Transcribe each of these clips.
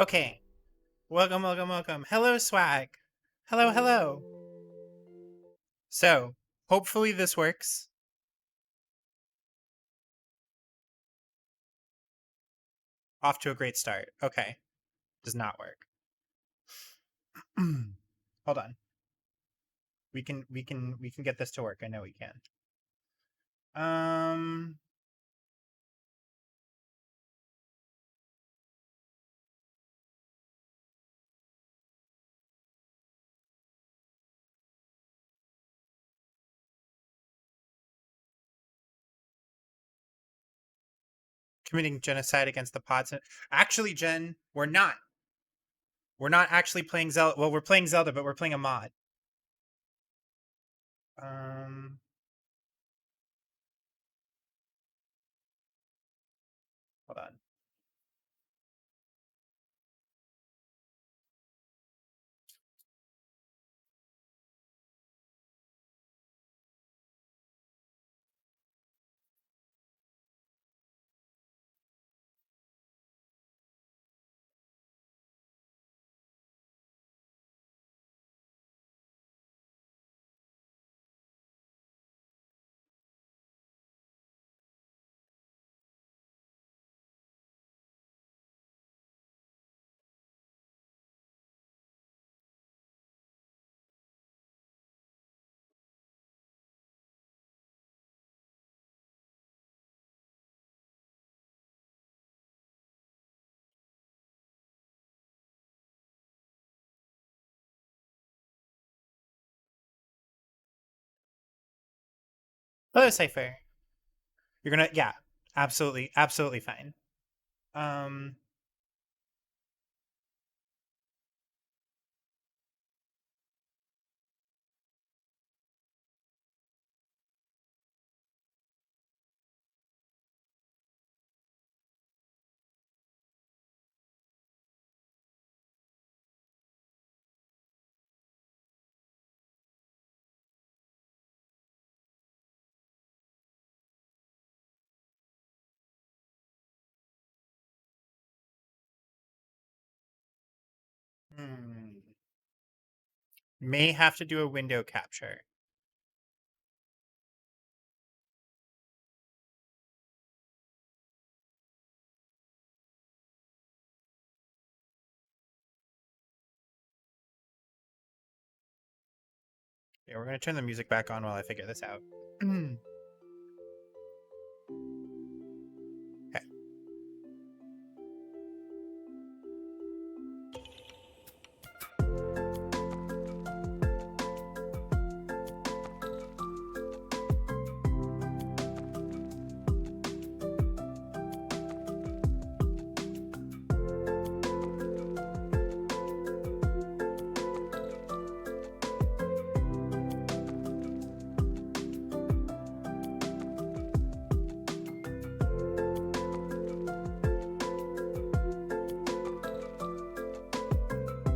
Okay. Welcome, welcome, welcome. Hello, Swag. Hello, hello. So, hopefully this works. Off to a great start. Okay. Does not work. Hold on. We can get this to work. I know we can. Um Committing genocide against the pods. Actually, Jen, we're not. We're not actually playing Zelda. Well, we're playing Zelda, but we're playing a mod. Um Hold on. Hello, Cypher. You're gonna yeah, absolutely, absolutely fine. Um hmm. May have to do a window capture. Yeah, we're gonna turn the music back on while I figure this out. Okay.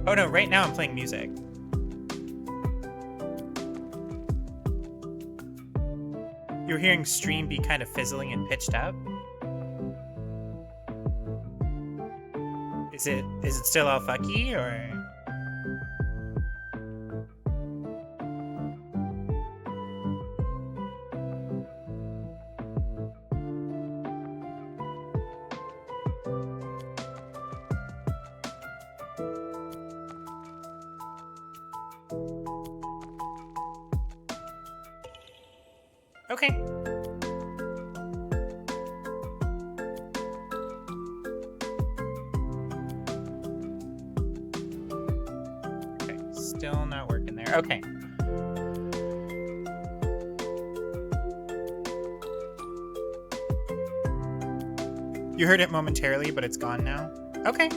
Oh no, right now I'm playing music. You're hearing stream be kind of fizzling and pitched up. Is it still all fucky or okay? Okay, still not working there. Okay. You heard it momentarily, but it's gone now. Okay.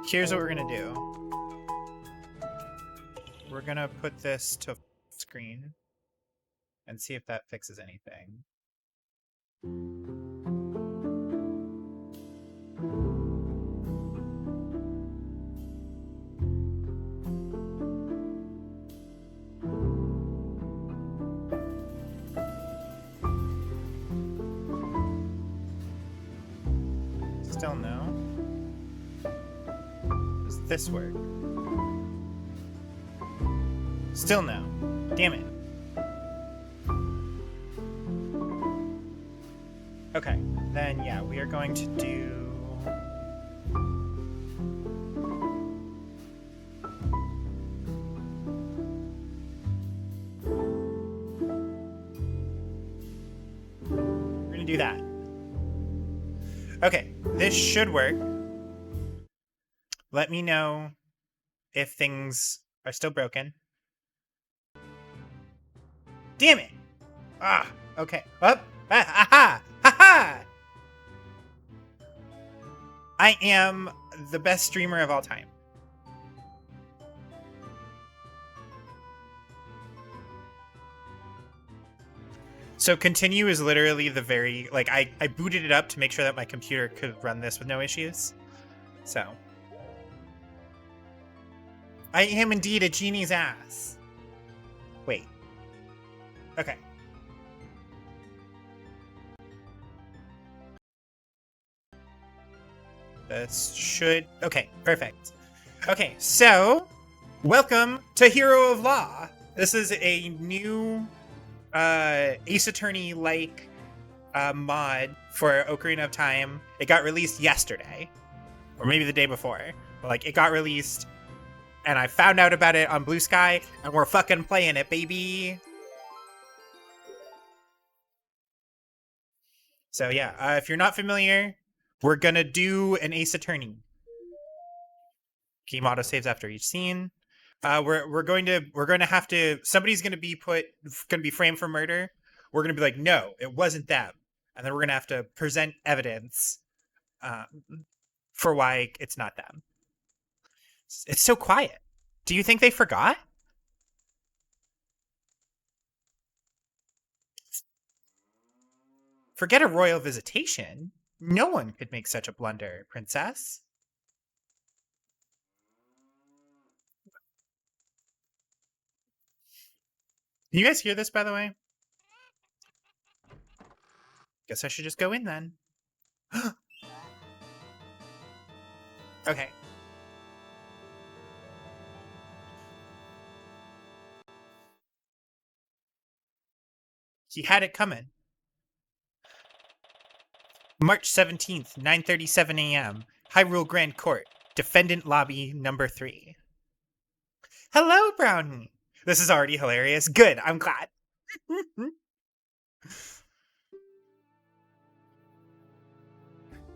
Here's what we're gonna do. We're gonna put this to screen and see if that fixes anything. Still no. Does this work? Still no. Damn it. Okay, then yeah, we are going to do... We're gonna do that. Okay, this should work. Let me know if things are still broken. Damn it! Ah, okay. Up. Aha! Ha! I am the best streamer of all time. So continue is literally the very, like, I booted it up to make sure that my computer could run this with no issues. So. I am indeed a genie's ass. Wait. Okay. This should... Okay, perfect. Okay, so... Welcome to Hero of Law. This is a new Ace Attorney-like mod for Ocarina of Time. It got released yesterday. Or maybe the day before. Like, it got released, and I found out about it on Blue Sky, and we're fucking playing it, baby! So yeah, if you're not familiar... We're gonna do an Ace Attorney. Game auto saves after each scene. We're going to have to, somebody's gonna be framed for murder. We're gonna be like, no, it wasn't them, and then we're gonna have to present evidence for why it's not them. It's so quiet. Do you think they forgot? Forget a royal visitation. No one could make such a blunder, princess. Can you guys hear this, by the way? Guess I should just go in then. Okay. He had it coming. March 17th, 9:37 a.m. Hyrule Grand Court, Defendant Lobby number 3. Hello, Brownie. This is already hilarious. Good, I'm glad.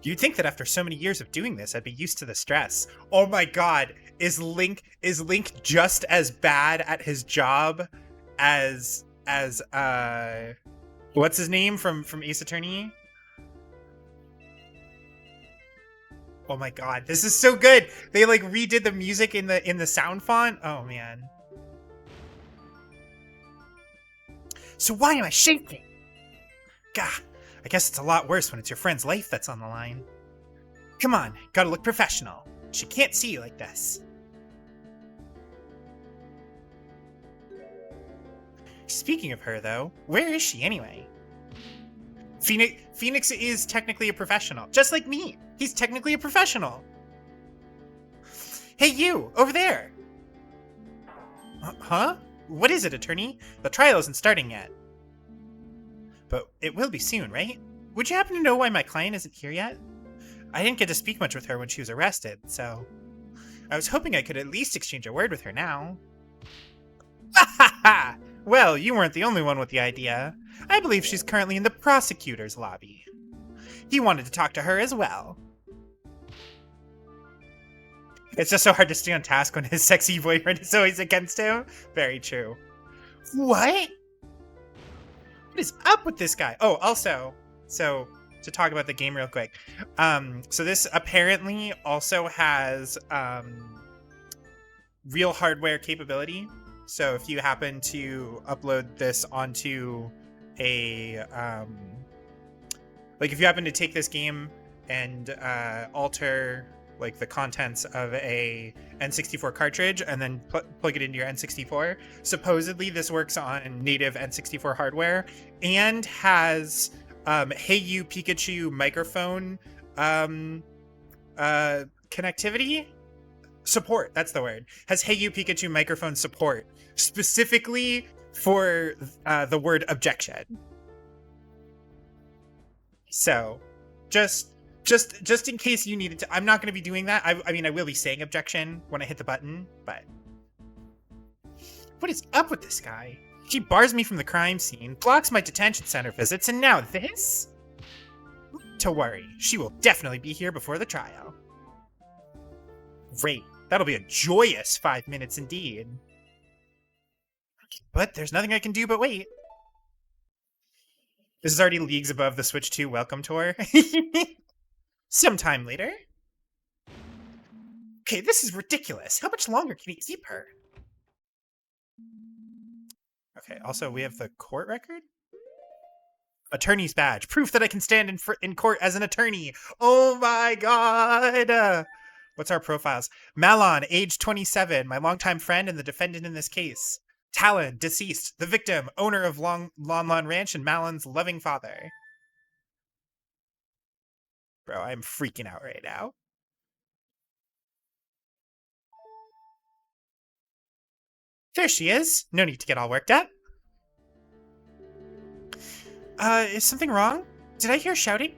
You'd think that after so many years of doing this, I'd be used to the stress. Oh my god, is Link just as bad at his job as what's his name from Ace Attorney? Oh my god, this is so good. They like redid the music in the sound font. Oh man. So why am I shaking? Gah, I guess it's a lot worse when it's your friend's life that's on the line. Come on, gotta look professional. She can't see you like this. Speaking of her though, where is she anyway? Phoenix is technically a professional, just like me. He's technically a professional. Hey you, over there! Huh? What is it, attorney? The trial isn't starting yet. But it will be soon, right? Would you happen to know why my client isn't here yet? I didn't get to speak much with her when she was arrested, so... I was hoping I could at least exchange a word with her now. Ha ha ha! Well, you weren't the only one with the idea. I believe she's currently in the prosecutor's lobby. He wanted to talk to her as well. It's just so hard to stay on task when his sexy boyfriend is always against him. Very true. What? What is up with this guy? Oh, also, so to talk about the game real quick. So this apparently also has real hardware capability. So if you happen to upload this onto a like if you happen to take this game and alter like the contents of a N64 cartridge and then plug it into your N64, supposedly this works on native N64 hardware and has Hey You Pikachu microphone connectivity support. That's the word. Has Hey You Pikachu microphone support specifically for the word objection. So just in case you needed to, I'm not going to be doing that. I mean, I will be saying objection when I hit the button, but what is up with this guy? She bars me from the crime scene, blocks my detention center visits, and now this? Not to worry, she will definitely be here before the trial. Great, that'll be a joyous 5 minutes indeed. But there's nothing I can do but wait. This is already leagues above the Switch 2 welcome tour. Sometime later. Okay, this is ridiculous. How much longer can he keep her? Okay, also we have the court record. Attorney's badge. Proof that I can stand in court as an attorney. Oh my god! What's our profiles? Malon, age 27, my longtime friend and the defendant in this case. Talon, deceased, the victim, owner of Lon Lon Ranch and Malon's loving father. Bro, I'm freaking out right now. There she is. No need to get all worked up. Is something wrong? Did I hear shouting?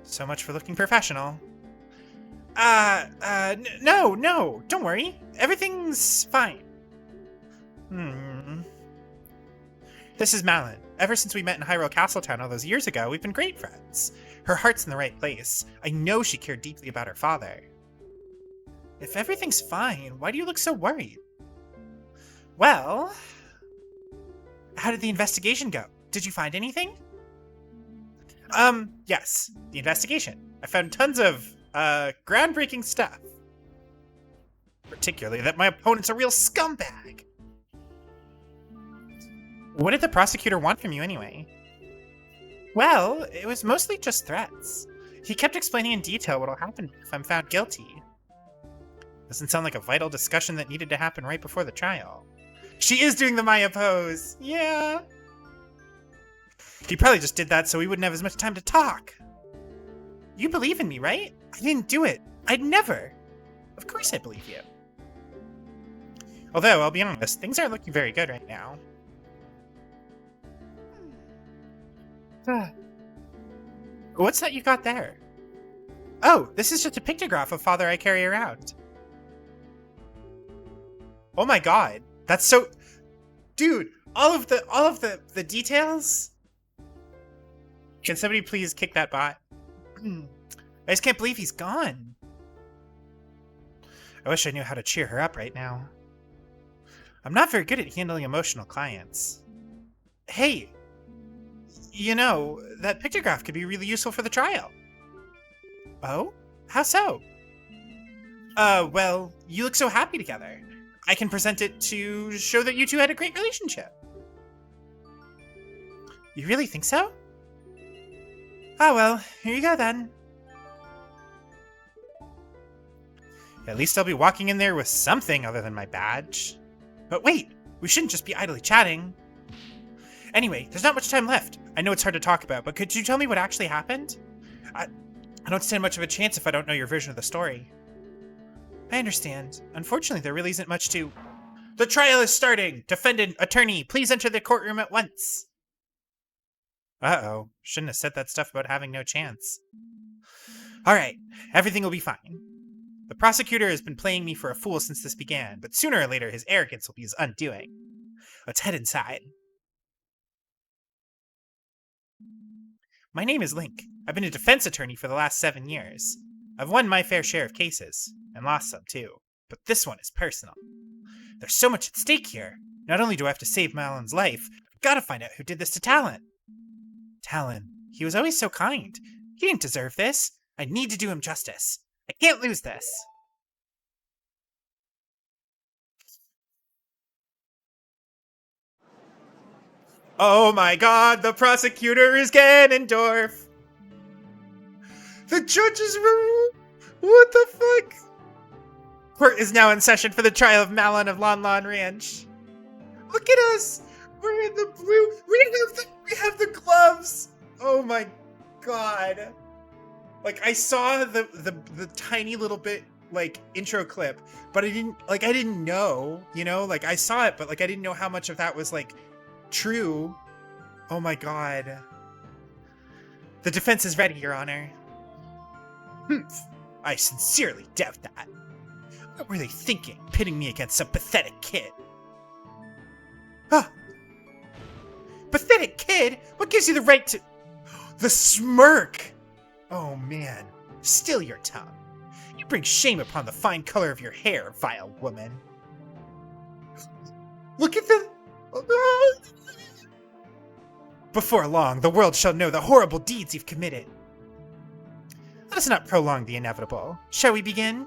So much for looking professional. No, don't worry. Everything's fine. This is Malin. Ever since we met in Hyrule Castletown all those years ago, we've been great friends. Her heart's in the right place. I know she cared deeply about her father. If everything's fine, why do you look so worried? Well, how did the investigation go? Did you find anything? Yes, the investigation. I found tons of, groundbreaking stuff. Particularly that my opponent's a real scumbag. What did the prosecutor want from you anyway? Well, it was mostly just threats. He kept explaining in detail what'll happen if I'm found guilty. Doesn't sound like a vital discussion that needed to happen right before the trial. She is doing the Maya pose! Yeah! He probably just did that so he wouldn't have as much time to talk. You believe in me, right? I didn't do it. I'd never. Of course I believe you. Although, I'll be honest, things aren't looking very good right now. What's that you got there? Oh, this is just a pictograph of Father I carry around. Oh my god. That's so... Dude, all of the details? Can somebody please kick that bot? I just can't believe he's gone. I wish I knew how to cheer her up right now. I'm not very good at handling emotional clients. Hey, you know, that pictograph could be really useful for the trial. Oh? How so? Well, you look so happy together. I can present it to show that you two had a great relationship. You really think so? Oh well, here you go then. At least I'll be walking in there with something other than my badge. But wait, we shouldn't just be idly chatting. Anyway, there's not much time left. I know it's hard to talk about, but could you tell me what actually happened? I don't stand much of a chance if I don't know your version of the story. I understand. Unfortunately, there really isn't much to... The trial is starting! Defendant, attorney, please enter the courtroom at once! Uh-oh. Shouldn't have said that stuff about having no chance. Alright, everything will be fine. The prosecutor has been playing me for a fool since this began, but sooner or later his arrogance will be his undoing. Let's head inside. My name is Link. I've been a defense attorney for the last 7 years. I've won my fair share of cases, and lost some too, but this one is personal. There's so much at stake here. Not only do I have to save Malon's life, I've got to find out who did this to Talon. Talon, He was always so kind. He didn't deserve this. I need to do him justice. I can't lose this. Oh my god, the prosecutor is Ganondorf! The judge's room! What the fuck? Court is now in session for the trial of Malon of Lon Lon Ranch. Look at us! We're in the blue. We have the gloves. Oh my god! Like I saw the tiny little bit like intro clip, but I didn't know, you know, like I saw it, but like I didn't know how much of that was like true. Oh my god! The defense is ready, Your Honor. I sincerely doubt that. What were they thinking, pitting me against some pathetic kid? Huh. Pathetic kid? What gives you the right to... The smirk! Oh man, still your tongue. You bring shame upon the fine color of your hair, vile woman. Look at the... Before long, the world shall know the horrible deeds you've committed. Let us not prolong the inevitable. Shall we begin?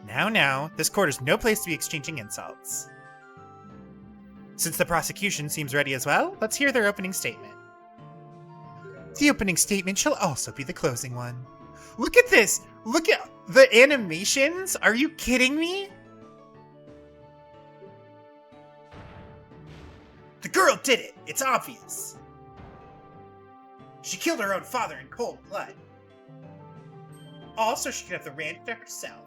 Now, this court is no place to be exchanging insults. Since the prosecution seems ready as well, let's hear their opening statement. The opening statement shall also be the closing one. Look at this! Look at the animations! Are you kidding me? The girl did it! It's obvious! She killed her own father in cold blood. Also, she could have the ranch to herself.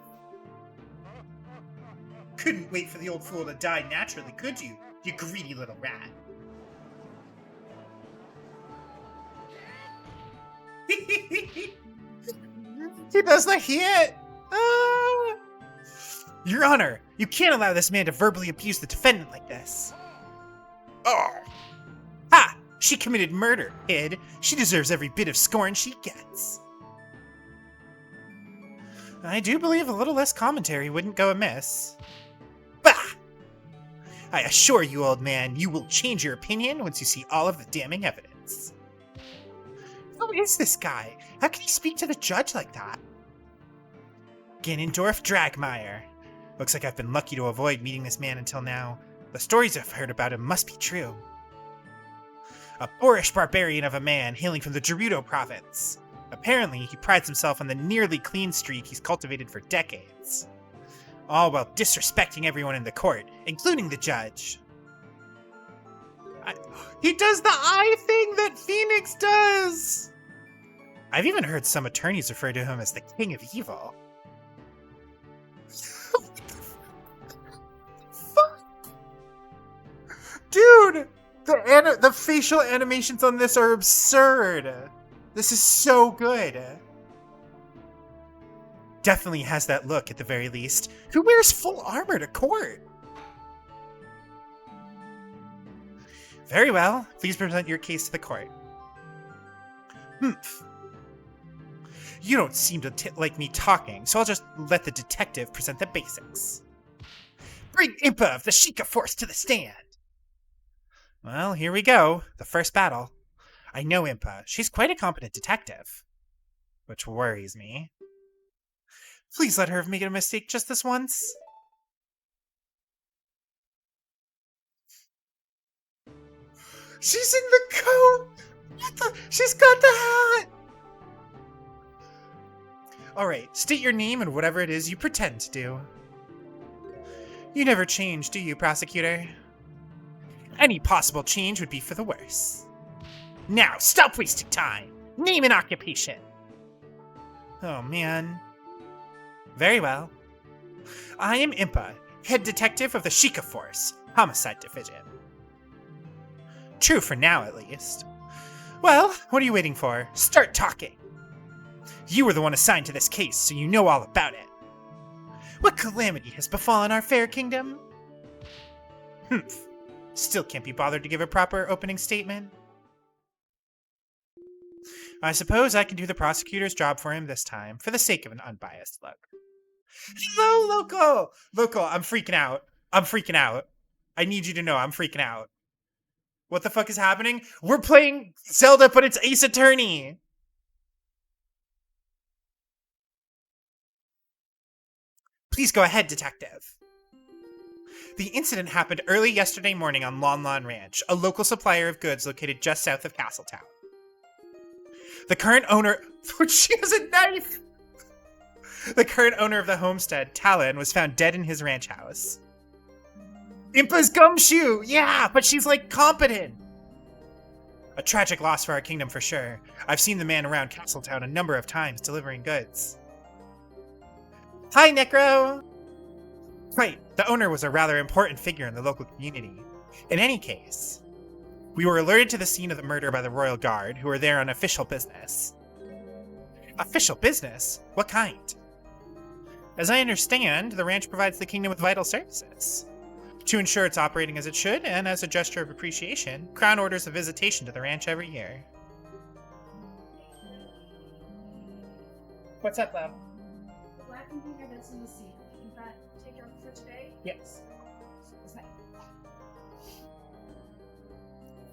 Couldn't wait for the old fool to die naturally, could you? You greedy little rat. He does the hit! Ah. Your Honor, you can't allow this man to verbally abuse the defendant like this. Oh. Ha! She committed murder, kid. She deserves every bit of scorn she gets. I do believe a little less commentary wouldn't go amiss. Bah! I assure you, old man, you will change your opinion once you see all of the damning evidence. Who is this guy? How can he speak to the judge like that? Ganondorf Dragmire. Looks like I've been lucky to avoid meeting this man until now. The stories I've heard about him must be true. A boorish barbarian of a man hailing from the Gerudo province. Apparently, he prides himself on the nearly clean streak he's cultivated for decades. All while disrespecting everyone in the court, including the judge. He does the eye thing that Phoenix does! I've even heard some attorneys refer to him as the King of Evil. Dude! The facial animations on this are absurd! This is so good! Definitely has that look at the very least. Who wears full armor to court? Very well. Please present your case to the court. Humph. You don't seem to like me talking, so I'll just let the detective present the basics. Bring Impa of the Sheikah Force to the stand! Well, here we go. The first battle. I know Impa. She's quite a competent detective. Which worries me. Please let her have made a mistake just this once. She's in the coat! What the? She's got the hat! Alright, state your name and whatever it is you pretend to do. You never change, do you, prosecutor? Any possible change would be for the worse. Now, stop wasting time! Name and occupation! Oh, man. Very well. I am Impa, head detective of the Sheikah Force, Homicide Division. True for now, at least. Well, what are you waiting for? Start talking! You were the one assigned to this case, so you know all about it. What calamity has befallen our fair kingdom? Humph. Still can't be bothered to give a proper opening statement? I suppose I can do the prosecutor's job for him this time, for the sake of an unbiased look. Hello, Local! Local, I'm freaking out. I'm freaking out. I need you to know I'm freaking out. What the fuck is happening? We're playing Zelda, but it's Ace Attorney! Please go ahead, detective. The incident happened early yesterday morning on Lon Lon Ranch, a local supplier of goods located just south of Castletown. The current owner... She has a knife! The current owner of the homestead, Talon, was found dead in his ranch house. Impa's gumshoe! Yeah, but she's, like, competent! A tragic loss for our kingdom for sure. I've seen the man around Castletown a number of times delivering goods. Hi, Necro! Right, the owner was a rather important figure in the local community. In any case, we were alerted to the scene of the murder by the Royal Guard, who were there on official business. Official business? What kind? As I understand, the ranch provides the kingdom with vital services. To ensure it's operating as it should, and as a gesture of appreciation, Crown orders a visitation to the ranch every year. What's up, love? The black container that's in the sink. You got take out for today? Yes.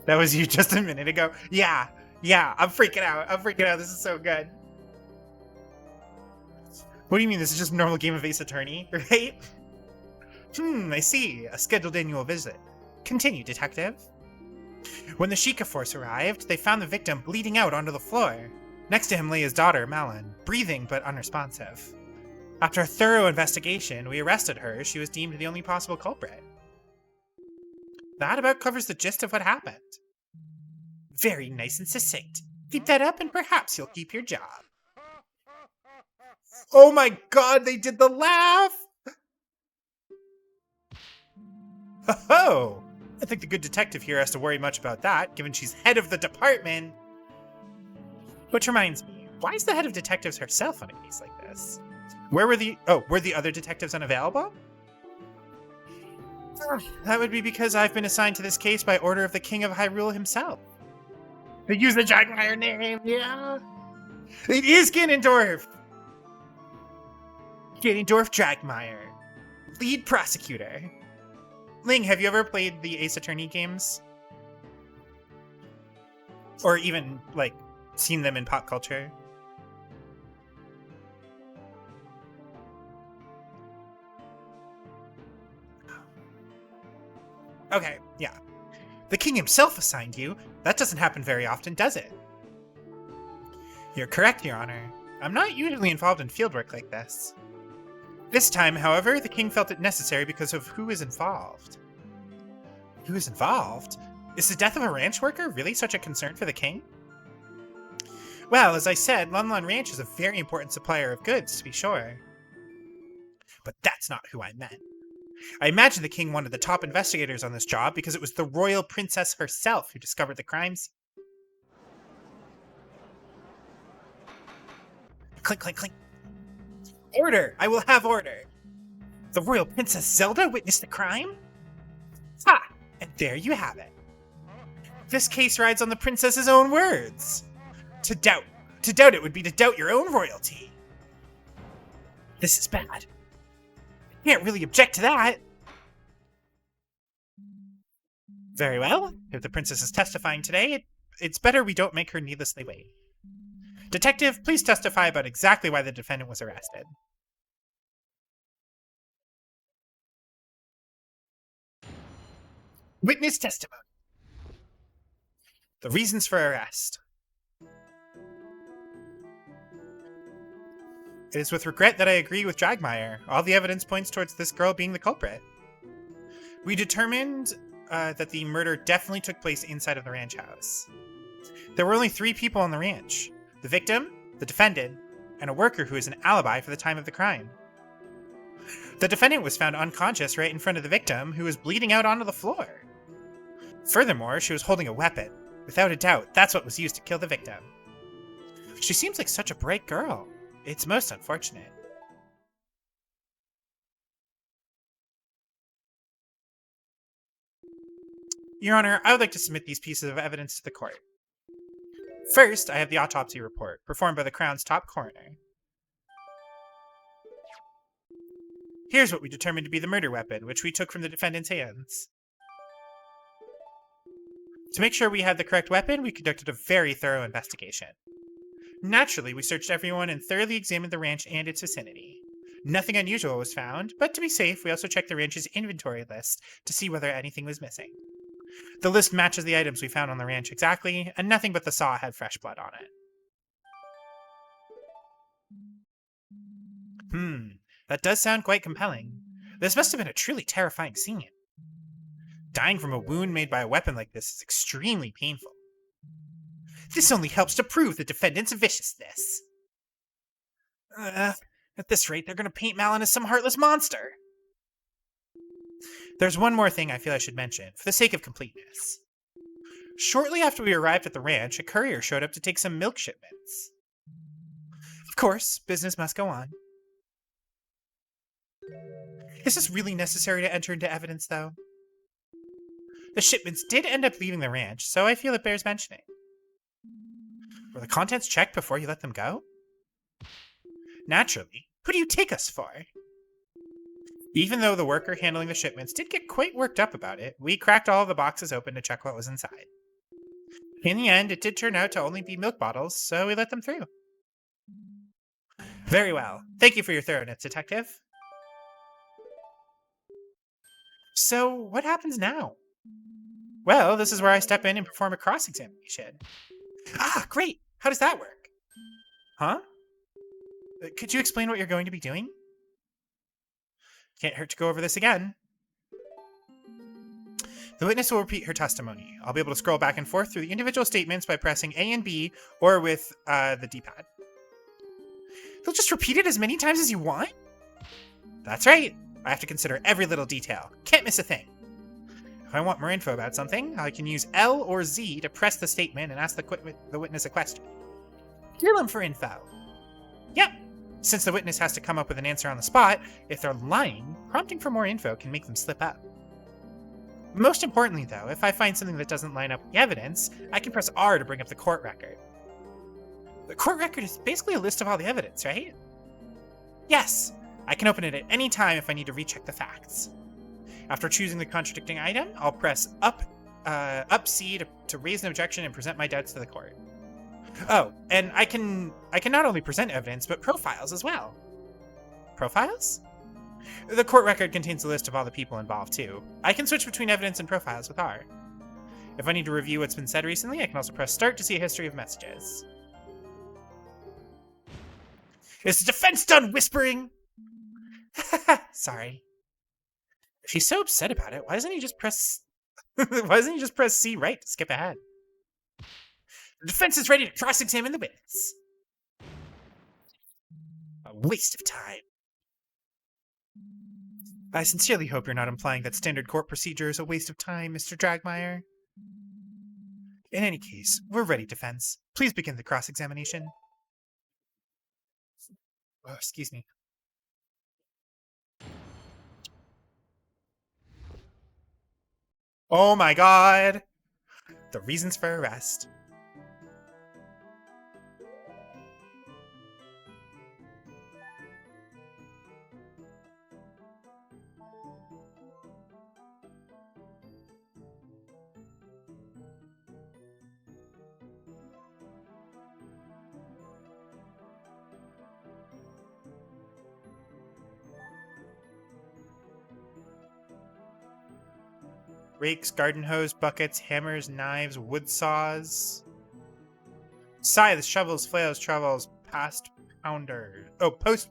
That was you just a minute ago. Yeah, I'm freaking out. This is so good. What do you mean? This is just a normal game of Ace Attorney, right? I see. A scheduled annual visit. Continue, detective. When the Sheikah force arrived, they found the victim bleeding out onto the floor. Next to him lay his daughter, Malin, breathing but unresponsive. After a thorough investigation, we arrested her as she was deemed the only possible culprit. That about covers the gist of what happened. Very nice and succinct. Keep that up and perhaps you'll keep your job. Oh my god, they did the laugh! Ho-ho! I think the good detective here has to worry much about that, given she's head of the department. Which reminds me, why is the head of detectives herself on a case like this? Were the other detectives unavailable? That would be because I've been assigned to this case by order of the King of Hyrule himself. They use the Dragmire name, yeah. It is Ganondorf! Ganondorf Dragmire. Lead prosecutor. Ling, have you ever played the Ace Attorney games? Or even, like, seen them in pop culture? Okay, yeah. The king himself assigned you. That doesn't happen very often, does it? You're correct, Your Honor. I'm not usually involved in fieldwork like this. This time, however, the king felt it necessary because of who is involved. Who is involved? Is the death of a ranch worker really such a concern for the king? Well, as I said, Lon Lon Ranch is a very important supplier of goods, to be sure. But that's not who I meant. I imagine the king wanted the top investigators on this job because it was the royal princess herself who discovered the crimes. Clink, clink, clink. Order! I will have order! The royal princess Zelda witnessed the crime? Ha! And there you have it. This case rides on the princess's own words. To doubt it would be to doubt your own royalty. This is bad. Can't really object to that. Very well. If the princess is testifying today, it's better we don't make her needlessly wait. Detective, please testify about exactly why the defendant was arrested. Witness testimony. The reasons for arrest. It is with regret that I agree with Dragmire. All the evidence points towards this girl being the culprit. We determined that the murder definitely took place inside of the ranch house. There were only 3 people on the ranch. The victim, the defendant, and a worker who is an alibi for the time of the crime. The defendant was found unconscious right in front of the victim, who was bleeding out onto the floor. Furthermore, she was holding a weapon. Without a doubt, that's what was used to kill the victim. She seems like such a bright girl. It's most unfortunate. Your Honor, I would like to submit these pieces of evidence to the court. First, I have the autopsy report, performed by the Crown's top coroner. Here's what we determined to be the murder weapon, which we took from the defendant's hands. To make sure we had the correct weapon, we conducted a very thorough investigation. Naturally, we searched everyone and thoroughly examined the ranch and its vicinity. Nothing unusual was found, but to be safe, we also checked the ranch's inventory list to see whether anything was missing. The list matches the items we found on the ranch exactly, and nothing but the saw had fresh blood on it. That does sound quite compelling. This must have been a truly terrifying scene. Dying from a wound made by a weapon like this is extremely painful. This only helps to prove the defendant's viciousness. At this rate, they're going to paint Malin as some heartless monster. There's one more thing I feel I should mention, for the sake of completeness. Shortly after we arrived at the ranch, a courier showed up to take some milk shipments. Of course, business must go on. Is this really necessary to enter into evidence, though? The shipments did end up leaving the ranch, so I feel it bears mentioning. Were the contents checked before you let them go? Naturally. Who do you take us for? Even though the worker handling the shipments did get quite worked up about it, we cracked all of the boxes open to check what was inside. In the end, it did turn out to only be milk bottles, so we let them through. Very well. Thank you for your thoroughness, Detective. So, what happens now? Well, this is where I step in and perform a cross-examination. Ah, great! How does that work? Huh? Could you explain what you're going to be doing? Can't hurt to go over this again. The witness will repeat her testimony. I'll be able to scroll back and forth through the individual statements by pressing A and B or with the D-pad. You'll just repeat it as many times as you want? That's right. I have to consider every little detail. Can't miss a thing. If I want more info about something, I can use L or Z to press the statement and ask the witness a question. Drill them for info. Yep. Since the witness has to come up with an answer on the spot, if they're lying, prompting for more info can make them slip up. Most importantly, though, if I find something that doesn't line up with the evidence, I can press R to bring up the court record. The court record is basically a list of all the evidence, right? Yes. I can open it at any time if I need to recheck the facts. After choosing the contradicting item, I'll press up C to raise an objection and present my doubts to the court. Oh, and I can not only present evidence, but profiles as well. Profiles? The court record contains a list of all the people involved, too. I can switch between evidence and profiles with R. If I need to review what's been said recently, I can also press Start to see a history of messages. Is the defense done whispering? Sorry. If he's so upset about it, why doesn't he just press C right to skip ahead? The defense is ready to cross-examine the witness. A waste of time. I sincerely hope you're not implying that standard court procedure is a waste of time, Mr. Dragmire. In any case, we're ready, defense. Please begin the cross-examination. Oh, excuse me. Oh my god! The reasons for arrest. Rakes, garden hose, buckets, hammers, knives, wood saws. Scythes, shovels, flails, trowels, post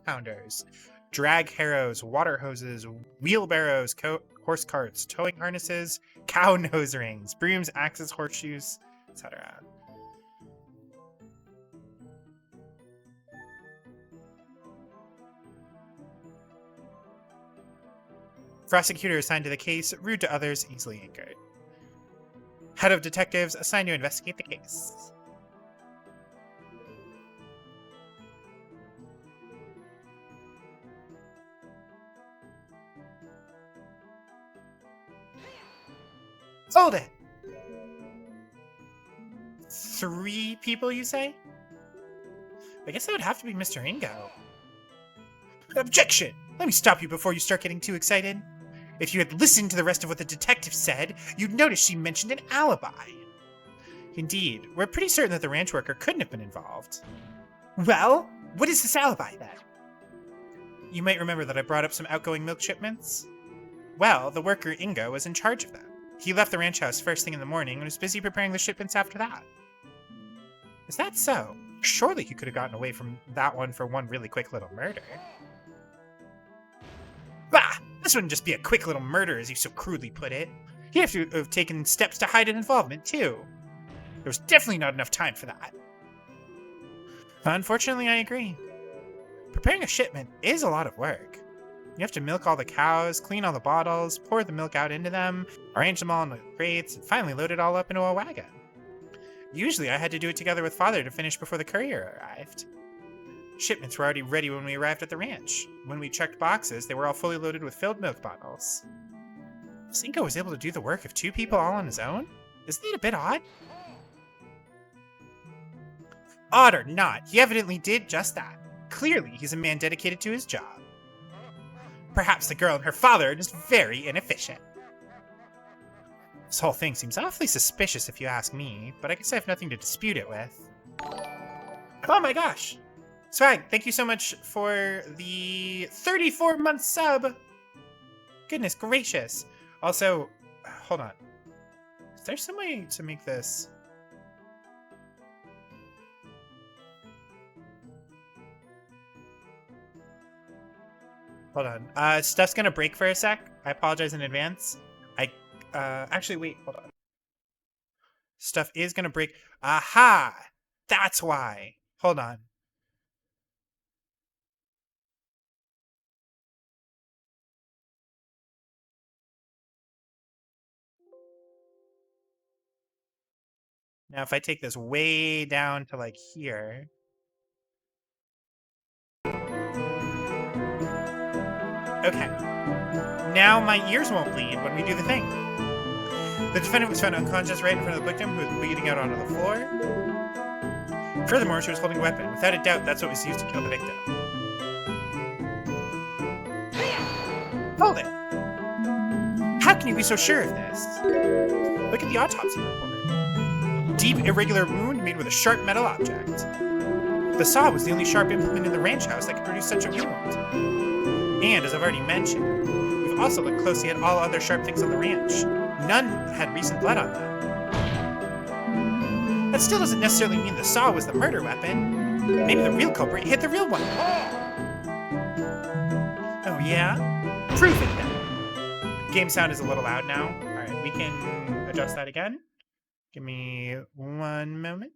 pounders. Drag harrows, water hoses, wheelbarrows, horse carts, towing harnesses, cow nose rings, brooms, axes, horseshoes, etc. Prosecutor assigned to the case, rude to others, easily angered. Head of detectives assigned to investigate the case. Hold it! 3 people, you say? I guess that would have to be Mr. Ingo. Objection! Let me stop you before you start getting too excited. If you had listened to the rest of what the detective said, you'd notice she mentioned an alibi. Indeed, we're pretty certain that the ranch worker couldn't have been involved. Well, what is this alibi then? You might remember that I brought up some outgoing milk shipments. Well, the worker Ingo was in charge of them. He left the ranch house first thing in the morning and was busy preparing the shipments after that. Is that so? Surely he could have gotten away from that one for one really quick little murder. Bah! This wouldn't just be a quick little murder, as you so crudely put it. He'd have to have taken steps to hide an involvement, too. There was definitely not enough time for that. Unfortunately, I agree. Preparing a shipment is a lot of work. You have to milk all the cows, clean all the bottles, pour the milk out into them, arrange them all in the crates, and finally load it all up into a wagon. Usually I had to do it together with Father to finish before the courier arrived. Shipments were already ready when we arrived at the ranch. When we checked boxes, they were all fully loaded with filled milk bottles. Cinco was able to do the work of 2 people all on his own? Isn't that a bit odd? Odd or not, he evidently did just that. Clearly, he's a man dedicated to his job. Perhaps the girl and her father are just very inefficient. This whole thing seems awfully suspicious if you ask me, but I guess I have nothing to dispute it with. Oh my gosh! Swag, thank you so much for the 34-month sub! Goodness gracious. Also, hold on. Is there some way to make this... Hold on. Stuff's gonna break for a sec. I apologize in advance. Actually, wait, hold on. Stuff is gonna break. Aha! That's why. Hold on. Now, if I take this way down to like here. Okay. Now my ears won't bleed when we do the thing. The defendant was found unconscious right in front of the victim, who was bleeding out onto the floor. Furthermore, she was holding a weapon. Without a doubt, that's what was used to kill the victim. Hold it! How can you be so sure of this? Look at the autopsy report. Deep, irregular wound made with a sharp metal object. The saw was the only sharp implement in the ranch house that could produce such a wound. And, as I've already mentioned, we've also looked closely at all other sharp things on the ranch. None had recent blood on them. That still doesn't necessarily mean the saw was the murder weapon. Maybe the real culprit hit the real one. Oh yeah? Prove it then. Game sound is a little loud now. Alright, we can adjust that again. Give me 1 moment.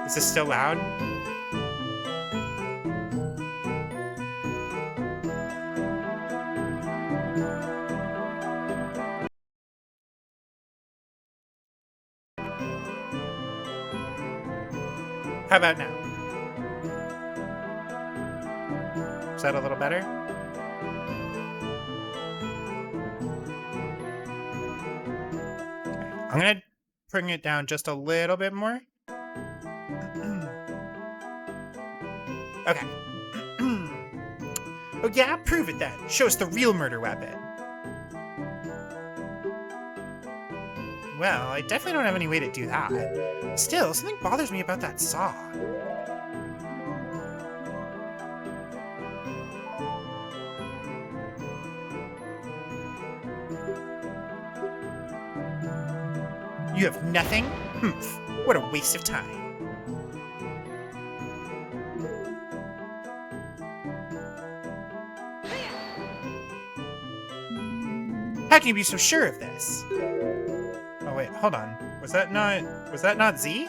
Is this still loud? How about now? Is that a little better? Okay. I'm gonna bring it down just a little bit more. Okay. Oh yeah? Prove it then. Show us the real murder weapon. Well, I definitely don't have any way to do that. Still, something bothers me about that saw. You have nothing? Humph. What a waste of time. How can you be so sure of this? Oh wait, hold on. Was that not Z?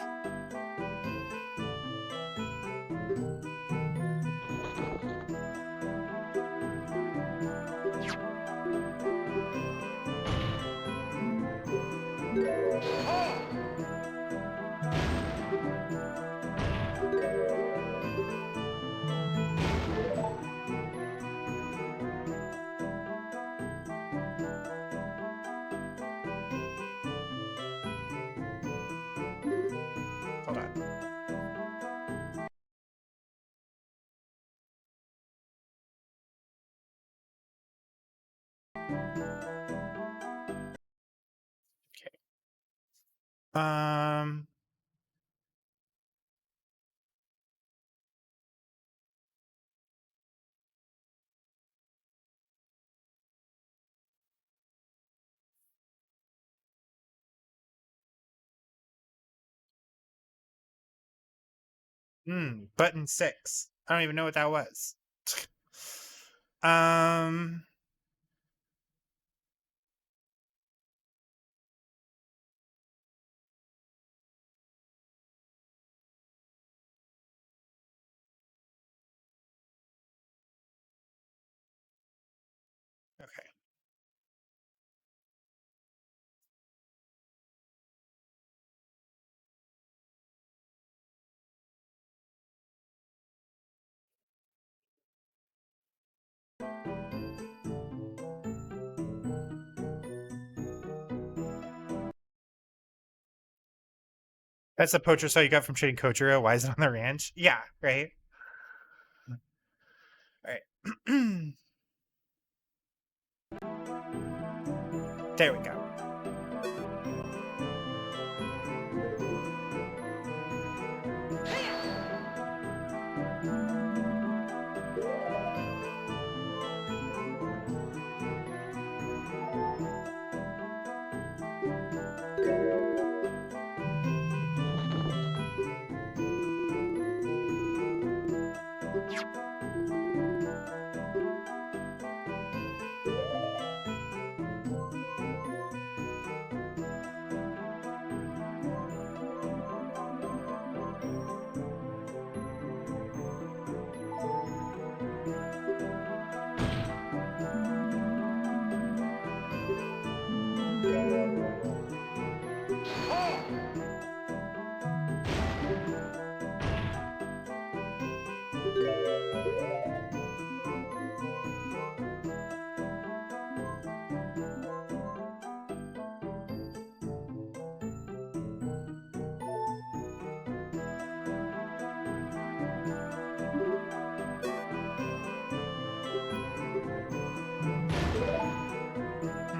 Um. Button 6. I don't even know what that was. um. Okay. That's the poacher saw you got from trading Kojiro. Why is it on the ranch? Yeah, right. All right. There we go.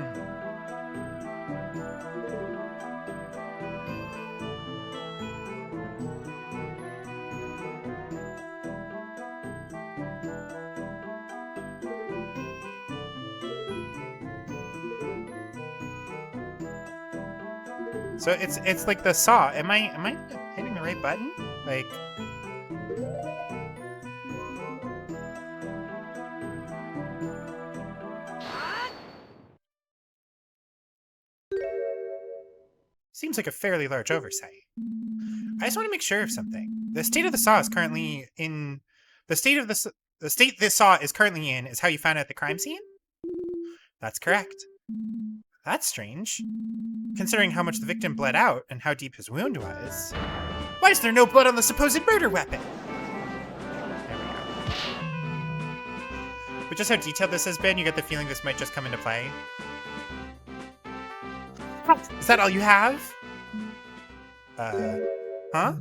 Hmm. So it's like the saw. Am I hitting the right button? Like, seems like a fairly large oversight. I just want to make sure of something. The state of the saw is currently in the state this saw is currently in is how you found it at the crime scene? That's correct. That's strange. Considering how much the victim bled out and how deep his wound was. Why is there no blood on the supposed murder weapon? There we go. But just how detailed this has been, you get the feeling this might just come into play. Is that all you have? Huh?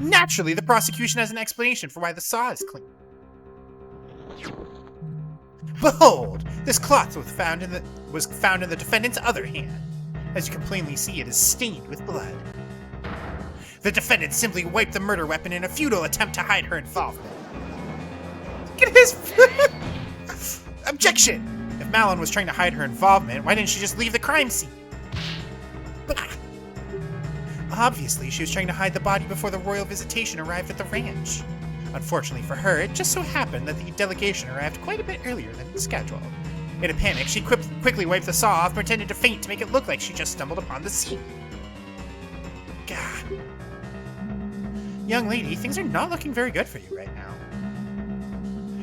Naturally, the prosecution has an explanation for why the saw is clean. Behold, this cloth was found in the defendant's other hand. As you can plainly see, it is stained with blood. The defendant simply wiped the murder weapon in a futile attempt to hide her involvement. Look at his Objection! If Malin was trying to hide her involvement, why didn't she just leave the crime scene? Bah! Obviously, she was trying to hide the body before the royal visitation arrived at the ranch. Unfortunately for her, it just so happened that the delegation arrived quite a bit earlier than scheduled. In a panic, she quickly wiped the saw off, pretended to faint to make it look like she just stumbled upon the scene. God. Young lady, things are not looking very good for you right now.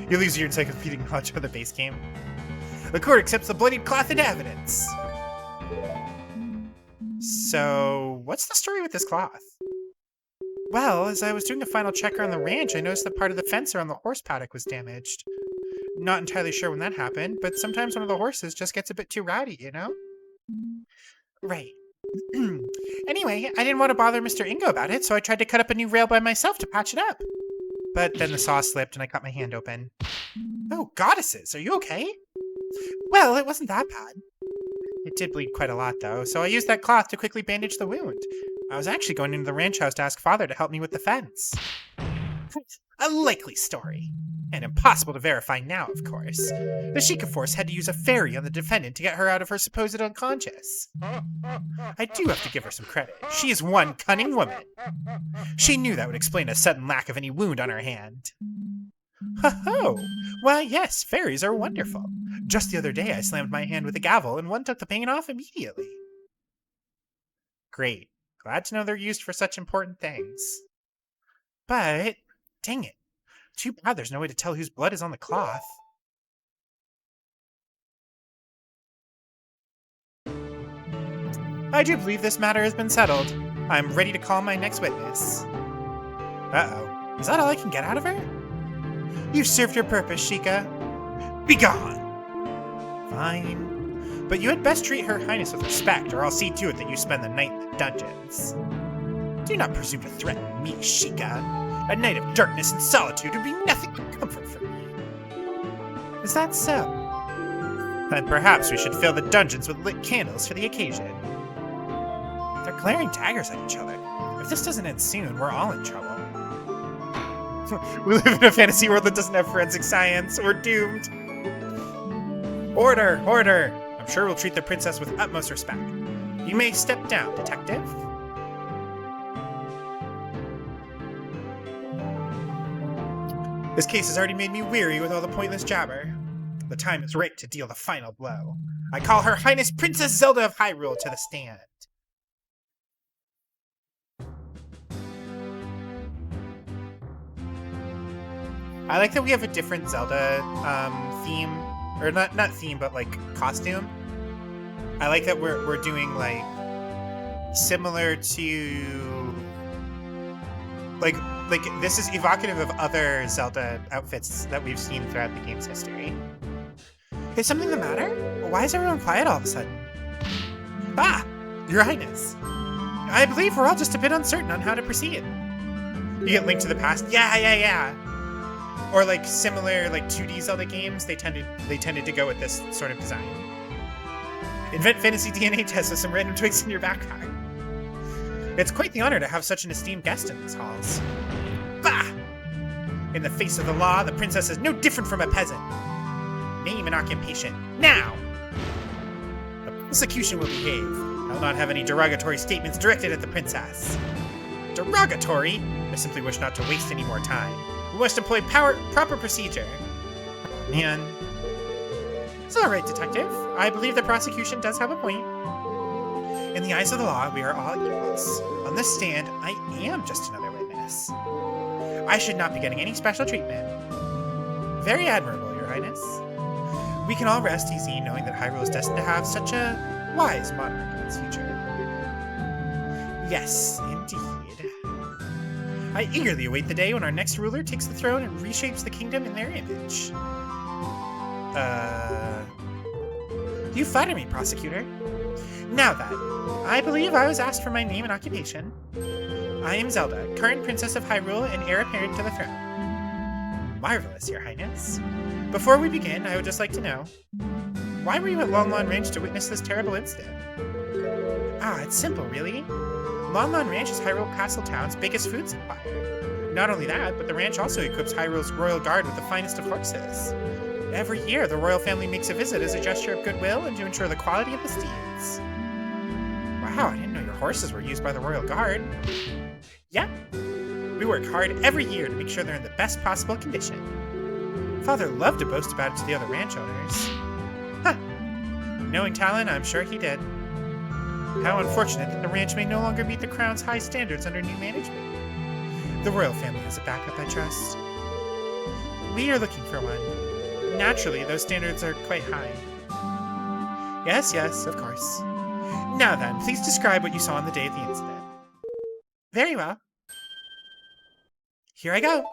You lose your encyclopedic knowledge of the base game. The court accepts the bloodied cloth in evidence. So, what's the story with this cloth? Well, as I was doing a final check around the ranch, I noticed that part of the fence around the horse paddock was damaged. Not entirely sure when that happened, but sometimes one of the horses just gets a bit too rowdy, you know? Right. Anyway, I didn't want to bother Mr. Ingo about it, so I tried to cut up a new rail by myself to patch it up. But then the saw slipped and I cut my hand open. Oh, goddesses, are you okay? Well, it wasn't that bad. It did bleed quite a lot, though, so I used that cloth to quickly bandage the wound. I was actually going into the ranch house to ask Father to help me with the fence. A likely story. And impossible to verify now, of course. The Sheikah Force had to use a fairy on the defendant to get her out of her supposed unconscious. I do have to give her some credit. She is one cunning woman. She knew that would explain a sudden lack of any wound on her hand. Ho-ho! Why, yes, fairies are wonderful. Just the other day I slammed my hand with a gavel and one took the pain off immediately. Great. Glad to know they're used for such important things. But, dang it. Too bad there's no way to tell whose blood is on the cloth. I do believe this matter has been settled. I'm ready to call my next witness. Uh-oh. Is that all I can get out of her? You've served your purpose, Sheikah. Begone! Fine. But you had best treat Her Highness with respect, or I'll see to it that you spend the night in the dungeons. Do not presume to threaten me, Sheikah. A night of darkness and solitude would be nothing but comfort for me. Is that so? Then perhaps we should fill the dungeons with lit candles for the occasion. They're glaring daggers at each other. If this doesn't end soon, we're all in trouble. We live in a fantasy world that doesn't have forensic science. We're doomed. Order! Order! I'm sure we'll treat the princess with utmost respect. You may step down, detective. This case has already made me weary with all the pointless jabber. The time is right to deal the final blow. I call Her Highness Princess Zelda of Hyrule to the stand. I like that we have a different Zelda theme, or not theme, but like costume. I like that we're doing like similar to like this is evocative of other Zelda outfits that we've seen throughout the game's history. Is something the matter? Why is everyone quiet all of a sudden? Ah, Your Highness. I believe we're all just a bit uncertain on how to proceed. You get Link to the Past? Yeah. Or like similar like 2D Zelda games, they tended to go with this sort of design. Invent fantasy DNA test with some random twigs in your backpack. It's quite the honor to have such an esteemed guest in these halls. Bah! In the face of the law, the princess is no different from a peasant. Name and occupation, now! The prosecution will behave. I will not have any derogatory statements directed at the princess. Derogatory? I simply wish not to waste any more time. We must employ proper procedure. Man. It's all right, detective. I believe the prosecution does have a point. In the eyes of the law, we are all equals. On this stand, I am just another witness. I should not be getting any special treatment. Very admirable, Your Highness. We can all rest easy knowing that Hyrule is destined to have such a wise monarch in its future. Yes, indeed. I eagerly await the day when our next ruler takes the throne and reshapes the kingdom in their image. You flatter me, prosecutor. Now then, I believe I was asked for my name and occupation. I am Zelda, current princess of Hyrule and heir apparent to the throne. Marvelous, Your Highness. Before we begin, I would just like to know, why were you at Lon Lon Ranch to witness this terrible incident? Ah, it's simple, really. Lon Lon Ranch is Hyrule Castle Town's biggest food supplier. Not only that, but the ranch also equips Hyrule's royal guard with the finest of horses. Every year, the royal family makes a visit as a gesture of goodwill and to ensure the quality of the steeds. Wow, I didn't know your horses were used by the royal guard. Yep. We work hard every year to make sure they're in the best possible condition. Father loved to boast about it to the other ranch owners. Huh. Knowing Talon, I'm sure he did. How unfortunate that the ranch may no longer meet the Crown's high standards under new management. The royal family has a backup, I trust. We are looking for one. Naturally, those standards are quite high. Yes, of course. Now then, please describe what you saw on the day of the incident. Very well. Here I go.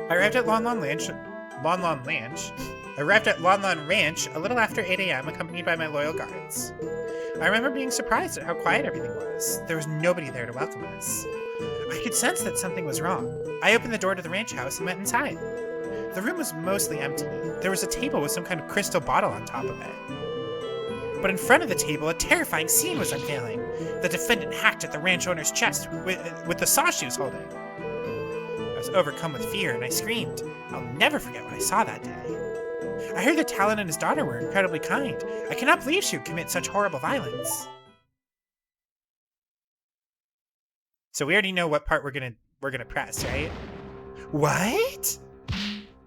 I arrived at Lon Lon Ranch a little after 8 a.m. accompanied by my loyal guards. I remember being surprised at how quiet everything was. There was nobody there to welcome us. I could sense that something was wrong. I opened the door to the ranch house and went inside. The room was mostly empty. There was a table with some kind of crystal bottle on top of it. But in front of the table, a terrifying scene was unveiling. The defendant hacked at the ranch owner's chest with the saw she was holding. I was overcome with fear and I screamed. I'll never forget what I saw that day. I heard that Talon and his daughter were incredibly kind. I cannot believe she would commit such horrible violence. So we already know what part we're gonna press, right? What?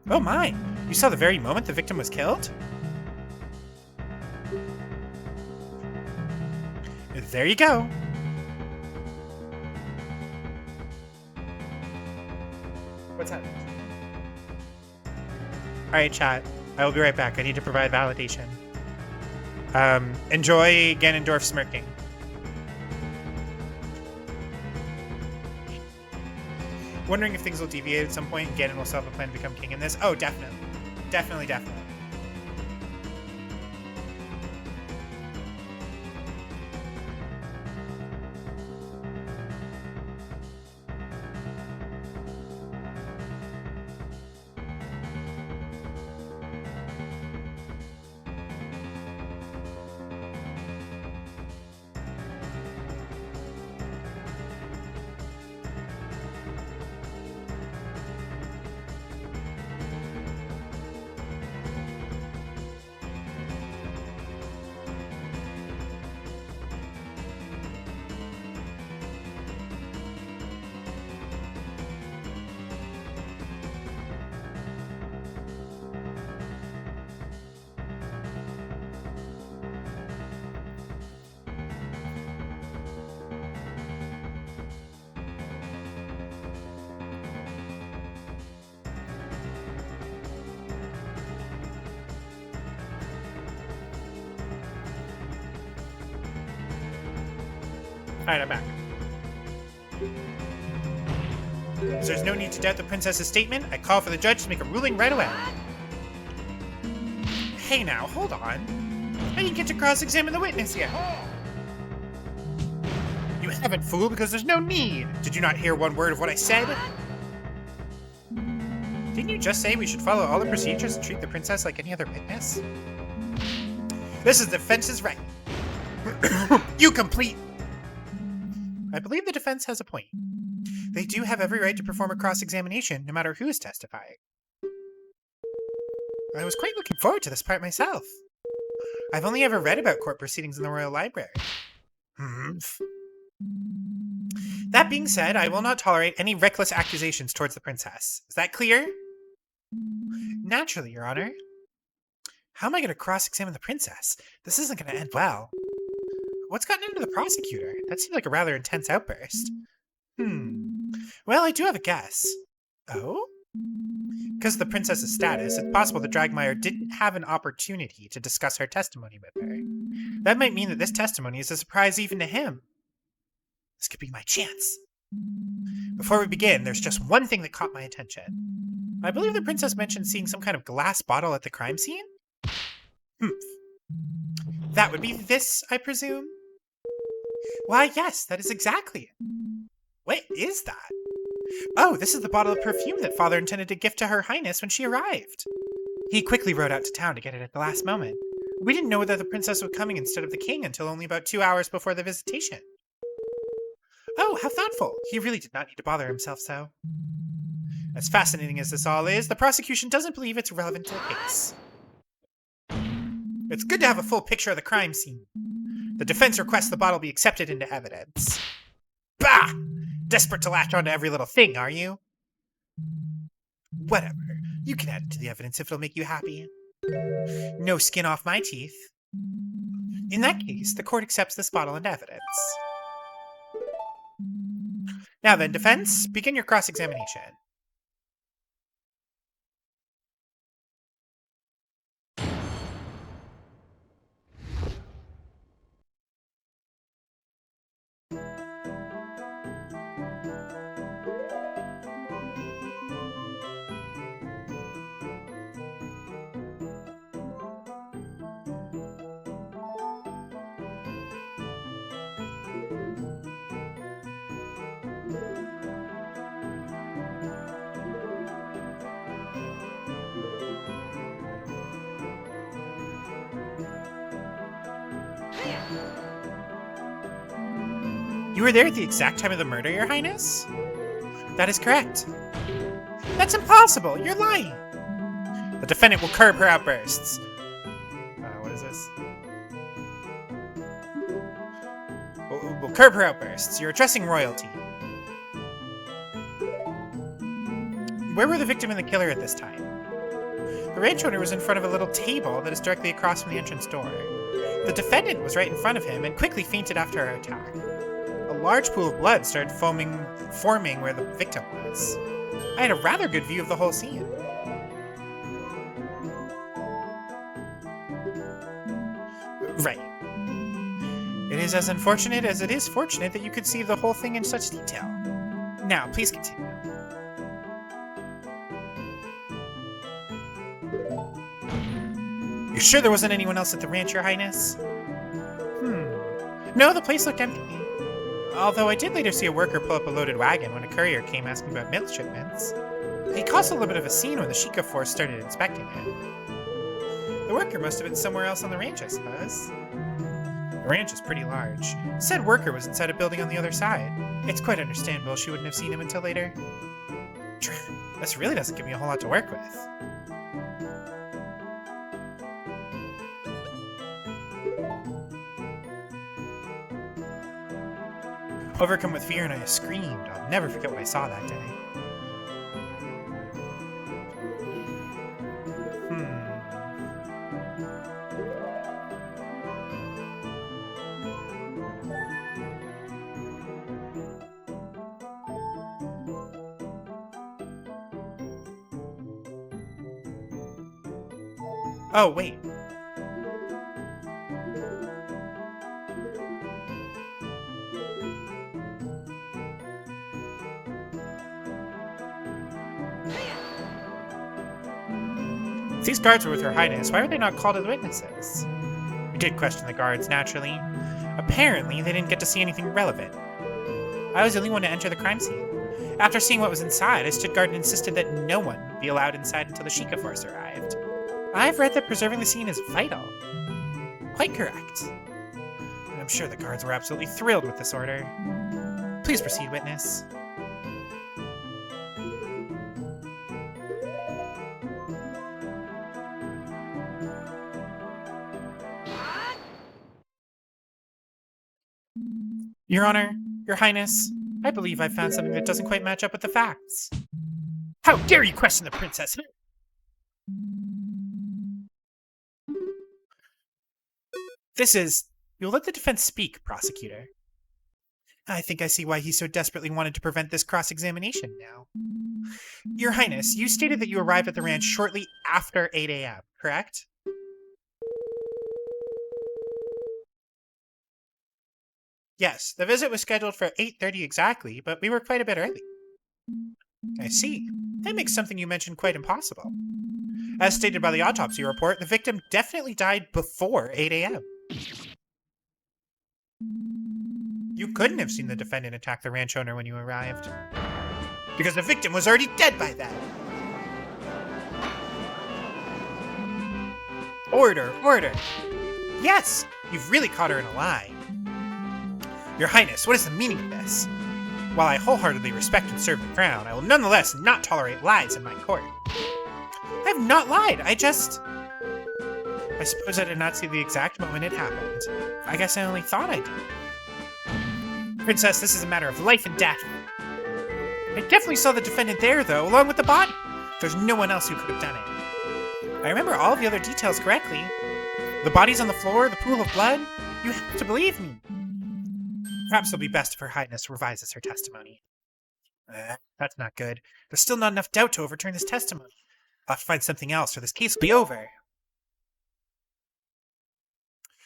Oh my! You saw the very moment the victim was killed? There you go. What's happening? Alright, chat. I will be right back. I need to provide validation. Enjoy Ganondorf smirking. Wondering if things will deviate at some point and Ganon will still have a plan to become king in this? Oh, definitely. Definitely, definitely. Alright, I'm back. As there's no need to doubt the princess's statement, I call for the judge to make a ruling right away. Hey now, hold on. I didn't get to cross-examine the witness yet. You haven't, fool, because there's no need. Did you not hear one word of what I said? Didn't you just say we should follow all the procedures and treat the princess like any other witness? This is the defense's right. You complete. I believe the defense has a point. They do have every right to perform a cross-examination, no matter who is testifying. I was quite looking forward to this part myself. I've only ever read about court proceedings in the Royal Library. That being said, I will not tolerate any reckless accusations towards the princess. Is that clear? Naturally, Your Honor. How am I going to cross-examine the princess? This isn't going to end well. What's gotten into the prosecutor? That seemed like a rather intense outburst. Well, I do have a guess. Oh? Because of the princess's status, it's possible that Dragmire didn't have an opportunity to discuss her testimony with her. That might mean that this testimony is a surprise even to him. This could be my chance. Before we begin, there's just one thing that caught my attention. I believe the princess mentioned seeing some kind of glass bottle at the crime scene? That would be this, I presume? Why, yes, that is exactly it. What is that? Oh, this is the bottle of perfume that Father intended to gift to Her Highness when she arrived. He quickly rode out to town to get it at the last moment. We didn't know whether the princess was coming instead of the king until only about 2 hours before the visitation. Oh, how thoughtful. He really did not need to bother himself so. As fascinating as this all is, the prosecution doesn't believe it's relevant to the case. It's good to have a full picture of the crime scene. The defense requests the bottle be accepted into evidence. Bah! Desperate to latch onto every little thing, are you? Whatever. You can add it to the evidence if it'll make you happy. No skin off my teeth. In that case, the court accepts this bottle into evidence. Now then, defense, begin your cross-examination. You were there at the exact time of the murder, Your Highness? That is correct. That's impossible! You're lying! The defendant will curb her outbursts. What is this? Will curb her outbursts. You're addressing royalty. Where were the victim and the killer at this time? The ranch owner was in front of a little table that is directly across from the entrance door. The defendant was right in front of him and quickly fainted after our attack. A large pool of blood started forming where the victim was. I had a rather good view of the whole scene. Right. It is as unfortunate as it is fortunate that you could see the whole thing in such detail. Now, please continue. You sure there wasn't anyone else at the ranch, Your Highness? No, the place looked empty. Although I did later see a worker pull up a loaded wagon when a courier came asking about milk shipments. It caused a little bit of a scene when the Sheikah force started inspecting it. The worker must have been somewhere else on the ranch, I suppose. The ranch is pretty large. Said worker was inside a building on the other side. It's quite understandable she wouldn't have seen him until later. This really doesn't give me a whole lot to work with. Overcome with fear, and I screamed. I'll never forget what I saw that day. Oh, wait. If these guards were with Her Highness, why were they not called as witnesses? We did question the guards, naturally. Apparently, they didn't get to see anything relevant. I was the only one to enter the crime scene. After seeing what was inside, I stood guard and insisted that no one be allowed inside until the Sheikah force arrived. I've read that preserving the scene is vital. Quite correct. And I'm sure the guards were absolutely thrilled with this order. Please proceed, witness. Your Honor, Your Highness, I believe I've found something that doesn't quite match up with the facts. How dare you question the princess? You'll let the defense speak, prosecutor. I think I see why he so desperately wanted to prevent this cross-examination now. Your Highness, you stated that you arrived at the ranch shortly after 8 a.m., correct? Yes, the visit was scheduled for 8:30 exactly, but we were quite a bit early. I see. That makes something you mentioned quite impossible. As stated by the autopsy report, the victim definitely died before 8 a.m. You couldn't have seen the defendant attack the ranch owner when you arrived, because the victim was already dead by then. Order, order. Yes, you've really caught her in a lie. Your Highness, what is the meaning of this? While I wholeheartedly respect and serve the crown, I will nonetheless not tolerate lies in my court. I have not lied, I suppose I did not see the exact moment it happened. I guess I only thought I did. Princess, this is a matter of life and death. I definitely saw the defendant there, though, along with the body. There's no one else who could have done it. I remember all the other details correctly. The body's on the floor, the pool of blood. You have to believe me. Perhaps it'll be best if Her Highness revises her testimony. That's not good. There's still not enough doubt to overturn this testimony. I'll have to find something else, or this case will be over.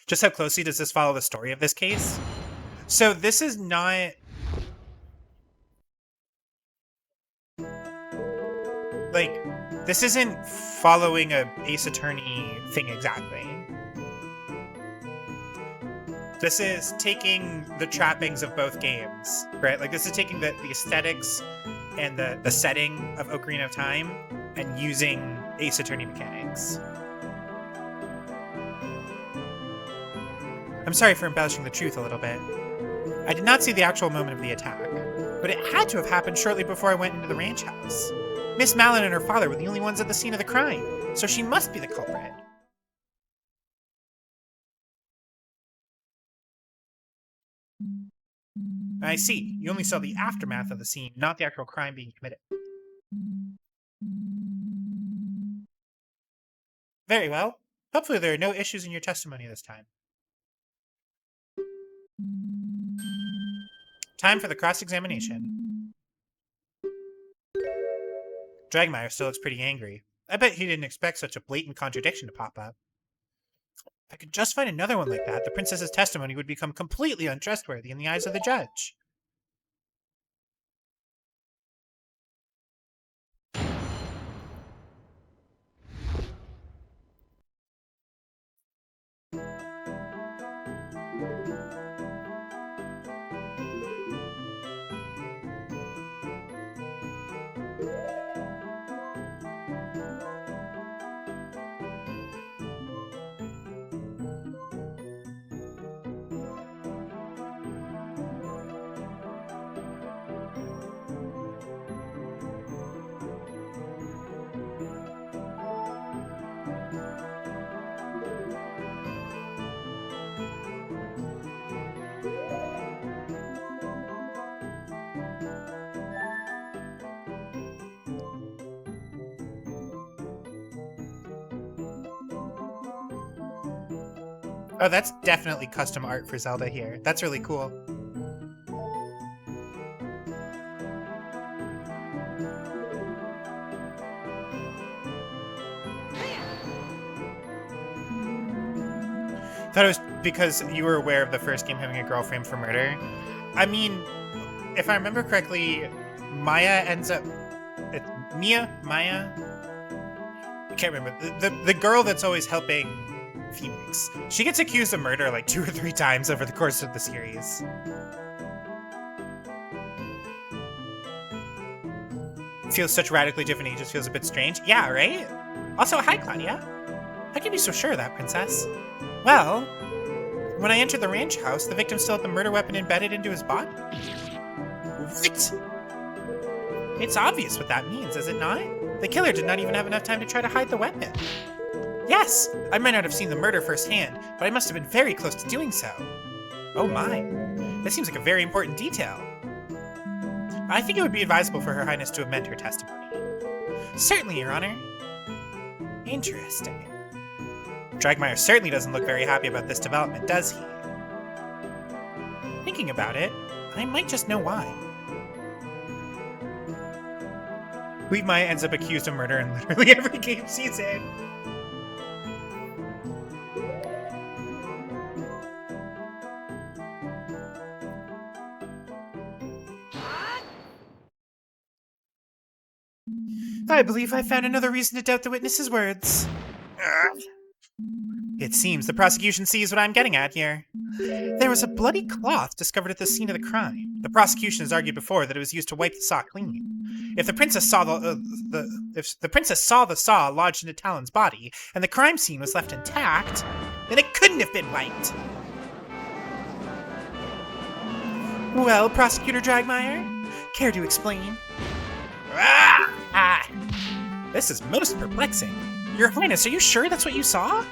Just how closely does this follow the story of this case? So this is not... like, this isn't following a Ace Attorney thing exactly. This is taking the trappings of both games, right? Like, this is taking the aesthetics and the setting of Ocarina of Time and using Ace Attorney mechanics. I'm sorry for embellishing the truth a little bit. I did not see the actual moment of the attack, but it had to have happened shortly before I went into the ranch house. Miss Malin and her father were the only ones at the scene of the crime, so she must be the culprit. I see. You only saw the aftermath of the scene, not the actual crime being committed. Very well. Hopefully there are no issues in your testimony this time. Time for the cross-examination. Dragmeyer still looks pretty angry. I bet he didn't expect such a blatant contradiction to pop up. If I could just find another one like that, the princess's testimony would become completely untrustworthy in the eyes of the judge. Oh, that's definitely custom art for Zelda here. That's really cool. Thought it was because you were aware of the first game having a girl framed for murder. I mean, if I remember correctly, Maya ends up... Maya? I can't remember. The girl that's always helping Phoenix. She gets accused of murder like 2 or 3 times over the course of the series. Feels such radically different ages, feels a bit strange. Yeah, right? Also, hi, Claudia. How can you be so sure of that, princess? Well, when I entered the ranch house, the victim still had the murder weapon embedded into his body. What? It's obvious what that means, is it not? The killer did not even have enough time to try to hide the weapon. Yes, I might not have seen the murder firsthand, but I must have been very close to doing so. Oh my, that seems like a very important detail. I think it would be advisable for Her Highness to amend her testimony. Certainly, Your Honor. Interesting. Dragmeyer certainly doesn't look very happy about this development, does he? Thinking about it, I might just know why. Leave Maya ends up accused of murder in literally every game she's in. I believe I found another reason to doubt the witness's words. It seems the prosecution sees what I'm getting at here. There was a bloody cloth discovered at the scene of the crime. The prosecution has argued before that it was used to wipe the saw clean. If the princess saw the saw lodged into Talon's body and the crime scene was left intact, then it couldn't have been wiped. Well, Prosecutor Dragmeyer, care to explain? This is most perplexing. Your Highness, are you sure that's what you saw?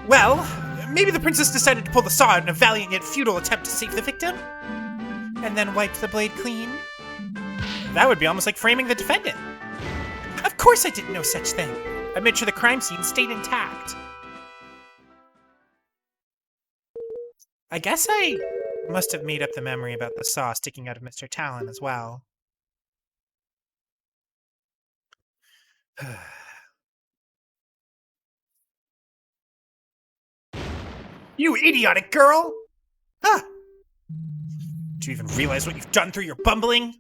Well, maybe the princess decided to pull the saw out in a valiant yet futile attempt to save the victim? And then wiped the blade clean? That would be almost like framing the defendant. Of course I didn't know such thing. I made sure the crime scene stayed intact. I guess I must have made up the memory about the saw sticking out of Mr. Talon as well. You idiotic girl! Huh! Do you even realize what you've done through your bumbling?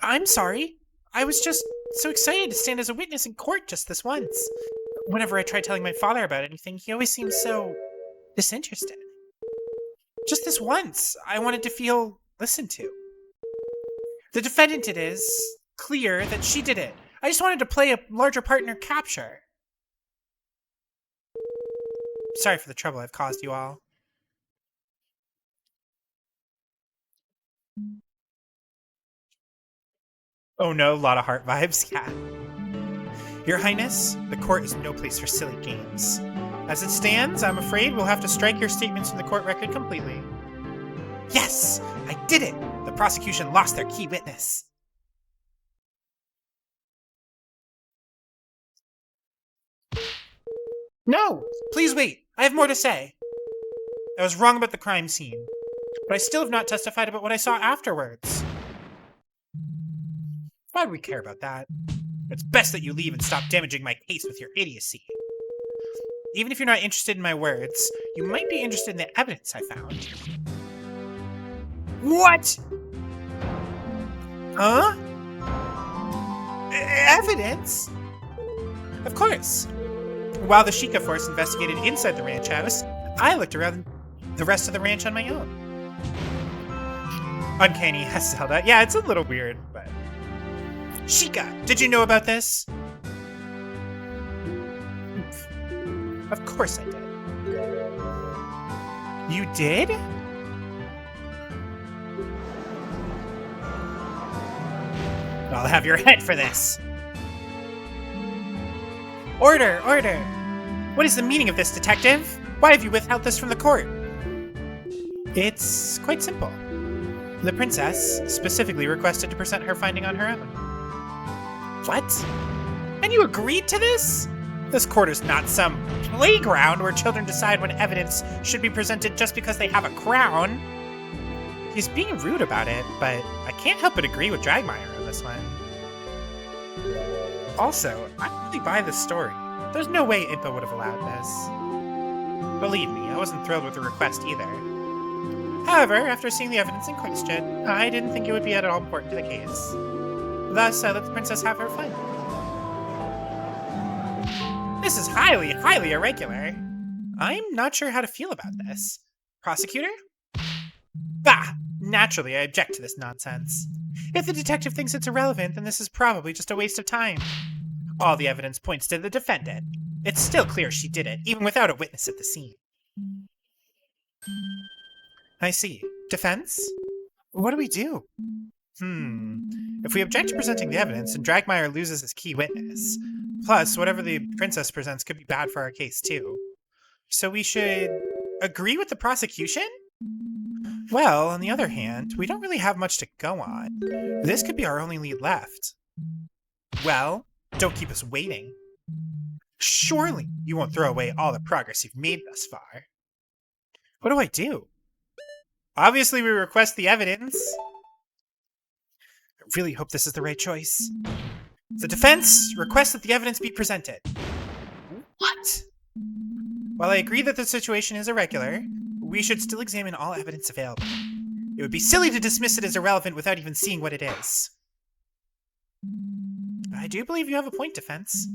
I'm sorry. I was just so excited to stand as a witness in court just this once. Whenever I tried telling my father about anything, he always seemed so disinterested. Just this once, I wanted to feel listened to. The defendant, it is clear that she did it. I just wanted to play a larger part in her capture. Sorry for the trouble I've caused you all. Oh no, a lot of heart vibes, yeah. Your Highness, the court is no place for silly games. As it stands, I'm afraid we'll have to strike your statements from the court record completely. Yes! I did it! The prosecution lost their key witness. No! Please wait! I have more to say. I was wrong about the crime scene, but I still have not testified about what I saw afterwards. Why do we care about that? It's best that you leave and stop damaging my case with your idiocy. Even if you're not interested in my words, you might be interested in the evidence I found. What? Huh? Evidence? Of course. While the Sheikah force investigated inside the ranch house, I looked around the rest of the ranch on my own. Uncanny, yes, Zelda. Yeah, it's a little weird, but... Sheikah, did you know about this? Of course I did. You did? I'll have your head for this. Order, order! What is the meaning of this, detective? Why have you withheld this from the court? It's quite simple. The princess specifically requested to present her finding on her own. What? And you agreed to this? This court is not some playground where children decide when evidence should be presented just because they have a crown. He's being rude about it, but I can't help but agree with Dragmire on this one. Also, I don't really buy this story. There's no way Impa would have allowed this. Believe me, I wasn't thrilled with the request either. However, after seeing the evidence in question, I didn't think it would be at all important to the case. Thus, I let the princess have her fun. This is highly, highly irregular. I'm not sure how to feel about this. Prosecutor? Bah! Naturally, I object to this nonsense. If the detective thinks it's irrelevant, then this is probably just a waste of time. All the evidence points to the defendant. It's still clear she did it, even without a witness at the scene. I see. Defense? What do we do? If we object to presenting the evidence, then Dragmire loses his key witness. Plus, whatever the princess presents could be bad for our case, too. So we should agree with the prosecution? Well, on the other hand, we don't really have much to go on. This could be our only lead left. Well, don't keep us waiting. Surely you won't throw away all the progress you've made thus far. What do I do? Obviously, we request the evidence. I really hope this is the right choice. The defense requests that the evidence be presented. What? While I agree that the situation is irregular, we should still examine all evidence available. It would be silly to dismiss it as irrelevant without even seeing what it is. I do believe you have a point, defense.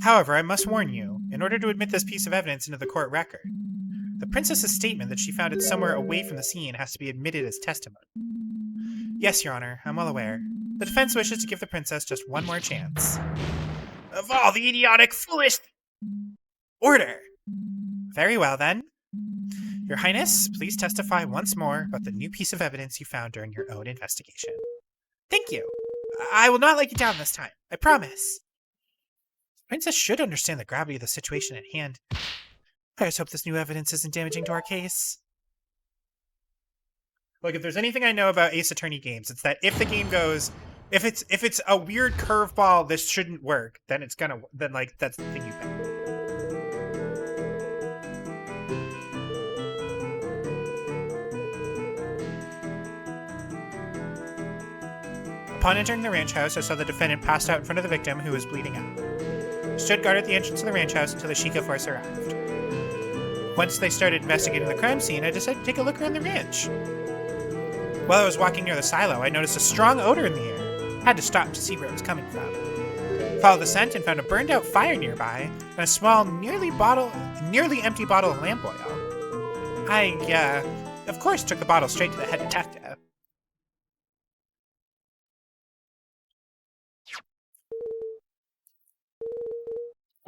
However, I must warn you, in order to admit this piece of evidence into the court record, the princess's statement that she found it somewhere away from the scene has to be admitted as testimony. Yes, Your Honor, I'm well aware. The defense wishes to give the princess just one more chance. Of all the idiotic, foolish... Order! Very well, then. Your Highness, please testify once more about the new piece of evidence you found during your own investigation. Thank you. I will not let you down this time. I promise. The princess should understand the gravity of the situation at hand. I just hope this new evidence isn't damaging to our case. Look, if there's anything I know about Ace Attorney games, it's that if the game goes, if it's a weird curveball, this shouldn't work, then it's gonna, then like that's the thing you pick. Upon entering the ranch house, I saw the defendant passed out in front of the victim, who was bleeding out. I stood guard at the entrance of the ranch house until the Sheikah force arrived. Once they started investigating the crime scene, I decided to take a look around the ranch. While I was walking near the silo, I noticed a strong odor in the air. I had to stop to see where it was coming from. Followed the scent and found a burned-out fire nearby and a small, nearly empty bottle of lamp oil. I, of course, took the bottle straight to the head detective.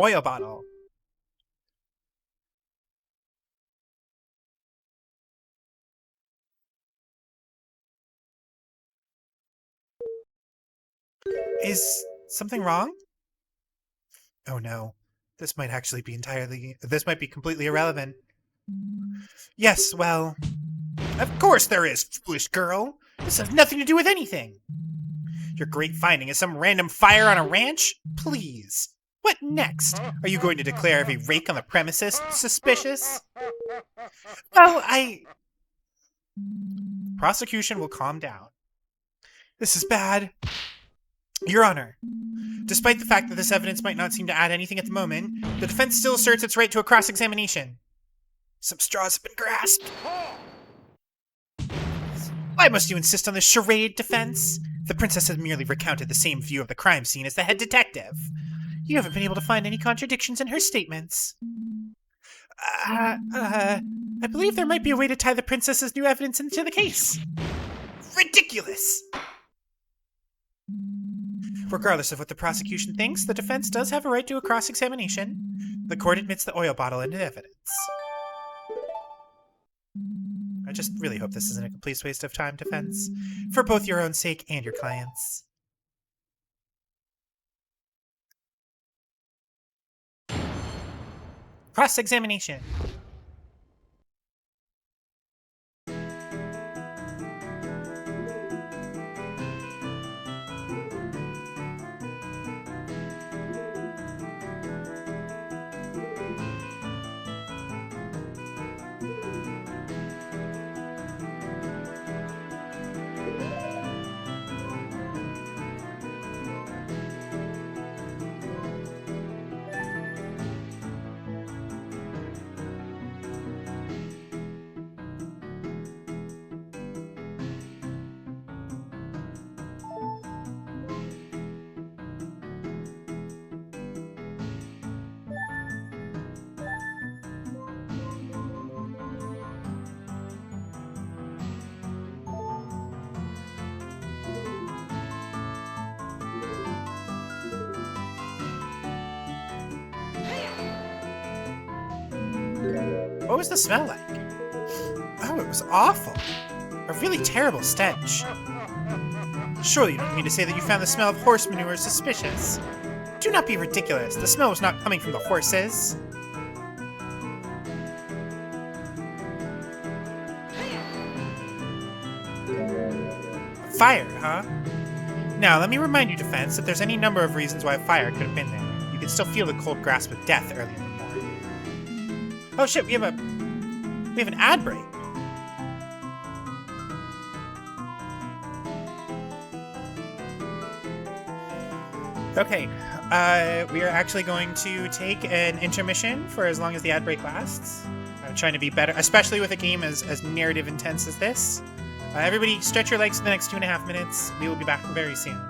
Oil bottle. Is something wrong? Oh no. This might be completely irrelevant. Yes, well, of course there is, foolish girl. This has nothing to do with anything. Your great finding is some random fire on a ranch? Please. What next? Are you going to declare every rake on the premises suspicious? Well, Prosecution will calm down. This is bad. Your Honor, despite the fact that this evidence might not seem to add anything at the moment, the defense still asserts its right to a cross-examination. Some straws have been grasped. Why must you insist on this charade, defense? The princess has merely recounted the same view of the crime scene as the head detective. You haven't been able to find any contradictions in her statements. I believe there might be a way to tie the princess's new evidence into the case. Ridiculous! Regardless of what the prosecution thinks, the defense does have a right to a cross-examination. The court admits the oil bottle into evidence. I just really hope this isn't a complete waste of time, defense, for both your own sake and your client's. Cross-examination. What was the smell like? Oh, it was awful. A really terrible stench. Surely you don't mean to say that you found the smell of horse manure suspicious. Do not be ridiculous. The smell was not coming from the horses. Fire, huh? Now, let me remind you, defense, that there's any number of reasons why a fire could have been there. You can still feel the cold grasp of death early in the morning. Oh shit, we have an ad break. Okay, we are actually going to take an intermission for as long as the ad break lasts. I'm trying to be better, especially with a game as narrative intense as this. Everybody stretch your legs for the next 2.5 minutes. We will be back very soon.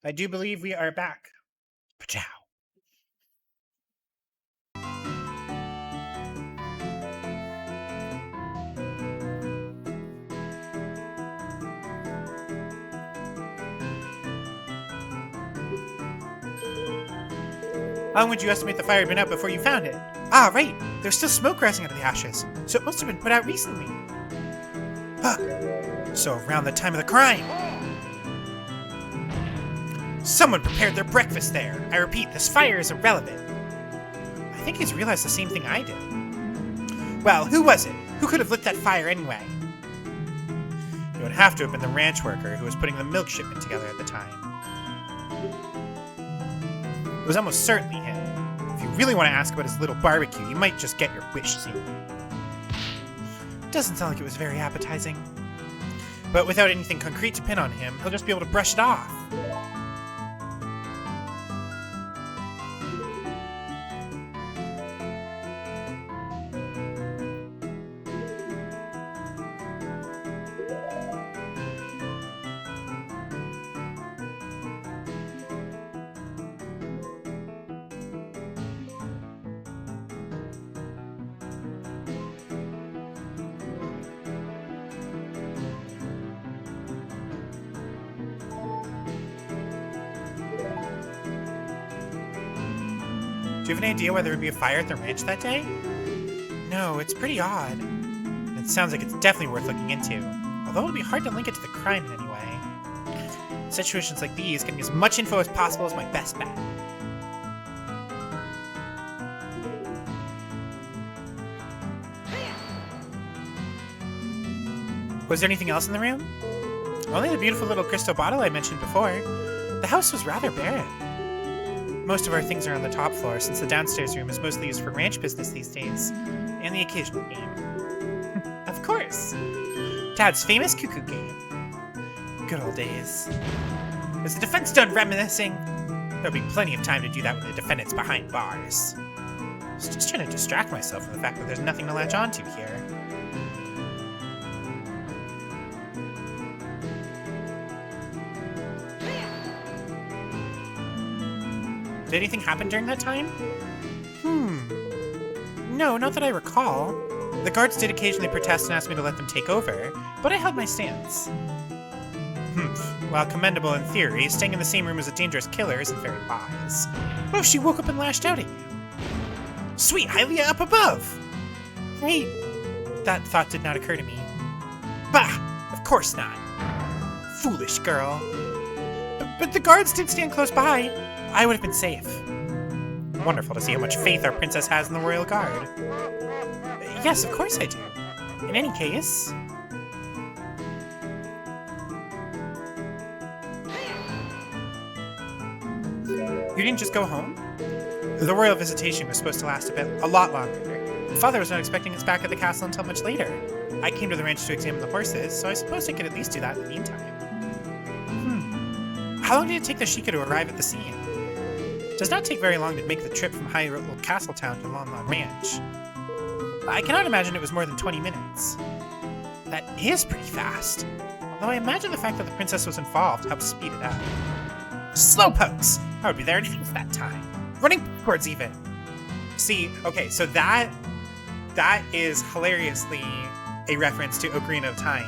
I do believe we are back. Pachow. How long would you estimate the fire had been out before you found it? Ah, right. There's still smoke rising out of the ashes, so it must have been put out recently. Huh. So around the time of the crime. Someone prepared their breakfast there. I repeat, this fire is irrelevant. I think he's realized the same thing I did. Well, who was it? Who could have lit that fire anyway? It would have to have been the ranch worker who was putting the milk shipment together at the time. It was almost certainly him. If you really want to ask about his little barbecue, you might just get your wish seen. Doesn't sound like it was very appetizing. But without anything concrete to pin on him, he'll just be able to brush it off. Do you have any idea why there would be a fire at the ranch that day? No, it's pretty odd. It sounds like it's definitely worth looking into, although it would be hard to link it to the crime in any way. In situations like these, getting as much info as possible is my best bet. Was there anything else in the room? Only the beautiful little crystal bottle I mentioned before. The house was rather barren. Most of our things are on the top floor, since the downstairs room is mostly used for ranch business these days, and the occasional game. Of course! Dad's famous cuckoo game. Good old days. Is the defense done reminiscing? There'll be plenty of time to do that when the defendant's behind bars. I was just trying to distract myself from the fact that there's nothing to latch onto here. Did anything happen during that time? No, not that I recall. The guards did occasionally protest and ask me to let them take over, but I held my stance. While commendable in theory, staying in the same room as a dangerous killer isn't very wise. What if she woke up and lashed out at you? Sweet, Hyaa up above! Wait, that thought did not occur to me. Bah! Of course not. Foolish girl. But the guards did stand close by. I would have been safe. Wonderful to see how much faith our princess has in the royal guard. Yes, of course I do. In any case... You didn't just go home? The royal visitation was supposed to last a lot longer. Father was not expecting us back at the castle until much later. I came to the ranch to examine the horses, so I suppose I could at least do that in the meantime. How long did it take the Sheikah to arrive at the scene? It does not take very long to make the trip from Hyrule Castletown to Lon Lon Ranch. I cannot imagine it was more than 20 minutes. That is pretty fast. Although I imagine the fact that the princess was involved helped speed it up. Slowpokes! I would be there in half that time. Running backwards even. See, okay, so that is hilariously a reference to Ocarina of Time,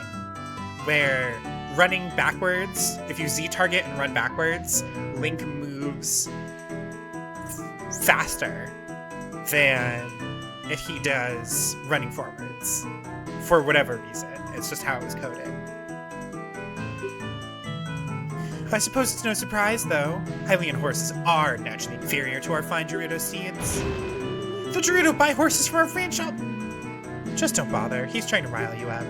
where running backwards, if you Z-target and run backwards, Link moves faster than if he does running forwards. For whatever reason. It's just how it was coded. I suppose it's no surprise, though. Hylian horses are naturally inferior to our fine Gerudo steeds. The Gerudo buy horses from our ranch shop. Just don't bother. He's trying to rile you up.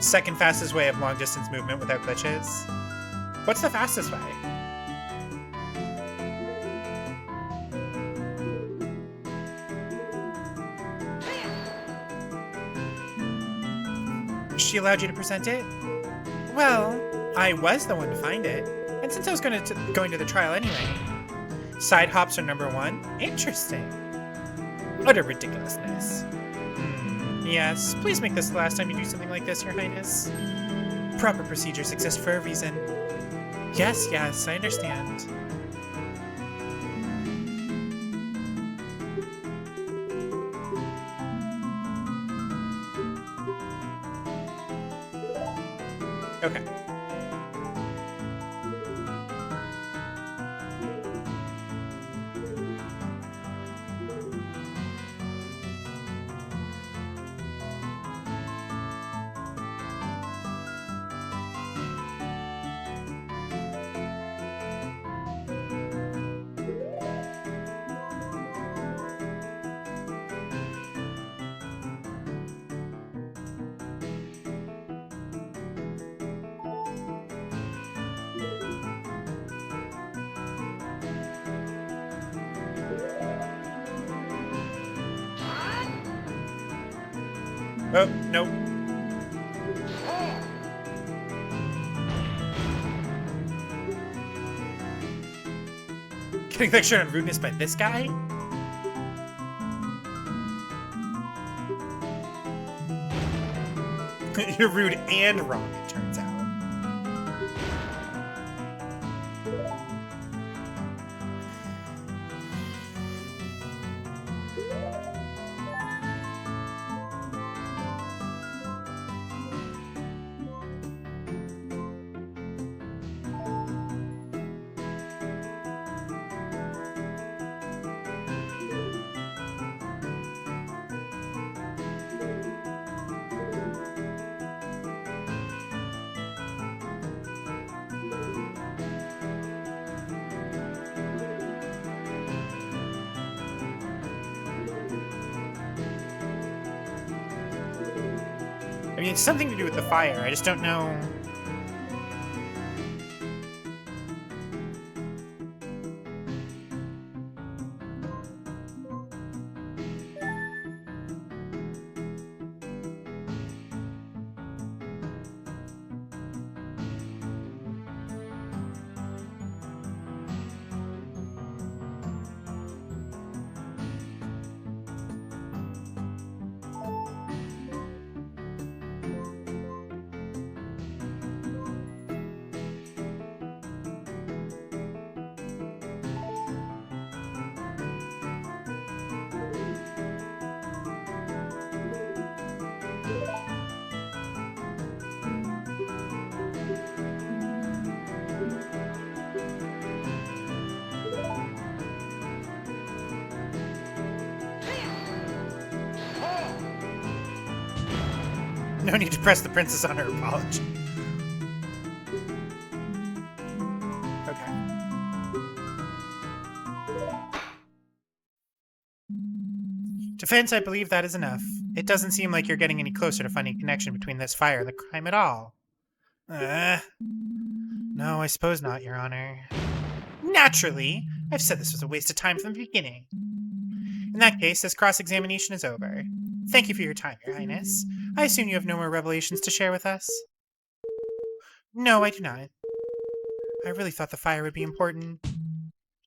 Second fastest way of long-distance movement without glitches. What's the fastest way? She allowed you to present it? Well, I was the one to find it. And since I was going to the trial anyway. Side hops are number 1? Interesting. Utter ridiculousness. Yes, please make this the last time you do something like this, Your Highness. Proper procedures exist for a reason. Yes, I understand. Okay. Oh, no. Getting lectured on rudeness by this guy? You're rude and wrong, it turns out. I mean, it's something to do with the fire. I just don't know. No need to press the princess on her apology. Okay. Defense, I believe that is enough. It doesn't seem like you're getting any closer to finding a connection between this fire and the crime at all. No, I suppose not, Your Honor. Naturally! I've said this was a waste of time from the beginning. In that case, this cross-examination is over. Thank you for your time, Your Highness. I assume you have no more revelations to share with us? No, I do not. I really thought the fire would be important.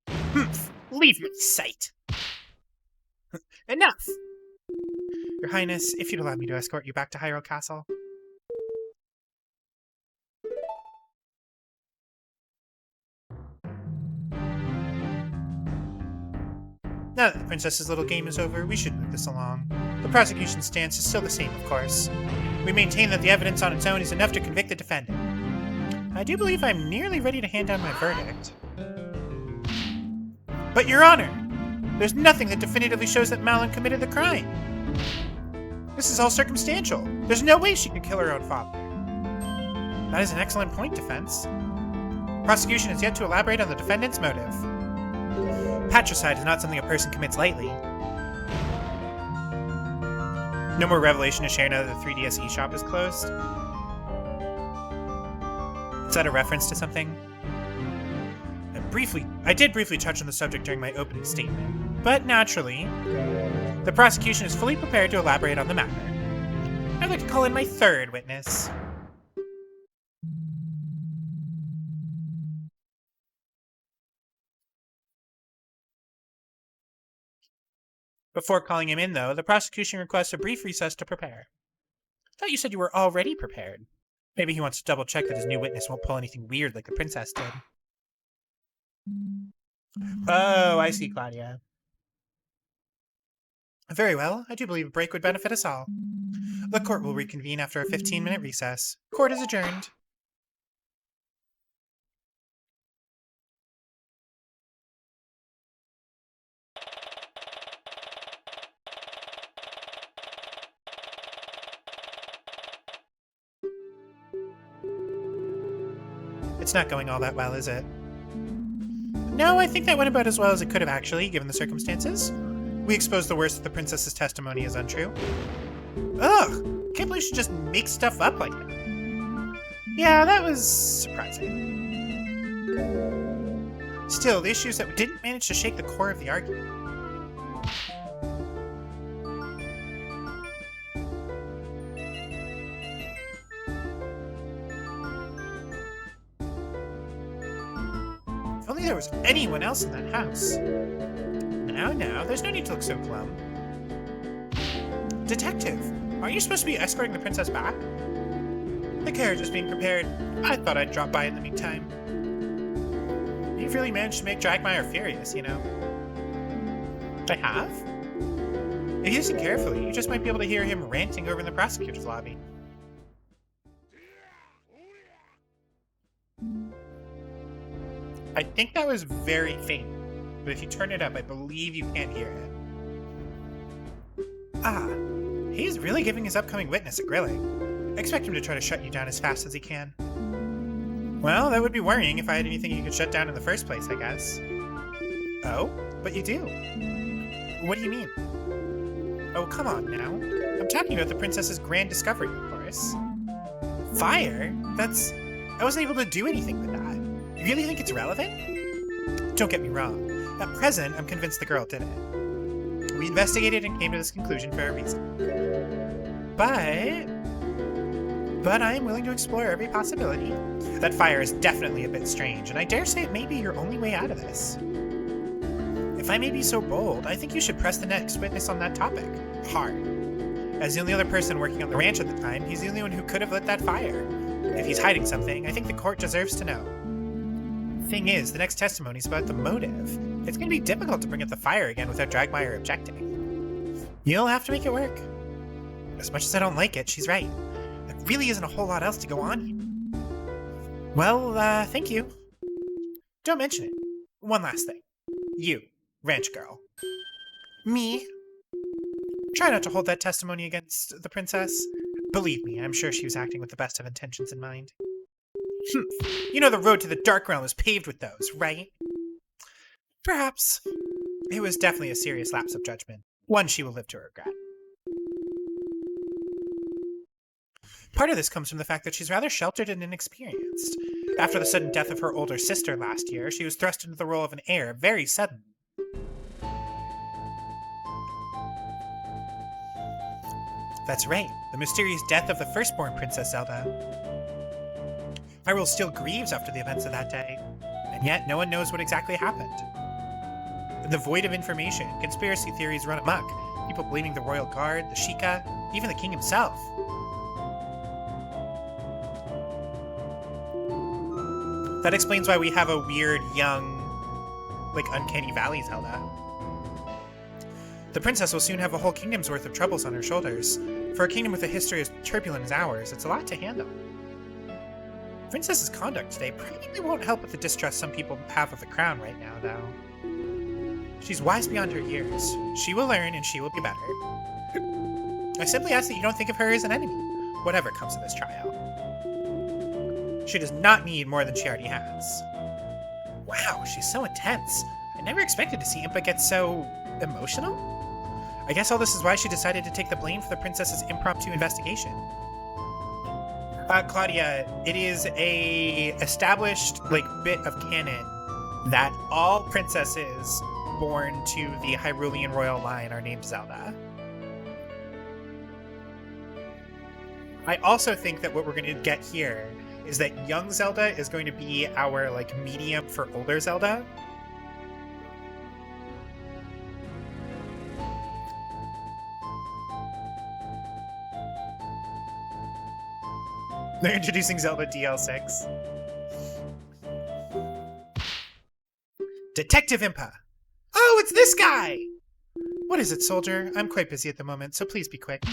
Humph! Leave my sight! Enough! Your Highness, if you'd allow me to escort you back to Hyrule Castle. Now that the princess's little game is over, we should move this along. The prosecution's stance is still the same, of course. We maintain that the evidence on its own is enough to convict the defendant. I do believe I'm nearly ready to hand down my verdict. But, Your Honor, there's nothing that definitively shows that Malin committed the crime. This is all circumstantial. There's no way she could kill her own father. That is an excellent point, defense. Prosecution has yet to elaborate on the defendant's motive. Patricide is not something a person commits lightly. No more revelation to share now that the 3DS eShop is closed. Is that a reference to something? I did briefly touch on the subject during my opening statement, but naturally, the prosecution is fully prepared to elaborate on the matter. I'd like to call in my third witness. Before calling him in, though, the prosecution requests a brief recess to prepare. I thought you said you were already prepared. Maybe he wants to double check that his new witness won't pull anything weird like the princess did. Oh, I see, Claudia. Very well. I do believe a break would benefit us all. The court will reconvene after a 15-minute recess. Court is adjourned. It's not going all that well, is it? No, I think that went about as well as it could have actually, given the circumstances. We exposed the worst of the princess's testimony as untrue. Ugh! Can't believe she just makes stuff up like that. Yeah, that was surprising. Still, the issue is that we didn't manage to shake the core of the argument. If only there was anyone else in that house. Now, there's no need to look so glum. Detective, aren't you supposed to be escorting the princess back? The carriage is being prepared. I thought I'd drop by in the meantime. You've really managed to make Dragmire furious, you know. I have? If you listen carefully, you just might be able to hear him ranting over in the prosecutor's lobby. I think that was very faint, but if you turn it up, I believe you can hear it. Ah, he's really giving his upcoming witness a grilling. I expect him to try to shut you down as fast as he can. Well, that would be worrying if I had anything you could shut down in the first place, I guess. Oh? But you do. What do you mean? Oh, come on now. I'm talking about the princess's grand discovery, of course. Fire? I wasn't able to do anything with that. You really think it's relevant? Don't get me wrong. At present, I'm convinced the girl did it. We investigated and came to this conclusion for a reason. But I am willing to explore every possibility. That fire is definitely a bit strange, and I dare say it may be your only way out of this. If I may be so bold, I think you should press the next witness on that topic. Hard. As the only other person working on the ranch at the time, he's the only one who could have lit that fire. If he's hiding something, I think the court deserves to know. Thing is, the next testimony is about the motive. It's going to be difficult to bring up the fire again without Dragmire objecting. You'll have to make it work. As much as I don't like it, she's right. There really isn't a whole lot else to go on here. Well, thank you. Don't mention it. One last thing. You, ranch girl. Me? Try not to hold that testimony against the princess. Believe me, I'm sure she was acting with the best of intentions in mind. You know the road to the Dark Realm is paved with those, right? Perhaps. It was definitely a serious lapse of judgment. One she will live to regret. Part of this comes from the fact that she's rather sheltered and inexperienced. After the sudden death of her older sister last year, she was thrust into the role of an heir very suddenly. That's right, the mysterious death of the firstborn Princess Zelda. Hyrule still grieves after the events of that day, and yet no one knows what exactly happened. In the void of information, conspiracy theories run amok, people blaming the Royal Guard, the Sheikah, even the king himself. That explains why we have a weird, young, uncanny valley Zelda. The princess will soon have a whole kingdom's worth of troubles on her shoulders. For a kingdom with a history as turbulent as ours, it's a lot to handle. Princess's conduct today probably won't help with the distrust some people have of the crown right now, though. She's wise beyond her years. She will learn, and she will be better. I simply ask that you don't think of her as an enemy, whatever comes of this trial. She does not need more than she already has. Wow, she's so intense. I never expected to see Impa get so emotional. I guess all this is why she decided to take the blame for the princess's impromptu investigation. Claudia, it is a established, bit of canon that all princesses born to the Hyrulean royal line are named Zelda. I also think that what we're going to get here is that young Zelda is going to be our, like, medium for older Zelda. They're introducing Zelda DL6. Detective Impa! Oh, it's this guy! What is it, soldier? I'm quite busy at the moment, so please be quick.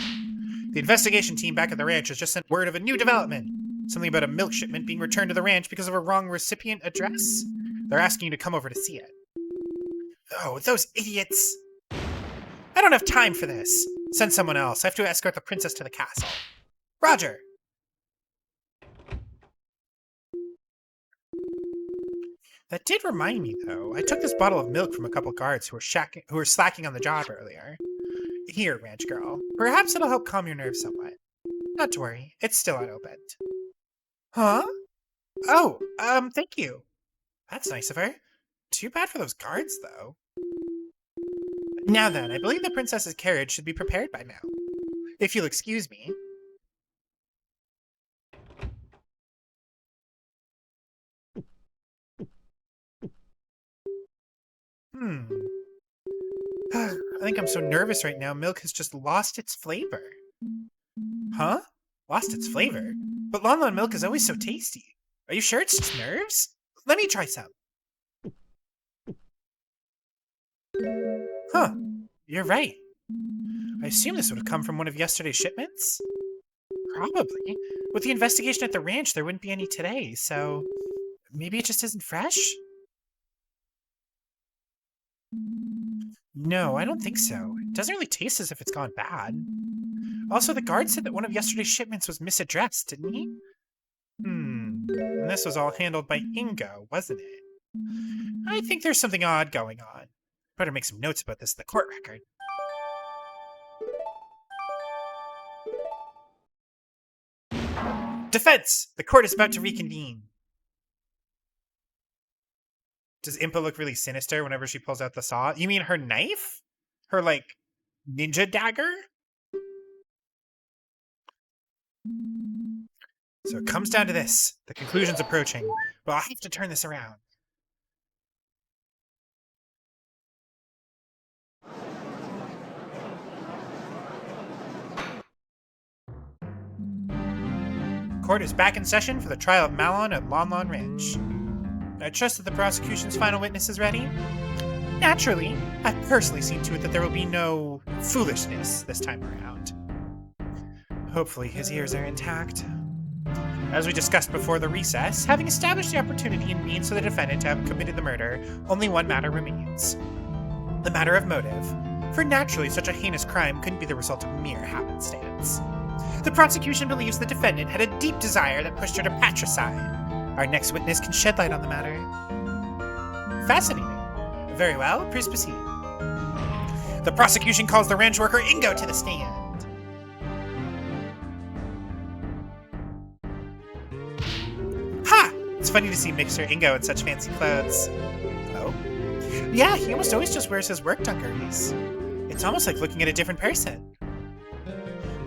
The investigation team back at the ranch has just sent word of a new development. Something about a milk shipment being returned to the ranch because of a wrong recipient address. They're asking you to come over to see it. Oh, those idiots! I don't have time for this. Send someone else. I have to escort the princess to the castle. Roger! That did remind me, though. I took this bottle of milk from a couple guards who were slacking on the job earlier. Here, ranch girl. Perhaps it'll help calm your nerves somewhat. Not to worry, it's still unopened. Huh? Oh, thank you. That's nice of her. Too bad for those guards, though. Now then, I believe the princess's carriage should be prepared by now. If you'll excuse me. I think I'm so nervous right now, milk has just lost its flavor. Huh? Lost its flavor? But Lon Lon milk is always so tasty. Are you sure it's just nerves? Let me try some. Huh. You're right. I assume this would have come from one of yesterday's shipments? Probably. With the investigation at the ranch, there wouldn't be any today, so maybe it just isn't fresh? No, I don't think so. It doesn't really taste as if it's gone bad. Also, the guard said that one of yesterday's shipments was misaddressed, didn't he? And this was all handled by Ingo, wasn't it? I think there's something odd going on. Better make some notes about this in the court record. Defense! The court is about to reconvene. Does Impa look really sinister whenever she pulls out the saw? You mean her knife? Her, like, ninja dagger? So it comes down to this. The conclusion's approaching, but I'll have to turn this around. Court is back in session for the trial of Malon at Lon Lon Ranch. I trust that the prosecution's final witness is ready? Naturally, I've personally seen to it that there will be no foolishness this time around. Hopefully his ears are intact. As we discussed before the recess, having established the opportunity and means for the defendant to have committed the murder, only one matter remains. The matter of motive. For naturally, such a heinous crime couldn't be the result of mere happenstance. The prosecution believes the defendant had a deep desire that pushed her to patricide. Our next witness can shed light on the matter. Fascinating. Very well, please proceed. The prosecution calls the ranch worker Ingo to the stand. Ha! It's funny to see Mixer Ingo in such fancy clothes. Oh? Yeah, he almost always just wears his work dungarees. It's almost like looking at a different person.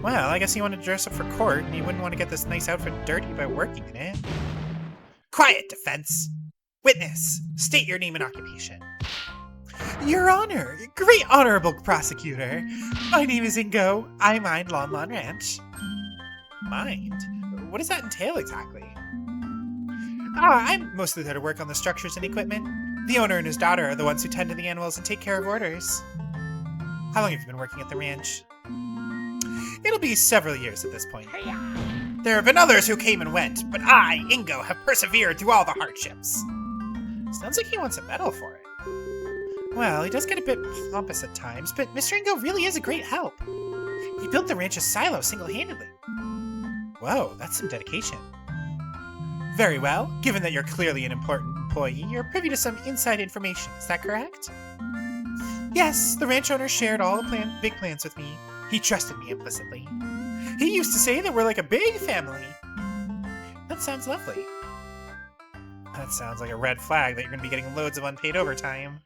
Well, I guess he wanted to dress up for court, and he wouldn't want to get this nice outfit dirty by working in it. Quiet, defense! Witness, state your name and occupation. Your Honor, great honorable prosecutor. My name is Ingo. I mind Lon Lon Ranch. Mind? What does that entail exactly? I'm mostly there to work on the structures and equipment. The owner and his daughter are the ones who tend to the animals and take care of orders. How long have you been working at the ranch? It'll be several years at this point. There have been others who came and went, but I, Ingo, have persevered through all the hardships. Sounds like he wants a medal for it. Well, he does get a bit pompous at times, but Mr. Ingo really is a great help. He built the ranch's silo single-handedly. Whoa, that's some dedication. Very well. Given that you're clearly an important employee, you're privy to some inside information, is that correct? Yes, the ranch owner shared all the big plans with me. He trusted me implicitly. He used to say that we're like a big family. That sounds lovely. That sounds like a red flag that you're going to be getting loads of unpaid overtime.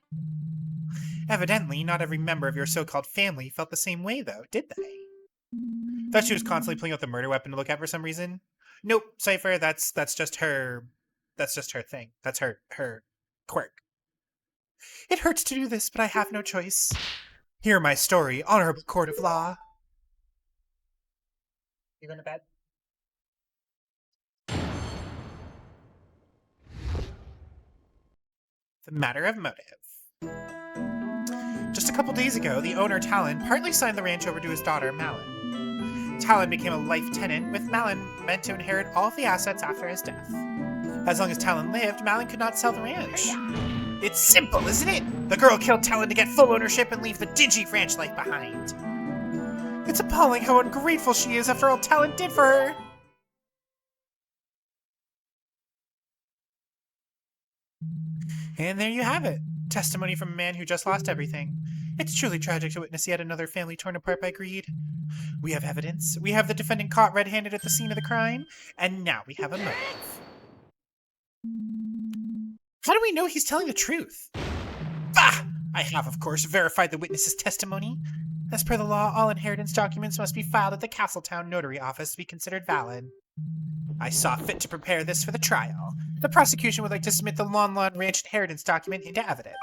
Evidently, not every member of your so-called family felt the same way, though, did they? Thought she was constantly pulling out the murder weapon to look at for some reason. Nope, Cypher, that's just her thing. That's her quirk. It hurts to do this, but I have no choice. Hear my story, honorable court of law. You going to bed? The matter of motive. Just a couple days ago, the owner, Talon, partly signed the ranch over to his daughter, Malin. Talon became a life tenant, with Malin meant to inherit all of the assets after his death. As long as Talon lived, Malin could not sell the ranch. It's simple, isn't it? The girl killed Talon to get full ownership and leave the dingy ranch life behind. It's appalling how ungrateful she is after all Talon did for her. And there you have it. Testimony from a man who just lost everything. It's truly tragic to witness yet another family torn apart by greed. We have evidence. We have the defendant caught red-handed at the scene of the crime. And now we have a motive. How do we know he's telling the truth? Bah! I have, of course, verified the witness's testimony. As per the law, all inheritance documents must be filed at the Castletown Notary Office to be considered valid. I saw fit to prepare this for the trial. The prosecution would like to submit the Lon Lon Ranch inheritance document into evidence.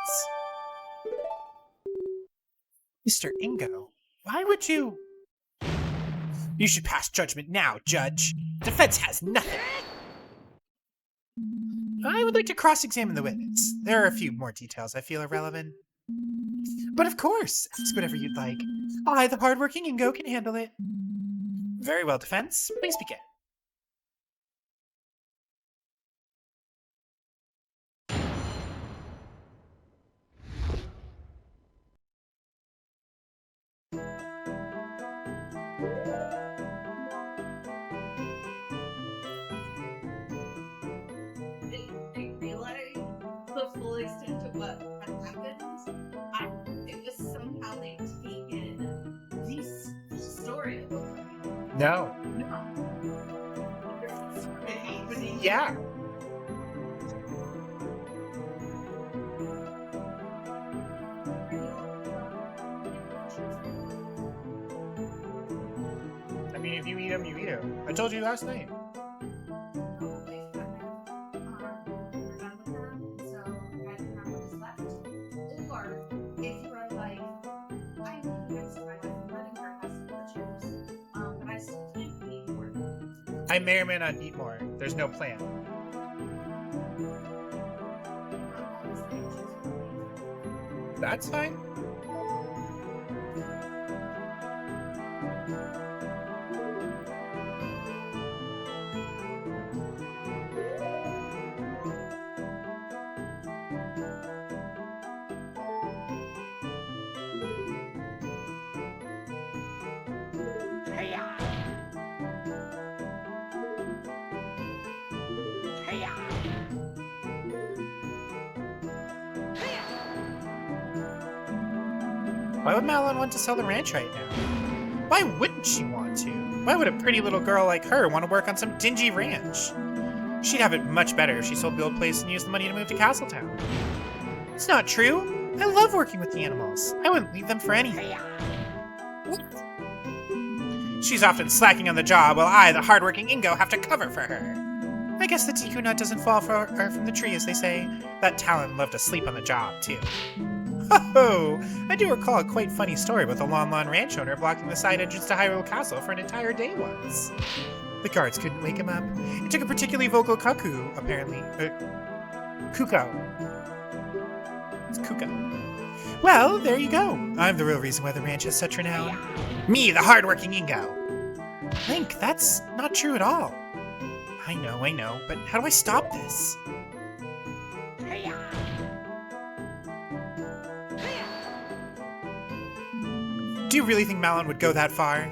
Mr. Ingo, why would you... You should pass judgment now, Judge. Defense has nothing. I would like to cross-examine the witness. There are a few more details I feel are relevant. But of course, ask whatever you'd like. I, the hardworking Ingo, can handle it. Very well, defense. Please begin. They realize the full extent of what had happened. It was somehow they'd taken the story of it. No. Yeah. I mean, if you eat them, you eat them. I told you last night. I may or may not eat more. There's no plan. That's fine. Why would Malin want to sell the ranch right now? Why wouldn't she want to? Why would a pretty little girl like her want to work on some dingy ranch? She'd have it much better if she sold the old place and used the money to move to Castletown. It's not true. I love working with the animals. I wouldn't leave them for anything. She's often slacking on the job while I, the hardworking Ingo, have to cover for her. I guess the Tiku nut doesn't fall far from the tree, as they say. That Talon loved to sleep on the job, too. Ho-ho! I do recall a quite funny story about the Lon Lon ranch owner blocking the side entrance to Hyrule Castle for an entire day once. The guards couldn't wake him up. It took a particularly vocal cuckoo, apparently. Kuko. It's Kuko. Well, there you go. I'm the real reason why the ranch has such renown. Me, the hardworking Ingo. Link, that's not true at all. I know, but how do I stop this? Do you really think Malin would go that far?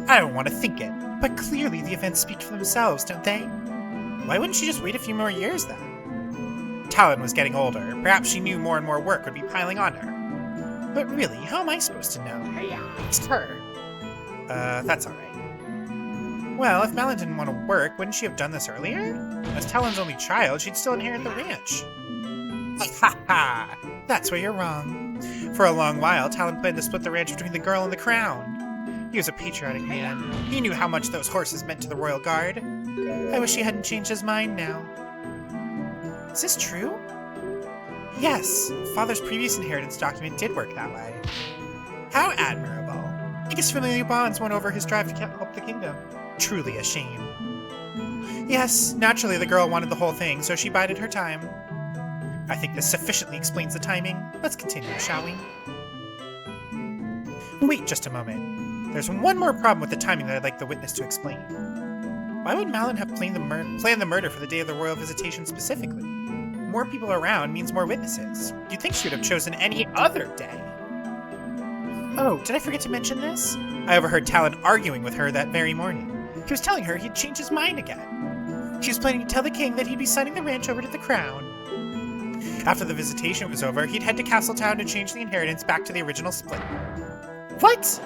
I don't want to think it, but clearly the events speak for themselves, don't they? Why wouldn't she just wait a few more years then? Talon was getting older. Perhaps she knew more and more work would be piling on her. But really, how am I supposed to know? It's her. That's alright. Well, if Malin didn't want to work, wouldn't she have done this earlier? As Talon's only child, she'd still inherit the ranch. Ha ha! That's where you're wrong. For a long while, Talon planned to split the ranch between the girl and the crown. He was a patriotic man. He knew how much those horses meant to the royal guard. I wish he hadn't changed his mind now. Is this true? Yes, Father's previous inheritance document did work that way. How admirable. I guess familial bonds won over his drive to help the kingdom. Truly a shame. Yes, naturally the girl wanted the whole thing, so she bided her time. I think this sufficiently explains the timing. Let's continue, shall we? Wait just a moment. There's one more problem with the timing that I'd like the witness to explain. Why would Malin have planned the murder for the day of the royal visitation specifically? More people around means more witnesses. You'd think she would have chosen any other day. Oh, did I forget to mention this? I overheard Talon arguing with her that very morning. He was telling her he'd changed his mind again. She was planning to tell the king that he'd be signing the ranch over to the crown. After the visitation was over, he'd head to Castletown to change the inheritance back to the original split. What?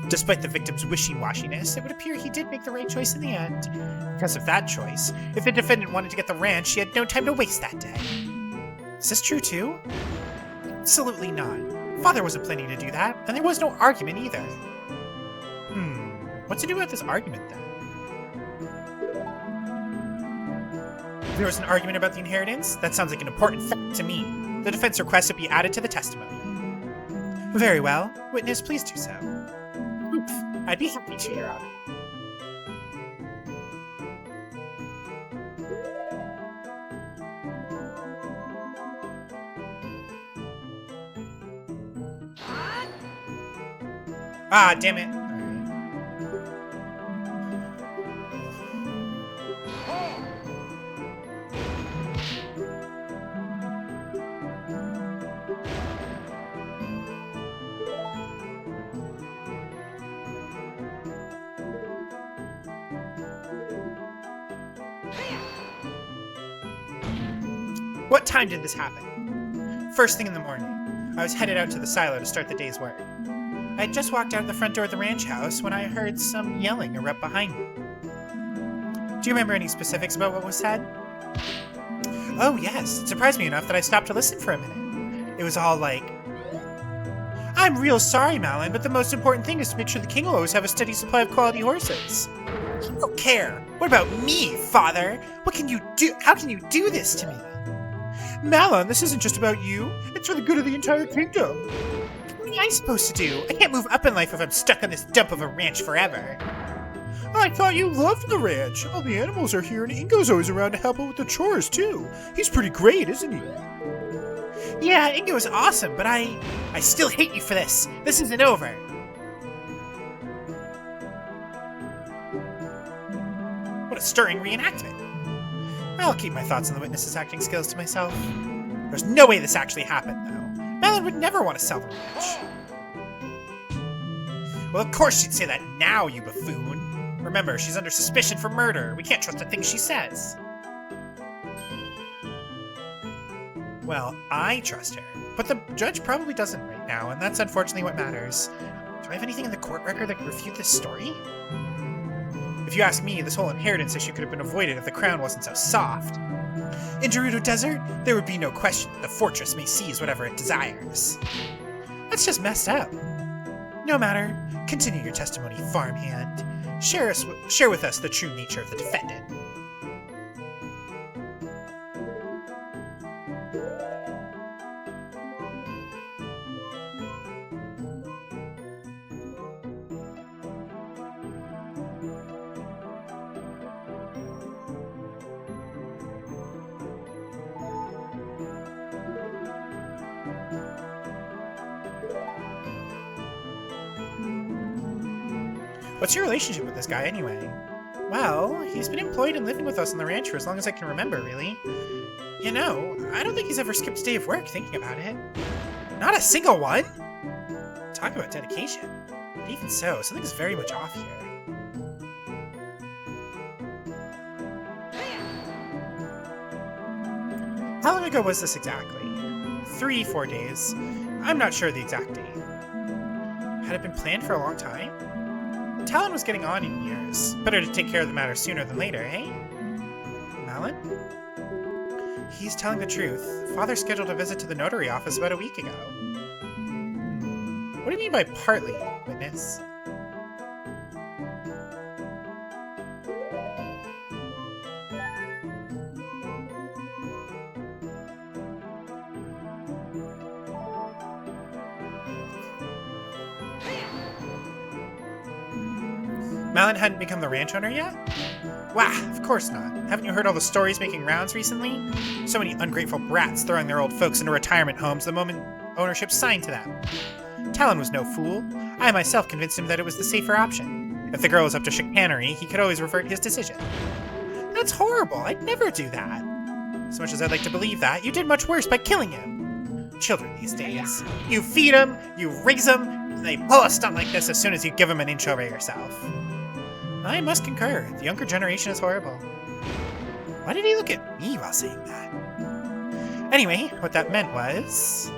Despite the victim's wishy-washiness, it would appear he did make the right choice in the end. Because of that choice, if the defendant wanted to get the ranch, she had no time to waste that day. Is this true too? Absolutely not. Father wasn't planning to do that, and there was no argument either. What to do about this argument then? There was an argument about the inheritance? That sounds like an important fact to me. The defense requests it be added to the testimony. Very well. Witness, please do so. Oof. I'd be happy to, Your Honor. Ah, damn it. What time did this happen? First thing in the morning. I was headed out to the silo to start the day's work. I had just walked out the front door of the ranch house when I heard some yelling erupt behind me. Do you remember any specifics about what was said? Oh yes, it surprised me enough that I stopped to listen for a minute. It was all like, I'm real sorry, Malin, but the most important thing is to make sure the king will always have a steady supply of quality horses. I don't care. What about me, father? What can you do? How can you do this to me? Malin, this isn't just about you. It's for the good of the entire kingdom. What am I supposed to do? I can't move up in life if I'm stuck on this dump of a ranch forever. I thought you loved the ranch. All the animals are here, and Ingo's always around to help out with the chores, too. He's pretty great, isn't he? Yeah, Ingo is awesome, but I still hate you for this. This isn't over. What a stirring reenactment. I'll keep my thoughts on the witness's acting skills to myself. There's no way this actually happened, though. Malin would never want to sell the ranch. Well, of course she'd say that now, you buffoon. Remember, she's under suspicion for murder. We can't trust a thing she says. Well, I trust her, but the judge probably doesn't right now, and that's unfortunately what matters. Do I have anything in the court record that can refute this story? If you ask me, this whole inheritance issue could have been avoided if the crown wasn't so soft. In Gerudo Desert, there would be no question that the fortress may seize whatever it desires. That's just messed up. No matter. Continue your testimony, farmhand. Share with us the true nature of the defendant. What's your relationship with this guy, anyway? Well, he's been employed and living with us on the ranch for as long as I can remember, really. You know, I don't think he's ever skipped a day of work thinking about it. Not a single one! Talk about dedication. But even so, something's very much off here. How long ago was this exactly? 3-4 days. I'm not sure the exact date. Had it been planned for a long time? Talon was getting on in years. Better to take care of the matter sooner than later, eh? Malin? He's telling the truth. Father scheduled a visit to the notary office about a week ago. What do you mean by partly, witness? Malin hadn't become the ranch owner yet? Wah, of course not. Haven't you heard all the stories making rounds recently? So many ungrateful brats throwing their old folks into retirement homes the moment ownership signed to them. Talon was no fool. I myself convinced him that it was the safer option. If the girl was up to chicanery, he could always revert his decision. That's horrible. I'd never do that. As much as I'd like to believe that, you did much worse by killing him. Children these days. You feed them, you raise them, and they pull a stunt like this as soon as you give them an inch over yourself. I must concur. The younger generation is horrible. Why did he look at me while saying that? Anyway, what that meant was...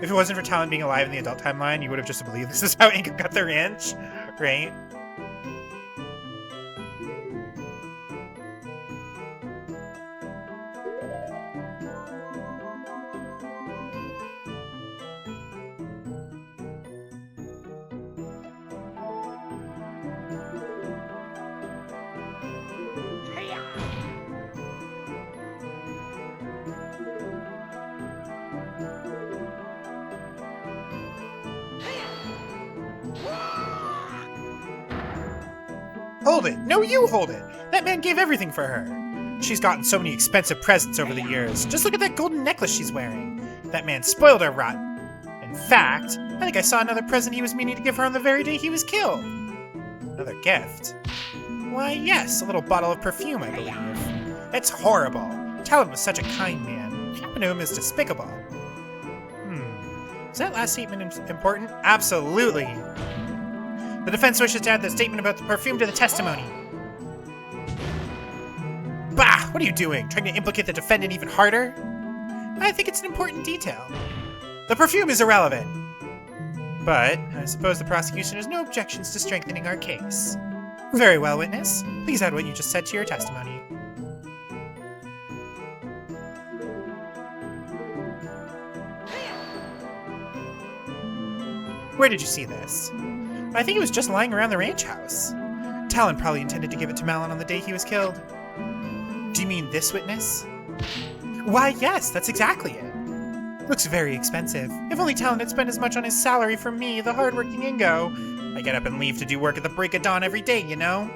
If it wasn't for Talon being alive in the adult timeline, you would have just believed this is how Inca got the ranch, right? Hold it! No, you hold it! That man gave everything for her. She's gotten so many expensive presents over the years. Just look at that golden necklace she's wearing. That man spoiled her rotten. In fact, I think I saw another present he was meaning to give her on the very day he was killed. Another gift? Why, yes, a little bottle of perfume, I believe. It's horrible. Talon was such a kind man. What happened to him is despicable. Is that last statement important? Absolutely. The defense wishes to add the statement about the perfume to the testimony. Bah! What are you doing? Trying to implicate the defendant even harder? I think it's an important detail. The perfume is irrelevant. But I suppose the prosecution has no objections to strengthening our case. Very well, witness. Please add what you just said to your testimony. Where did you see this? I think it was just lying around the ranch house. Talon probably intended to give it to Malin on the day he was killed. Do you mean this witness? Why, yes, that's exactly it. Looks very expensive. If only Talon had spent as much on his salary for me, the hardworking Ingo. I get up and leave to do work at the break of dawn every day, you know?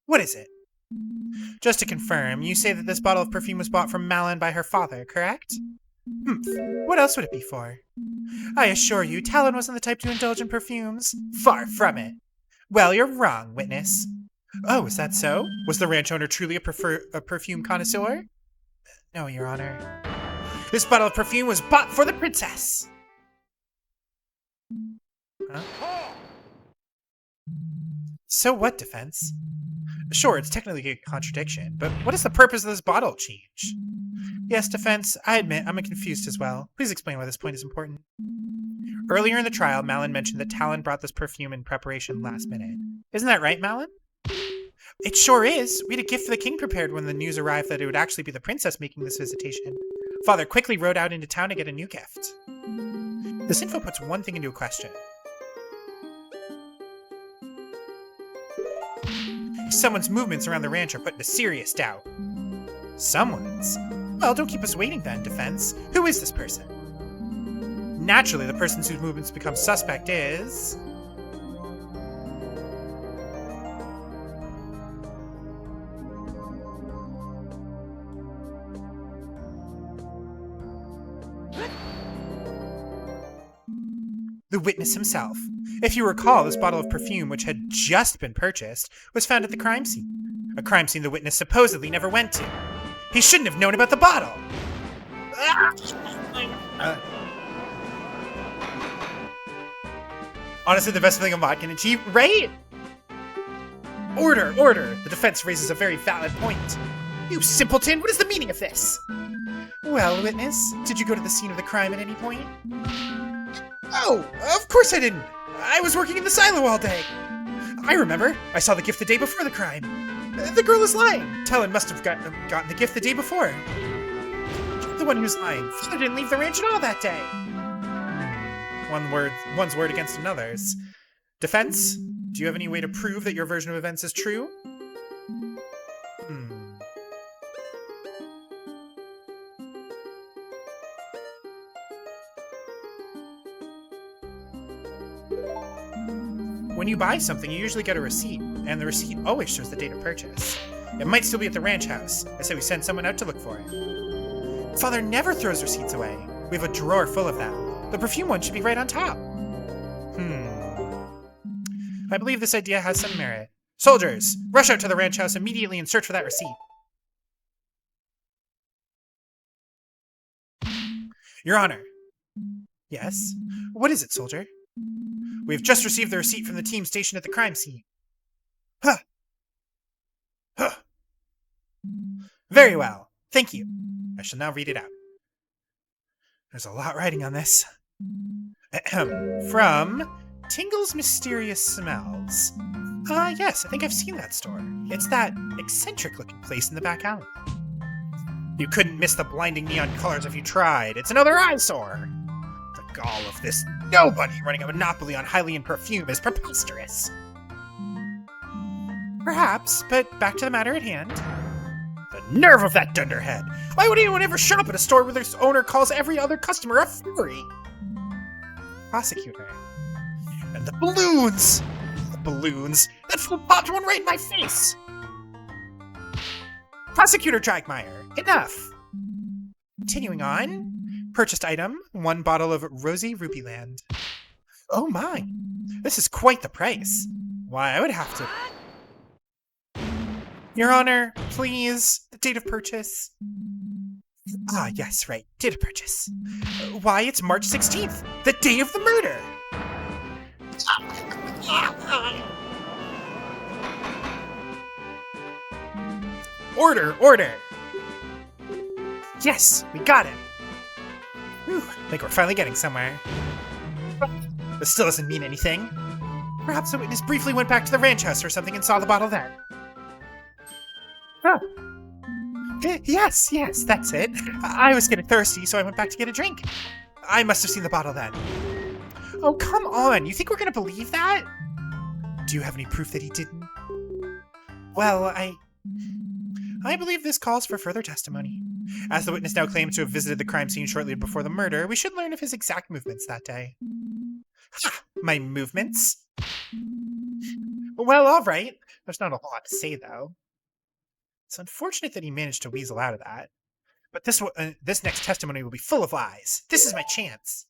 What is it? Just to confirm, you say that this bottle of perfume was bought from Malin by her father, correct? What else would it be for? I assure you, Talon wasn't the type to indulge in perfumes. Far from it. Well, you're wrong, witness. Oh, is that so? Was the ranch owner truly a perfume connoisseur? No, Your Honor. This bottle of perfume was bought for the princess! Huh? So what, defense? Sure, it's technically a contradiction, but what is the purpose of this bottle change? Yes, defense, I admit I'm confused as well. Please explain why this point is important. Earlier in the trial, Malin mentioned that Talon brought this perfume in preparation last minute. Isn't that right, Malin? It sure is. We had a gift for the king prepared when the news arrived that it would actually be the princess making this visitation. Father quickly rode out into town to get a new gift. This info puts one thing into a question. Someone's movements around the ranch are put into serious doubt. Someone's? Well, don't keep us waiting then, Defense. Who is this person? Naturally, the person whose movements become suspect is... the witness himself. If you recall, this bottle of perfume, which had just been purchased, was found at the crime scene. A crime scene the witness supposedly never went to. He shouldn't have known about the bottle! Honestly, the best thing a mod can achieve, right? Order, order! The defense raises a very valid point. You simpleton, what is the meaning of this? Well, witness, did you go to the scene of the crime at any point? Oh, of course I didn't! I was working in the silo all day! I remember! I saw the gift the day before the crime. The girl is lying! Talon must have gotten the gift the day before. The one who's lying. Father didn't leave the ranch at all that day! One's word against another's. Defense, do you have any way to prove that your version of events is true? When you buy something, you usually get a receipt, and the receipt always shows the date of purchase. It might still be at the ranch house. I say we send someone out to look for it. Father never throws receipts away. We have a drawer full of them. The perfume one should be right on top. I believe this idea has some merit. Soldiers, rush out to the ranch house immediately and search for that receipt. Your Honor. Yes? What is it, soldier? We have just received the receipt from the team stationed at the crime scene. Huh. Huh. Very well. Thank you. I shall now read it out. There's a lot writing on this. From Tingle's Mysterious Smells. Yes, I think I've seen that store. It's that eccentric-looking place in the back alley. You couldn't miss the blinding neon colors if you tried. It's another eyesore. The gall of this nobody running a monopoly on Hylian perfume is preposterous. Perhaps, but back to the matter at hand. The nerve of that dunderhead! Why would anyone ever shop at a store where their owner calls every other customer a furry? Prosecutor. And the balloons! The balloons! That fool popped one right in my face! Prosecutor Dragmeyer, enough! Continuing on. Purchased item, 1 bottle of Rosy Rubyland. Oh my! This is quite the price. Why, I would have to... Your Honor, please, the date of purchase. Ah, yes, right, date of purchase. Why, it's March 16th, the day of the murder! Order, order! Yes, we got it! Whew, I think we're finally getting somewhere. This still doesn't mean anything. Perhaps the witness briefly went back to the ranch house or something and saw the bottle then. Huh. Yes, that's it. I was getting thirsty, so I went back to get a drink. I must have seen the bottle then. Oh, come on. You think we're going to believe that? Do you have any proof that he didn't? Well, I believe this calls for further testimony. As the witness now claims to have visited the crime scene shortly before the murder, we should learn of his exact movements that day. Ha! My movements? Well, all right. There's not a whole lot to say, though. It's unfortunate that he managed to weasel out of that. But this next testimony will be full of lies. This is my chance.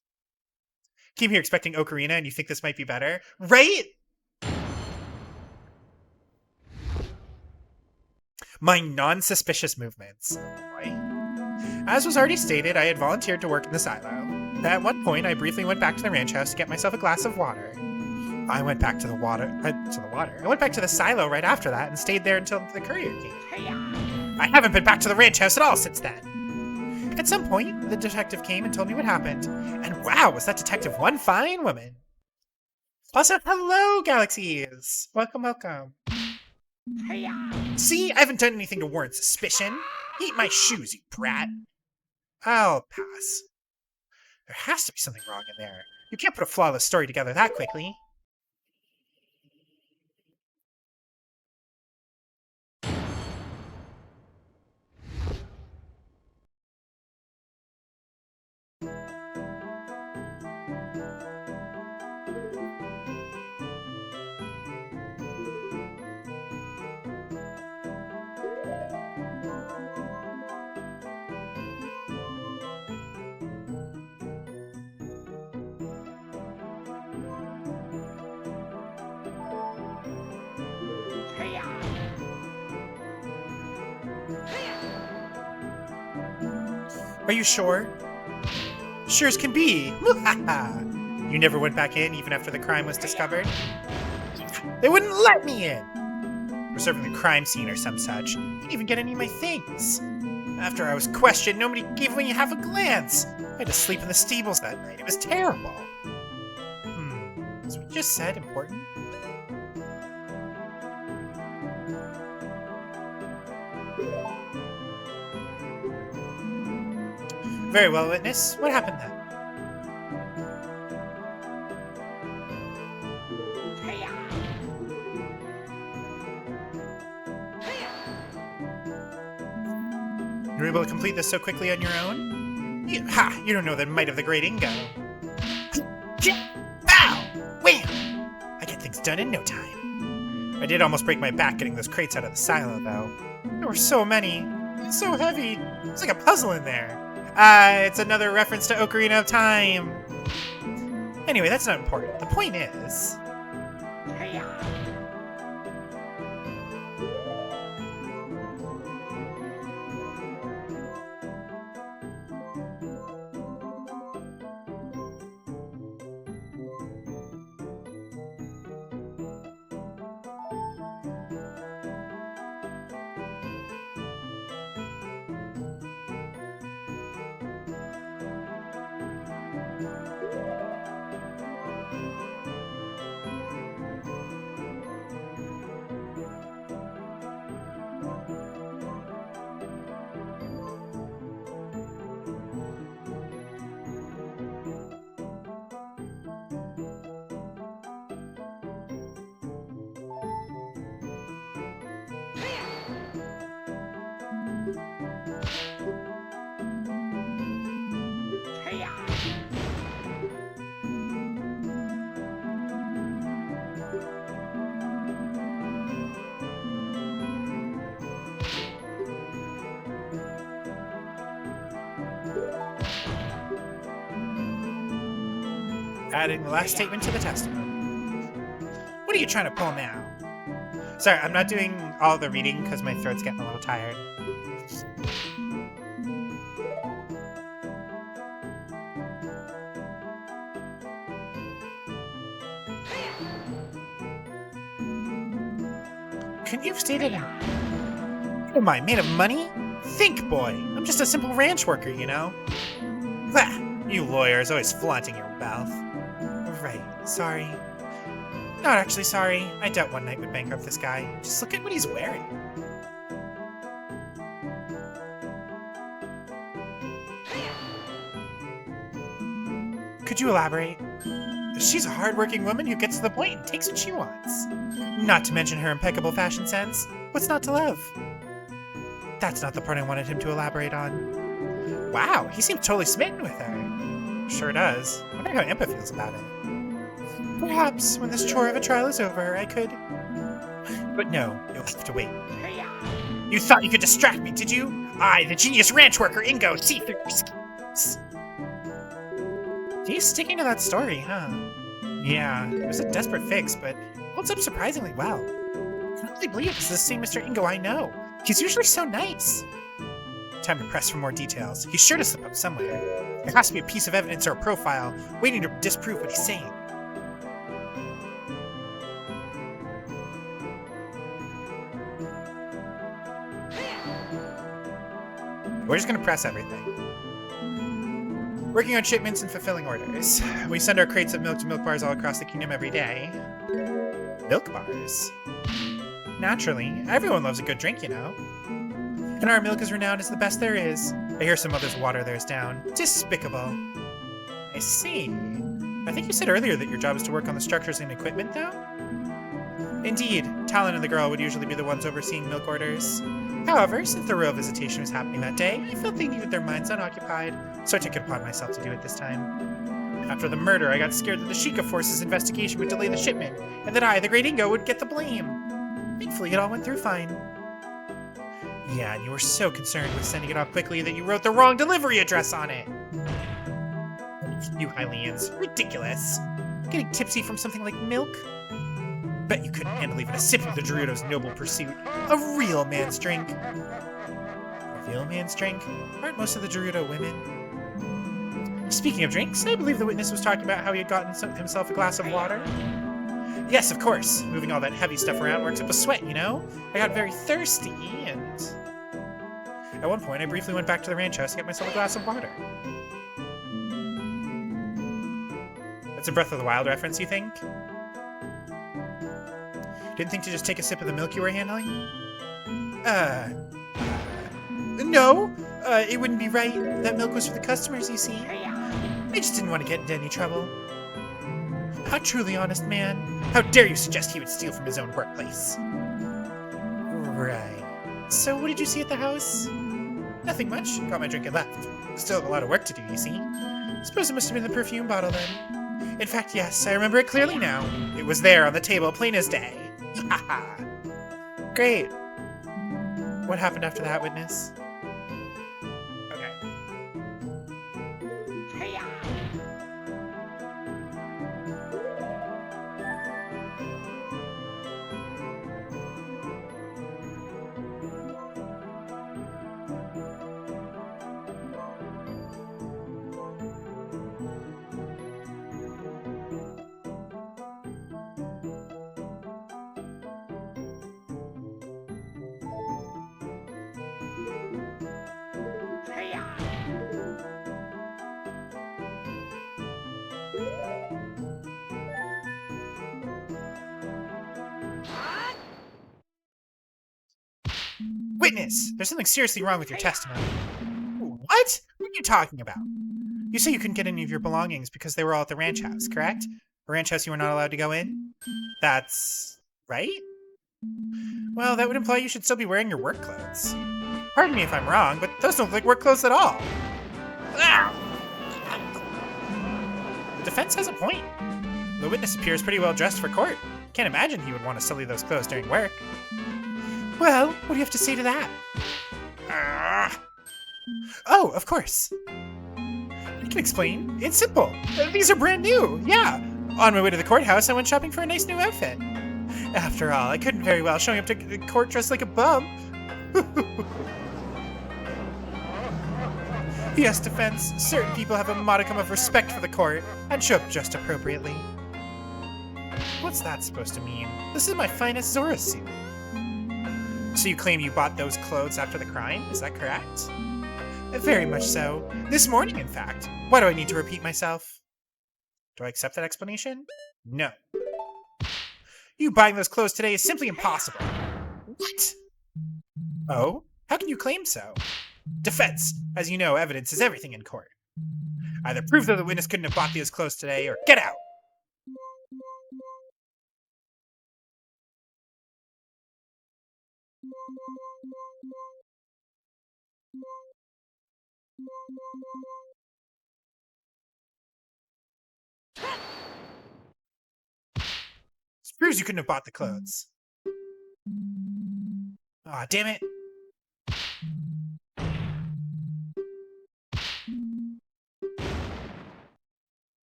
Came here expecting Ocarina, and you think this might be better? Right? My non-suspicious movements. Oh boy. As was already stated, I had volunteered to work in the silo. At one point, I briefly went back to the ranch house to get myself a glass of water. I went back to the water. I went back to the silo right after that and stayed there until the courier came. I haven't been back to the ranch house at all since then. At some point, the detective came and told me what happened. And wow, was that detective one fine woman. Also, hello, Galaxies! Welcome, welcome. See? I haven't done anything to warrant suspicion. Eat my shoes, you brat. I'll pass. There has to be something wrong in there. You can't put a flawless story together that quickly. Are you sure? Sure as can be. You never went back in even after the crime was discovered? They wouldn't let me in! Reserving the crime scene or some such. Didn't even get any of my things. After I was questioned, nobody gave me half a glance. I had to sleep in the stables that night. It was terrible. Was what you just said important? Very well, witness. What happened then? You were able to complete this so quickly on your own? You don't know the might of the great Ingo. Pow! Wham! I get things done in no time. I did almost break my back getting those crates out of the silo, though. There were so many. It's so heavy. It's like a puzzle in there. It's another reference to Ocarina of Time. Anyway, that's not important. The point is... Adding the last statement to the testimony. What are you trying to pull now? Sorry, I'm not doing all the reading because my throat's getting a little tired. Couldn't you have stated... What am I, made of money? Think, boy. I'm just a simple ranch worker, you know? Blah! You lawyers always flaunting your wealth. Right, sorry. Not actually sorry. I doubt one night would bankrupt this guy. Just look at what he's wearing. Could you elaborate? She's a hard-working woman who gets to the point and takes what she wants. Not to mention her impeccable fashion sense. What's not to love? That's not the part I wanted him to elaborate on. Wow, he seems totally smitten with her. Sure does. I wonder how Impa feels about it. Perhaps when this chore of a trial is over, I could... But no, you'll have to wait. You thought you could distract me, did you? I, the genius ranch worker Ingo, see through your schemes. He's sticking to that story, huh? Yeah, it was a desperate fix, but it holds up surprisingly well. I can hardly believe it's the same Mr. Ingo I know. He's usually so nice. Time to press for more details. He's sure to slip up somewhere. There has to be a piece of evidence or a profile waiting to disprove what he's saying. We're just gonna press everything. Working on shipments and fulfilling orders. We send our crates of milk to milk bars all across the kingdom every day. Milk bars? Naturally, everyone loves a good drink, you know. And our milk is renowned as the best there is. I hear some others water theirs down. Despicable. I see. I think you said earlier that your job is to work on the structures and equipment, though? Indeed, Talon and the girl would usually be the ones overseeing milk orders. However, since the royal visitation was happening that day, I felt they needed their minds unoccupied, so I took it upon myself to do it this time. After the murder, I got scared that the Sheikah Force's investigation would delay the shipment, and that I, the Great Ingo, would get the blame. Thankfully, it all went through fine. Yeah, and you were so concerned with sending it off quickly that you wrote the wrong delivery address on it. You Hylians, ridiculous. Getting tipsy from something like milk? Bet you couldn't handle even a sip of the Gerudo's noble pursuit. A real man's drink. A real man's drink? Aren't most of the Gerudo women? Speaking of drinks, I believe the witness was talking about how he had gotten himself a glass of water. Yes, of course. Moving all that heavy stuff around works up a sweat, you know? I got very thirsty, and... At one point, I briefly went back to the ranch house to get myself a glass of water. That's a Breath of the Wild reference, you think? Didn't think to just take a sip of the milk you were handling? No. It wouldn't be right. That milk was for the customers, you see. I just didn't want to get into any trouble. How truly honest man. How dare you suggest he would steal from his own workplace? Right. So what did you see at the house? Nothing much. Got my drink and left. Still have a lot of work to do, you see. Suppose it must have been the perfume bottle then. In fact, yes, I remember it clearly now. It was there on the table, plain as day. Haha. Great. What happened after that, witness? Okay. Witness! There's something seriously wrong with your testimony. What? What are you talking about? You say you couldn't get any of your belongings because they were all at the ranch house, correct? A ranch house you were not allowed to go in? That's... right? Well, that would imply you should still be wearing your work clothes. Pardon me if I'm wrong, but those don't look like work clothes at all. The defense has a point. The witness appears pretty well dressed for court. Can't imagine he would want to sully those clothes during work. Well, what do you have to say to that? Oh, of course. I can explain. It's simple. These are brand new. Yeah. On my way to the courthouse, I went shopping for a nice new outfit. After all, I couldn't very well showing up to court dressed like a bum. Yes, defense. Certain people have a modicum of respect for the court and show up just appropriately. What's that supposed to mean? This is my finest Zora suit. So you claim you bought those clothes after the crime? Is that correct? Very much so. This morning, in fact. Why do I need to repeat myself? Do I accept that explanation? No. You buying those clothes today is simply impossible. What? Oh? How can you claim so? Defense. As you know, evidence is everything in court. Either prove that the witness couldn't have bought those clothes today, or get out! This proves you couldn't have bought the clothes. Aw, damn it.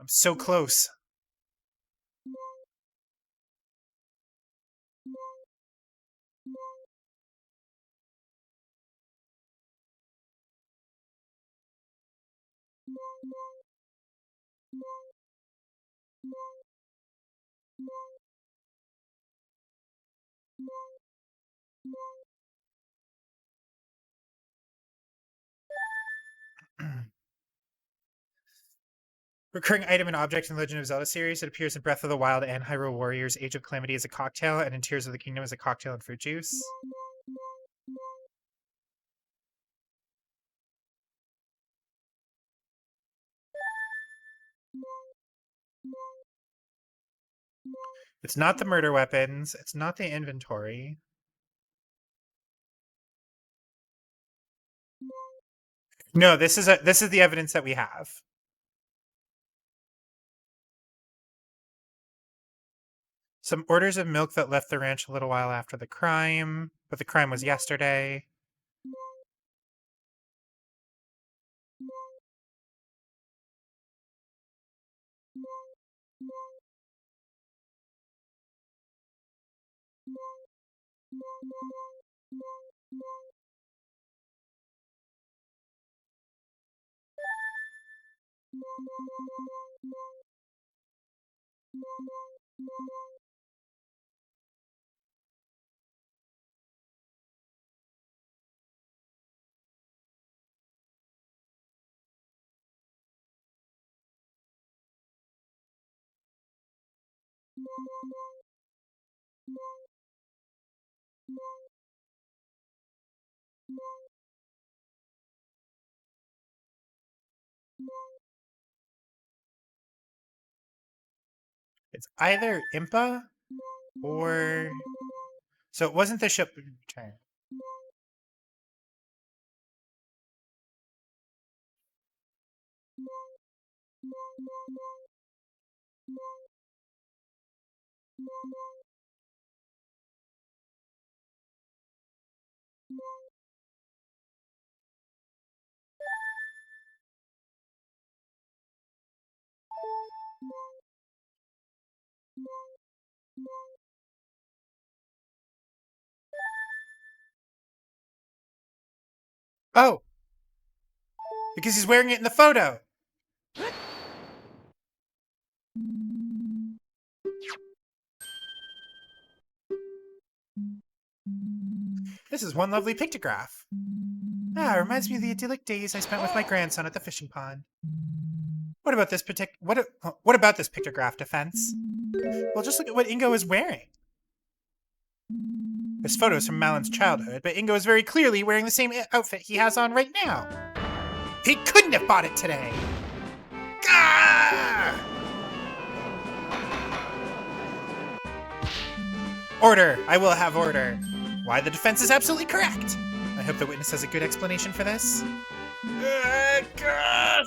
I'm so close. Recurring item and object in the Legend of Zelda series. It appears in Breath of the Wild and Hyrule Warriors Age of Calamity as a cocktail, and in Tears of the Kingdom as a cocktail and fruit juice. It's not the murder weapons. It's not the inventory. No, this is the evidence that we have. Some orders of milk that left the ranch a little while after the crime, but the crime was yesterday. It's either Impa or... So it wasn't the ship... Oh! Because he's wearing it in the photo! This is one lovely pictograph. Ah, it reminds me of the idyllic days I spent with my grandson at the fishing pond. What about this what about this pictograph, Defense? Well, just look at what Ingo is wearing. There's photos from Malon's childhood, but Ingo is very clearly wearing the same outfit he has on right now. He couldn't have bought it today. Gah! Order! I will have order. Why, the defense is absolutely correct. I hope the witness has a good explanation for this. God.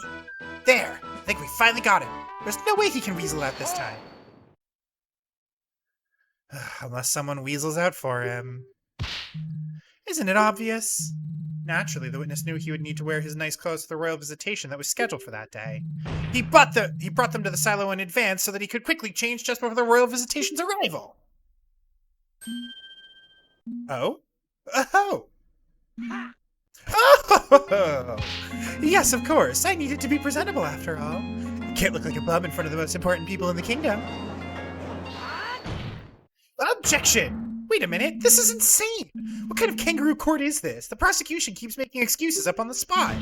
There! I think we finally got him. There's no way he can weasel out this time. Unless someone weasels out for him. Isn't it obvious? Naturally, the witness knew he would need to wear his nice clothes for the royal visitation that was scheduled for that day. He brought them to the silo in advance so that he could quickly change just before the royal visitation's arrival. Oh? Oh! Oh! Yes, of course. I needed to be presentable after all. You can't look like a bum in front of the most important people in the kingdom. Objection! Wait a minute, this is insane! What kind of kangaroo court is this? The prosecution keeps making excuses up on the spot.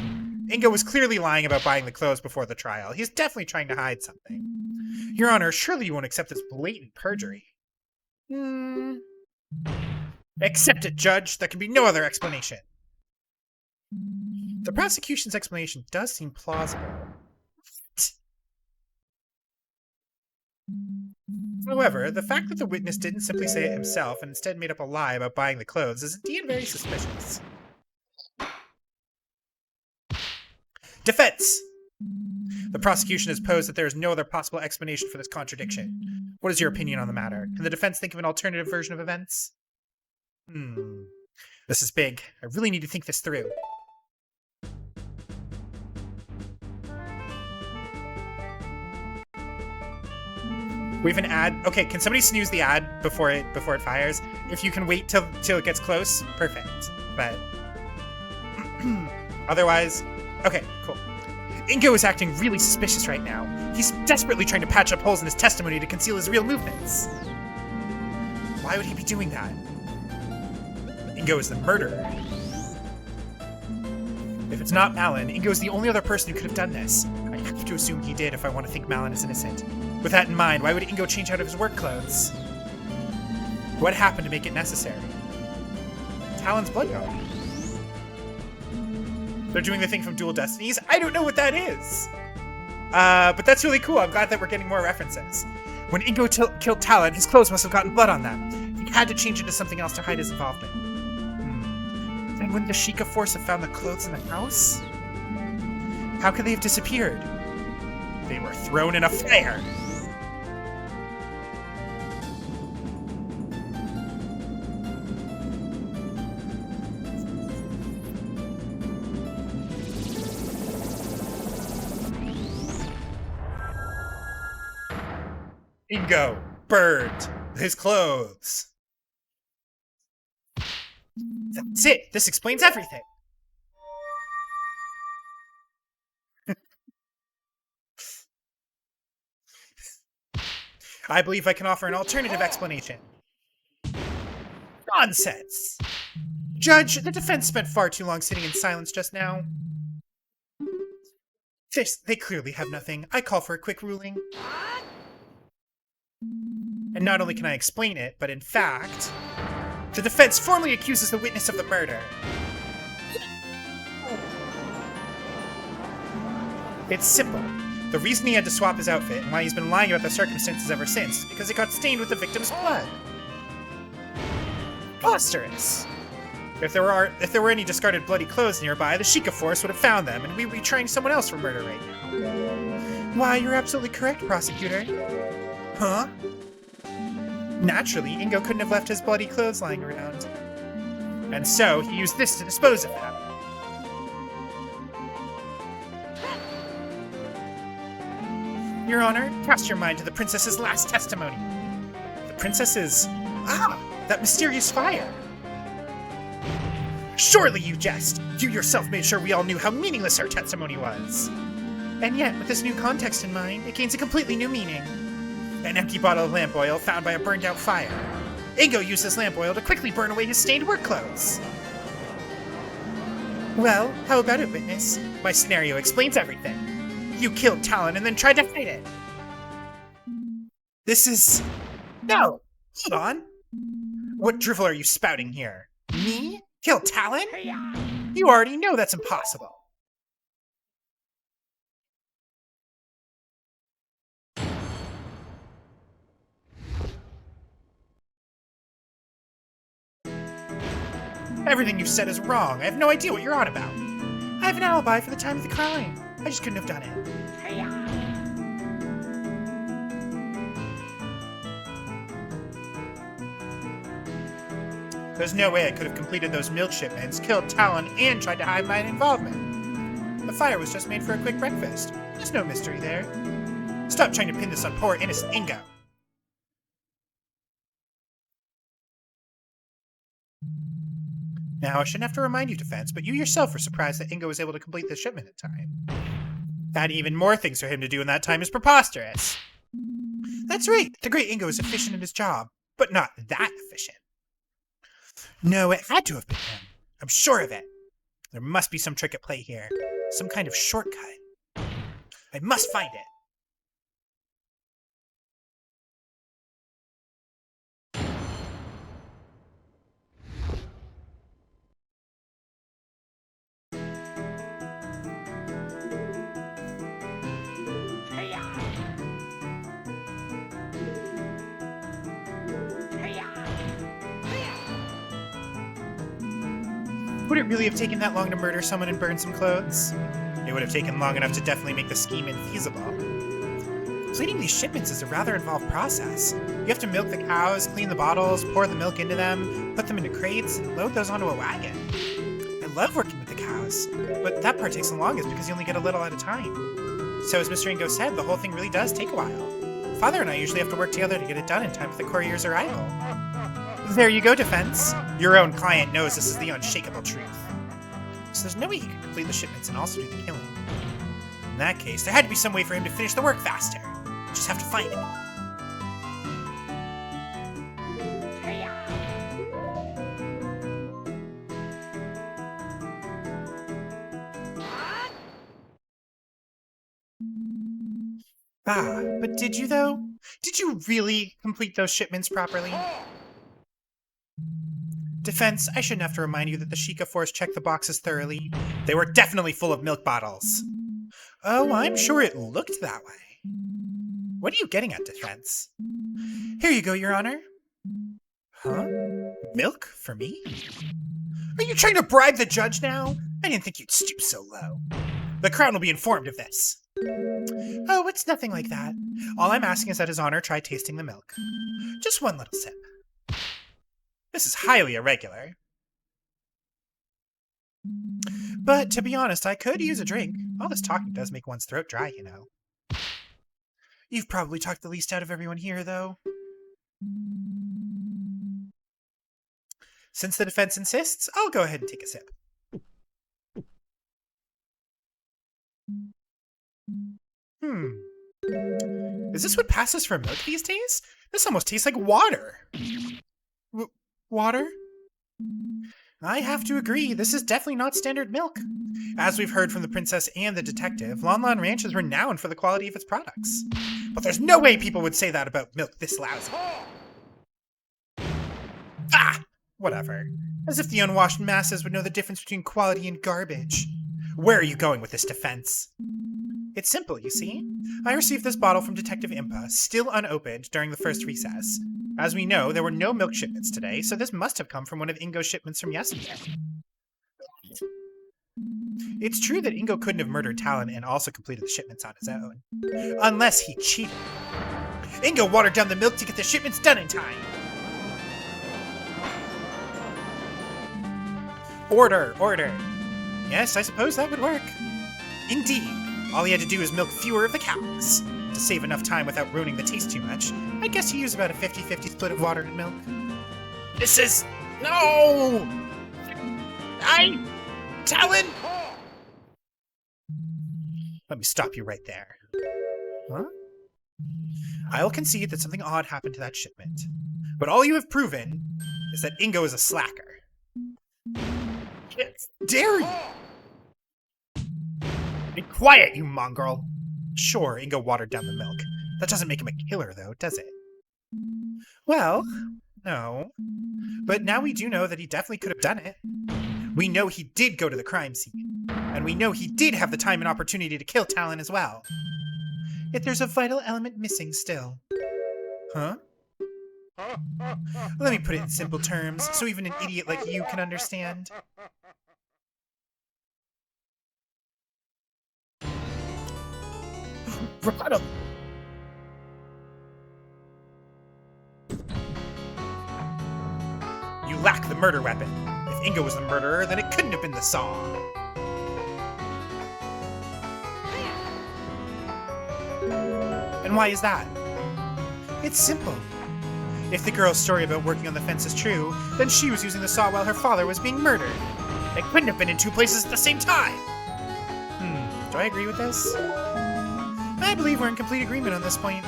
Ingo was clearly lying about buying the clothes before the trial. He's definitely trying to hide something. Your Honor, surely you won't accept this blatant perjury. Accept it, Judge. There can be no other explanation. The prosecution's explanation does seem plausible. However, the fact that the witness didn't simply say it himself and instead made up a lie about buying the clothes is indeed very suspicious. Defense! The prosecution has posed that there is no other possible explanation for this contradiction. What is your opinion on the matter? Can the defense think of an alternative version of events? This is big. I really need to think this through. We have an ad. Okay, can somebody snooze the ad before it fires? If you can wait till it gets close, perfect. But otherwise, okay, cool. Ingo is acting really suspicious right now. He's desperately trying to patch up holes in his testimony to conceal his real movements. Why would he be doing that? Ingo is the murderer. If it's not Malin, Ingo is the only other person who could have done this. I have to assume he did if I want to think Malin is innocent. With that in mind, why would Ingo change out of his work clothes? What happened to make it necessary? Talon's blood going. They're doing the thing from Dual Destinies? I don't know what that is! But that's really cool. I'm glad that we're getting more references. When Ingo killed Talon, his clothes must have gotten blood on them. He had to change into something else to hide his involvement. Then wouldn't the Sheikah force have found the clothes in the house? How could they have disappeared? They were thrown in a fire! Ingo burned his clothes. That's it. This explains everything. I believe I can offer an alternative explanation. Nonsense! Judge, the defense spent far too long sitting in silence just now. They clearly have nothing. I call for a quick ruling. And not only can I explain it, but in fact, the defense formally accuses the witness of the murder. It's simple. The reason he had to swap his outfit and why he's been lying about the circumstances ever since is because it got stained with the victim's blood. Preposterous. If there were any discarded bloody clothes nearby, the Sheikah force would have found them, and we would be trying someone else for murder right now. Why, you're absolutely correct, prosecutor. Huh? Naturally, Ingo couldn't have left his bloody clothes lying around. And so, he used this to dispose of them. Your Honor, cast your mind to the princess's last testimony. The princess's... that mysterious fire! Surely you jest! You yourself made sure we all knew how meaningless her testimony was! And yet, with this new context in mind, it gains a completely new meaning. An empty bottle of lamp oil found by a burned-out fire. Ingo used this lamp oil to quickly burn away his stained work clothes. Well, how about it, witness? My scenario explains everything. You killed Talon and then tried to hide it. This is... No! Hold on. What drivel are you spouting here? Me? Kill Talon? You already know that's impossible. Everything you've said is wrong. I have no idea what you're on about. I have an alibi for the time of the crime. I just couldn't have done it. There's no way I could have completed those milk shipments, killed Talon, and tried to hide my involvement. The fire was just made for a quick breakfast. There's no mystery there. Stop trying to pin this on poor innocent Ingo. Now, I shouldn't have to remind you, Defense, but you yourself were surprised that Ingo was able to complete the shipment in time. Adding even more things for him to do in that time is preposterous. That's right, the great Ingo is efficient in his job, but not that efficient. No, it had to have been him. I'm sure of it. There must be some trick at play here. Some kind of shortcut. I must find it. Would it really have taken that long to murder someone and burn some clothes? It would have taken long enough to definitely make the scheme infeasible. Completing these shipments is a rather involved process. You have to milk the cows, clean the bottles, pour the milk into them, put them into crates, and load those onto a wagon. I love working with the cows, but that part takes the longest because you only get a little at a time. So as Mr. Ingo said, the whole thing really does take a while. Father and I usually have to work together to get it done in time for the courier's arrival. There you go, Defense. Your own client knows this is the unshakable truth. So there's no way he could complete the shipments and also do the killing. In that case, there had to be some way for him to finish the work faster. Just have to find it. Ah, but did you though? Did you really complete those shipments properly? Defense, I shouldn't have to remind you that the Sheikah Force checked the boxes thoroughly. They were definitely full of milk bottles. Oh, I'm sure it looked that way. What are you getting at, Defense? Here you go, Your Honor. Huh? Milk? For me? Are you trying to bribe the judge now? I didn't think you'd stoop so low. The Crown will be informed of this. Oh, it's nothing like that. All I'm asking is that His Honor try tasting the milk. Just one little sip. This is highly irregular. But to be honest, I could use a drink. All this talking does make one's throat dry, you know. You've probably talked the least out of everyone here, though. Since the defense insists, I'll go ahead and take a sip. Is this what passes for milk these days? This almost tastes like water. Water? I have to agree, this is definitely not standard milk. As we've heard from the princess and the detective, Lon Lon Ranch is renowned for the quality of its products. But there's no way people would say that about milk this lousy. Ah! Whatever. As if the unwashed masses would know the difference between quality and garbage. Where are you going with this defense? It's simple, you see. I received this bottle from Detective Impa, still unopened, during the first recess. As we know, there were no milk shipments today, so this must have come from one of Ingo's shipments from yesterday. It's true that Ingo couldn't have murdered Talon and also completed the shipments on his own. Unless he cheated. Ingo watered down the milk to get the shipments done in time. Order, order. Yes, I suppose that would work. Indeed. All he had to do is milk fewer of the cows. To save enough time without ruining the taste too much, I guess he used about a 50-50 split of water and milk. This is... No! Talon! Let me stop you right there. Huh? I'll concede that something odd happened to that shipment. But all you have proven is that Ingo is a slacker. Dare you! Be quiet, you mongrel! Sure, Ingo watered down the milk. That doesn't make him a killer, though, does it? Well, no. But now we do know that he definitely could have done it. We know he did go to the crime scene. And we know he did have the time and opportunity to kill Talon as well. Yet there's a vital element missing still. Huh? Let me put it in simple terms, so even an idiot like you can understand. Bravado! You lack the murder weapon. If Ingo was the murderer, then it couldn't have been the saw. And why is that? It's simple. If the girl's story about working on the fence is true, then she was using the saw while her father was being murdered. They couldn't have been in two places at the same time. Do I agree with this? I believe we're in complete agreement on this point.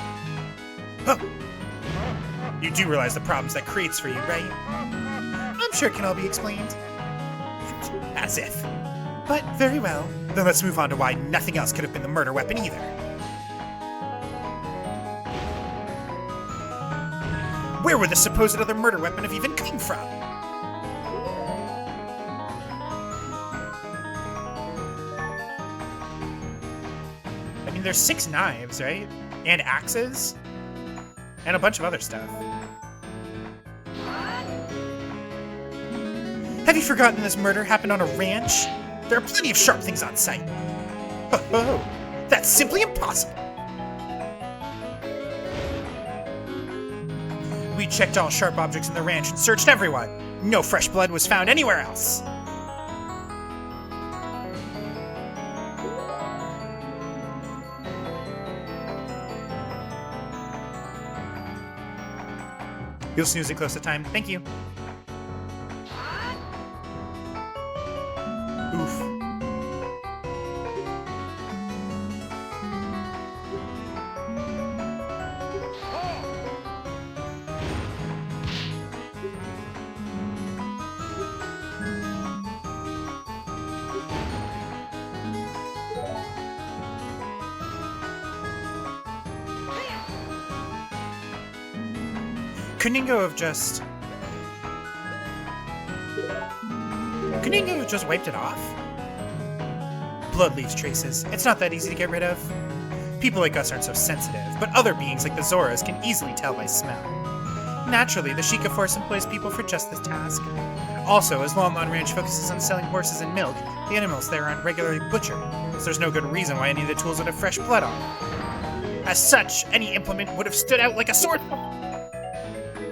Huh. You do realize the problems that creates for you, right? I'm sure it can all be explained. As if. But very well. Then let's move on to why nothing else could have been the murder weapon either. Where would the supposed other murder weapon have even come from? I mean, there's 6 knives, right? And axes? And a bunch of other stuff. Have you forgotten this murder happened on a ranch? There are plenty of sharp things on site. Oh, that's simply impossible. We checked all sharp objects in the ranch and searched everyone. No fresh blood was found anywhere else. You'll snooze it close to time. Thank you. Oof. Couldn't Ingo have just wiped it off? Blood leaves traces. It's not that easy to get rid of. People like us aren't so sensitive, but other beings like the Zoras can easily tell by smell. Naturally, the Sheikah Force employs people for just this task. Also, as Lon Ranch focuses on selling horses and milk, the animals there aren't regularly butchered, so there's no good reason why any of the tools would have fresh blood on them. As such, any implement would have stood out like a sword.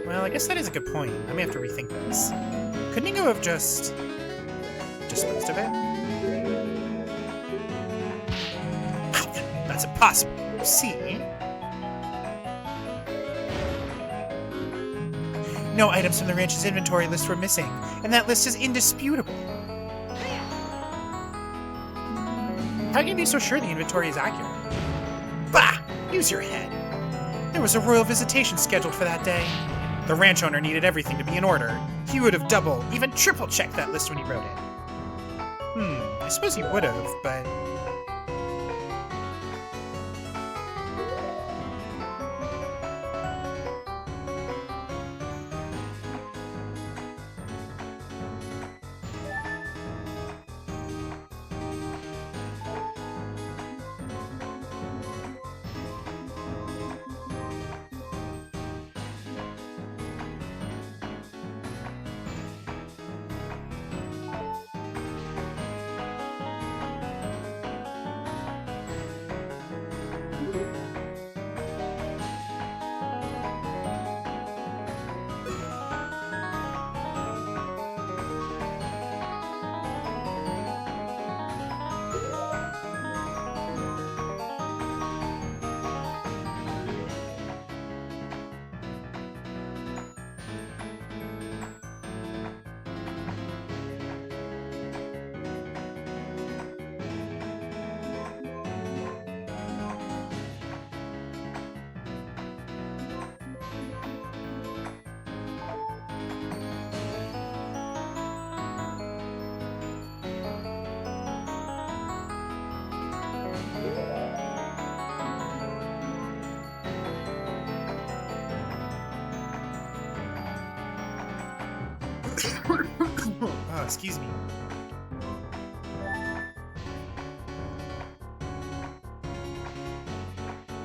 Well, I guess that is a good point. I may have to rethink this. Couldn't Ingo have just disposed of it? That's impossible. See? No items from the ranch's inventory list were missing, and that list is indisputable. How can you be so sure the inventory is accurate? Bah! Use your head. There was a royal visitation scheduled for that day. The ranch owner needed everything to be in order. He would have double, even triple checked that list when he wrote it. I suppose he would have, but... Oh, excuse me.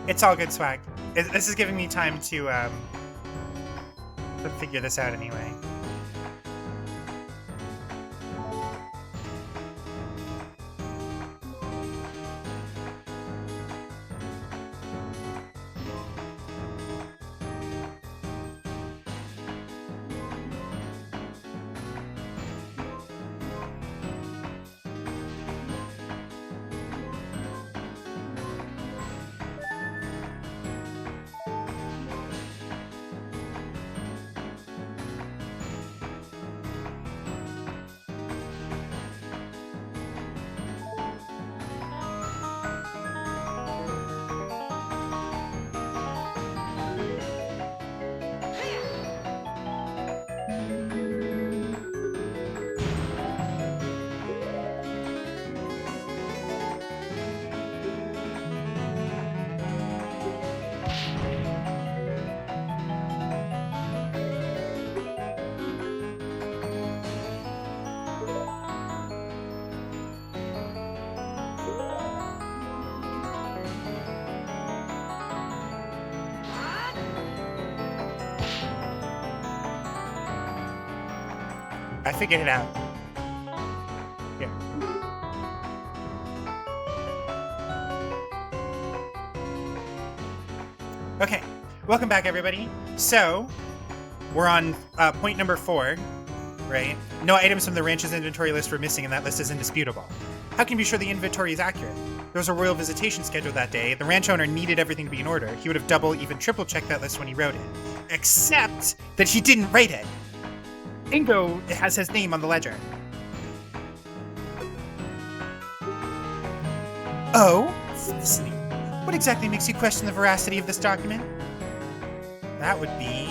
It's all good, Swag. This is giving me time to figure this out anyway. I figured it out. Here. Okay, welcome back, everybody. So, we're on point number 4, right? No items from the ranch's inventory list were missing, and that list is indisputable. How can you be sure the inventory is accurate? There was a royal visitation scheduled that day. The ranch owner needed everything to be in order. He would have double, even triple checked that list when he wrote it. Except that he didn't write it. Ingo has his name on the ledger. Oh? Felicity, what exactly makes you question the veracity of this document? That would be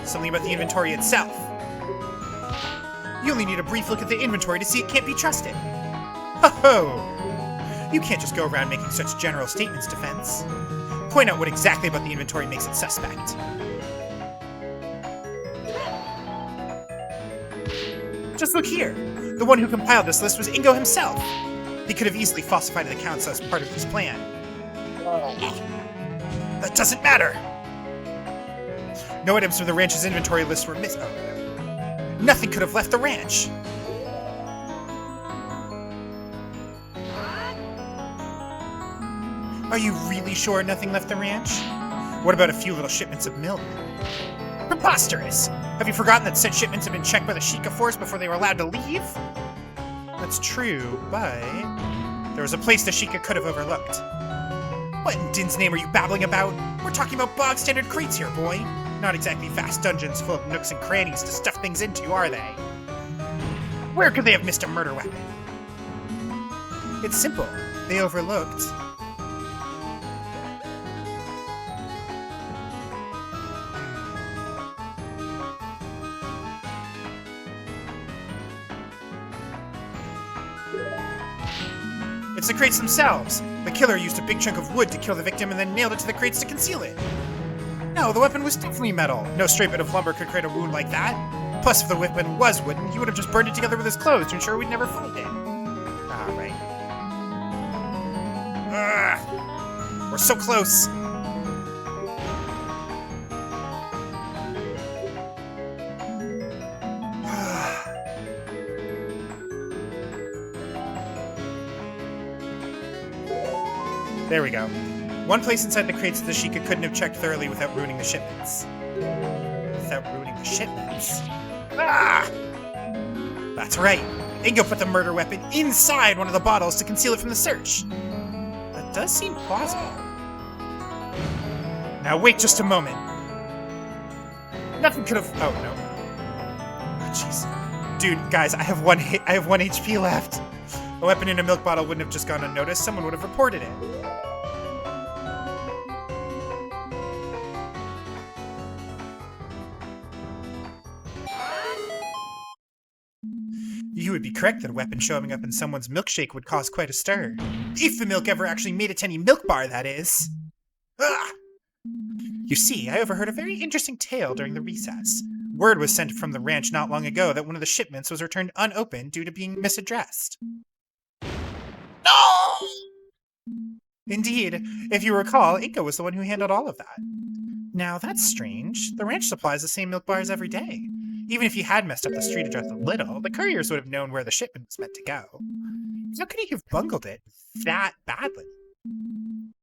something about the inventory itself. You only need a brief look at the inventory to see it can't be trusted. Ho-ho! You can't just go around making such general statements, Defense. Point out what exactly about the inventory makes it suspect. Just look here. The one who compiled this list was Ingo himself. He could have easily falsified the accounts as part of his plan. That doesn't matter. No items from the ranch's inventory list were missing. Oh, nothing could have left the ranch. Are you really sure nothing left the ranch? What about a few little shipments of milk? Preposterous! Have you forgotten that said shipments have been checked by the Sheikah force before they were allowed to leave? That's true, but there was a place the Sheikah could have overlooked. What in Din's name are you babbling about? We're talking about bog-standard crates here, boy. Not exactly vast dungeons full of nooks and crannies to stuff things into, are they? Where could they have missed a murder weapon? It's simple. They overlooked... It's the crates themselves. The killer used a big chunk of wood to kill the victim and then nailed it to the crates to conceal it. No, the weapon was definitely metal. No straight bit of lumber could create a wound like that. Plus, if the weapon was wooden, he would have just burned it together with his clothes to ensure we'd never find it. Ah, right. Ugh. We're so close. There we go. One place inside the crates the Sheikah couldn't have checked thoroughly without ruining the shipments. Ah! That's right. Ingo put the murder weapon inside one of the bottles to conceal it from the search. That does seem plausible. Now wait just a moment. Nothing could have... Oh, no. Oh, jeez. Dude, guys, I have one HP left. A weapon in a milk bottle wouldn't have just gone unnoticed. Someone would have reported it. You would be correct that a weapon showing up in someone's milkshake would cause quite a stir. If the milk ever actually made it to any milk bar, that is. Ah! You see, I overheard a very interesting tale during the recess. Word was sent from the ranch not long ago that one of the shipments was returned unopened due to being misaddressed. No! Indeed, if you recall, Ingo was the one who handled all of that. Now, that's strange. The ranch supplies the same milk bars every day. Even if he had messed up the street address a little, the couriers would have known where the shipment was meant to go. How could he have bungled it that badly?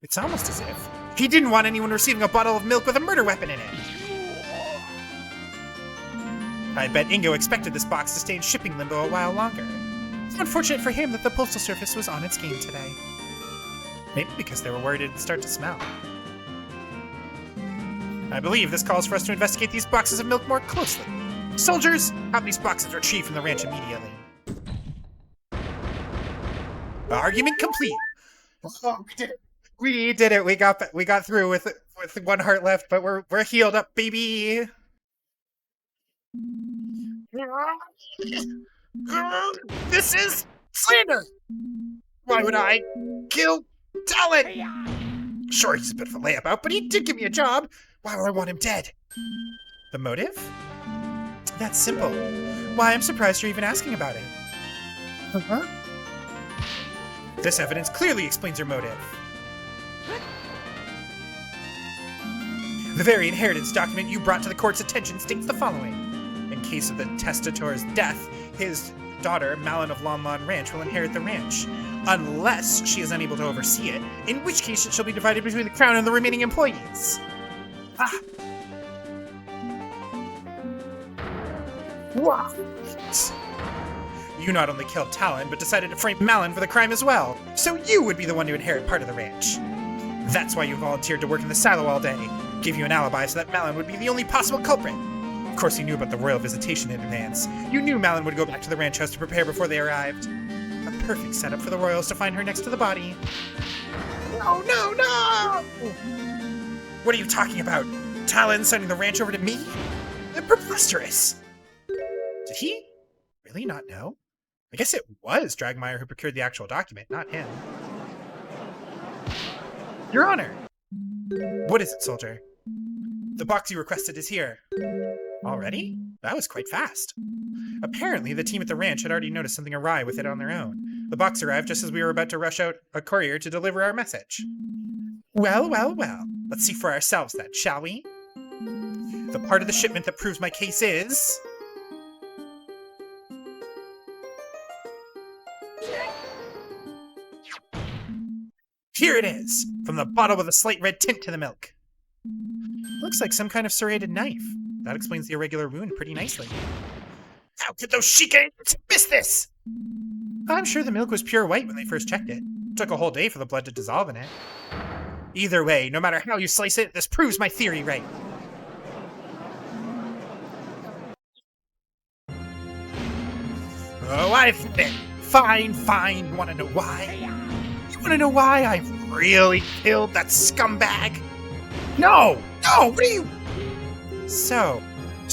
It's almost as if he didn't want anyone receiving a bottle of milk with a murder weapon in it. I bet Ingo expected this box to stay in shipping limbo a while longer. It's unfortunate for him that the postal service was on its game today. Maybe because they were worried it'd start to smell. I believe this calls for us to investigate these boxes of milk more closely. Soldiers, have these boxes retrieved from the ranch immediately. Argument complete. Oh, we did it. We did it. We got through with one heart left, but we're healed up, baby. This is slander. Why would I kill Talon? Sure, he's a bit of a layabout, but he did give me a job. Why would I want him dead? The motive? That's simple. Why, I'm surprised you're even asking about it. Uh-huh. This evidence clearly explains your motive. The very inheritance document you brought to the court's attention states the following. In case of the testator's death, his daughter, Malin of Lon Lon Ranch, will inherit the ranch. Unless she is unable to oversee it, in which case it shall be divided between the crown and the remaining employees. Ah! What? You not only killed Talon, but decided to frame Malin for the crime as well. So you would be the one to inherit part of the ranch. That's why you volunteered to work in the silo all day. Gave you an alibi so that Malin would be the only possible culprit. Of course you knew about the royal visitation in advance. You knew Malin would go back to the ranch house to prepare before they arrived. A perfect setup for the royals to find her next to the body. No, no, no! What are you talking about? Talon sending the ranch over to me? Preposterous! Did he really not know? I guess it was Dragmeyer who procured the actual document, not him. Your Honor! What is it, soldier? The box you requested is here. Already? That was quite fast. Apparently, the team at the ranch had already noticed something awry with it on their own. The box arrived just as we were about to rush out a courier to deliver our message. Well, well, well. Let's see for ourselves then, shall we? The part of the shipment that proves my case is... Here it is! From the bottle with a slight red tint to the milk. Looks like some kind of serrated knife. That explains the irregular wound pretty nicely. How could those Sheikah miss this? I'm sure the milk was pure white when they first checked it. It took a whole day for the blood to dissolve in it. Either way, no matter how you slice it, this proves my theory right. Oh, I've hit it. Fine, fine. You want to know why? You want to know why I really killed that scumbag? No! No! What are you... So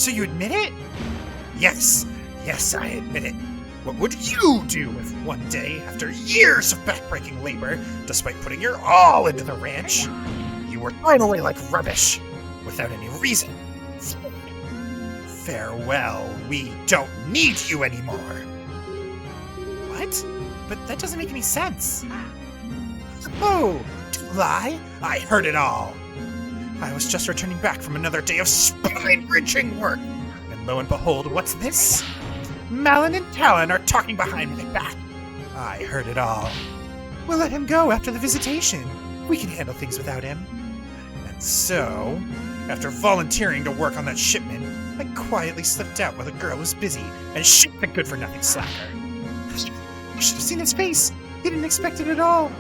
you admit it? Yes, I admit it. What would you do if one day, after years of backbreaking labor, despite putting your all into the ranch, you were thrown away like rubbish, without any reason? Farewell, we don't need you anymore. What? But that doesn't make any sense. Oh, to lie? I heard it all. I was just returning back from another day of spine-wrenching work, and lo and behold, what's this? Malin and Talon are talking behind my back. I heard it all. We'll let him go after the visitation. We can handle things without him. And so, after volunteering to work on that shipment, I quietly slipped out while the girl was busy and shit the good-for-nothing slacker. You should have seen his face. He didn't expect it at all.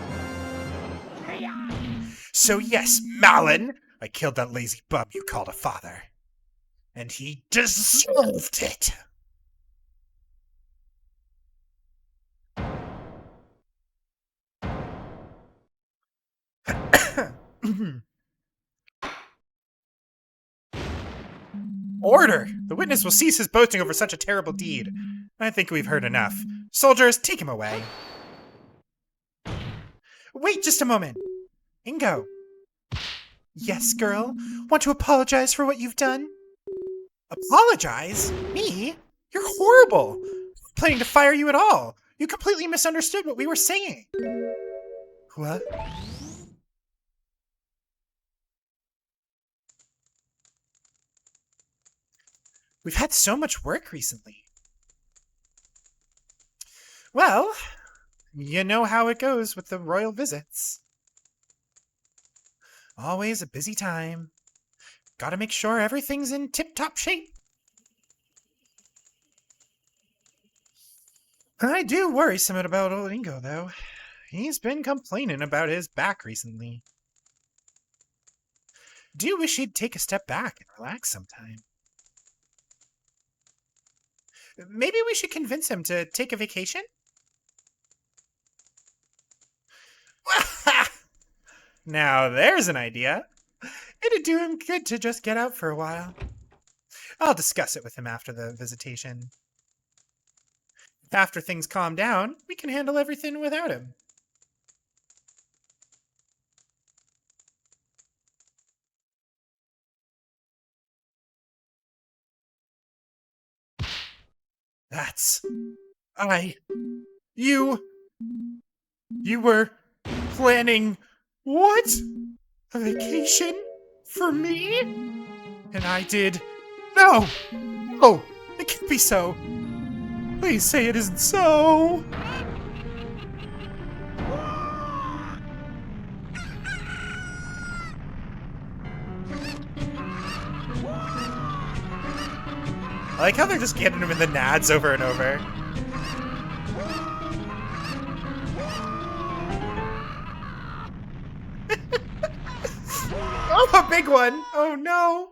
So yes, Malin, I killed that lazy bum you called a father. And he deserved it. Order! The witness will cease his boasting over such a terrible deed. I think we've heard enough. Soldiers, take him away. Wait just a moment. Ingo. Yes, girl? Want to apologize for what you've done? Apologize? Me? You're horrible. Planning to fire you at all. You completely misunderstood what we were saying. What? We've had so much work recently. Well, you know how it goes with the royal visits. Always a busy time. Gotta make sure everything's in tip-top shape. I do worry somewhat about old Ingo, though. He's been complaining about his back recently. Do wish he'd take a step back and relax sometime. Maybe we should convince him to take a vacation? Now there's an idea. It'd do him good to just get out for a while. I'll discuss it with him after the visitation. After things calm down, we can handle everything without him. That's... You were planning... What? A vacation? For me? And I did... No! Oh, it can't be so. Please say it isn't so. I like how they're just getting him in the nads over and over. Oh, a big one! Oh no!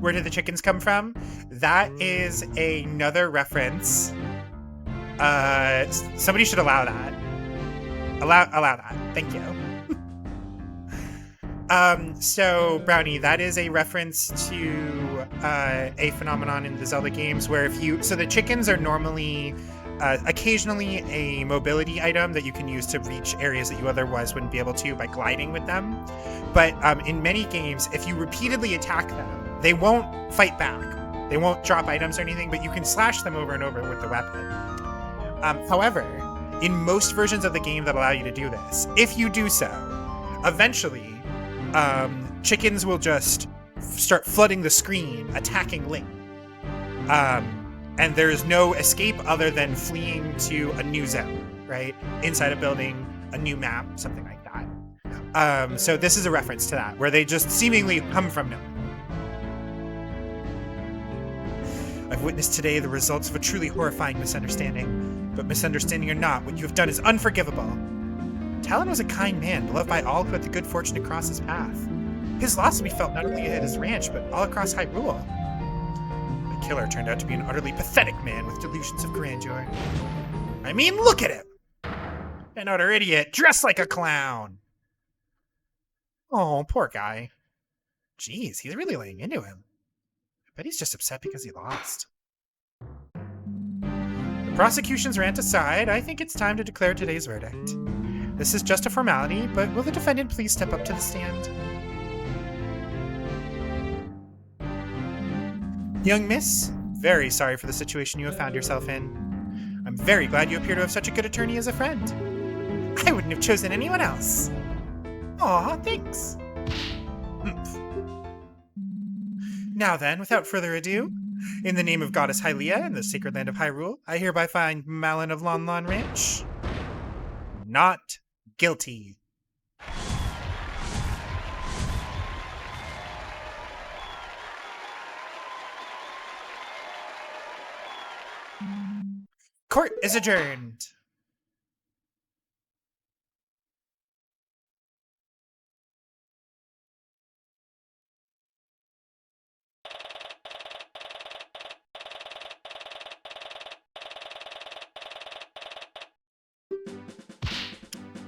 Where did the chickens come from? That is another reference. Somebody should allow that. Allow that. Thank you. So Brownie, that is a reference to a phenomenon in the Zelda games where so the chickens are normally occasionally a mobility item that you can use to reach areas that you otherwise wouldn't be able to by gliding with them. But in many games, if you repeatedly attack them, they won't fight back. They won't drop items or anything, but you can slash them over and over with the weapon. However, in most versions of the game that allow you to do this, if you do so, eventually chickens will just start flooding the screen, attacking Link. And there's no escape other than fleeing to a new zone, right? Inside a building, a new map, something like that. So this is a reference to that, where they just seemingly come from nowhere. I've witnessed today the results of a truly horrifying misunderstanding. But misunderstanding or not, what you have done is unforgivable. Talon was a kind man, beloved by all who had the good fortune to cross his path. His loss to be felt not only at his ranch, but all across Hyrule. The killer turned out to be an utterly pathetic man with delusions of grandeur. I mean, look at him! An utter idiot, dressed like a clown! Oh, poor guy. Jeez, he's really laying into him. I bet he's just upset because he lost. The prosecution's rant aside, I think it's time to declare today's verdict. This is just a formality, but will the defendant please step up to the stand? Young miss, very sorry for the situation you have found yourself in. I'm very glad you appear to have such a good attorney as a friend. I wouldn't have chosen anyone else. Aw, thanks. Now then, without further ado, in the name of Goddess Hylia and the sacred land of Hyrule, I hereby find Malon of Lon Lon Ranch not guilty. Court is adjourned.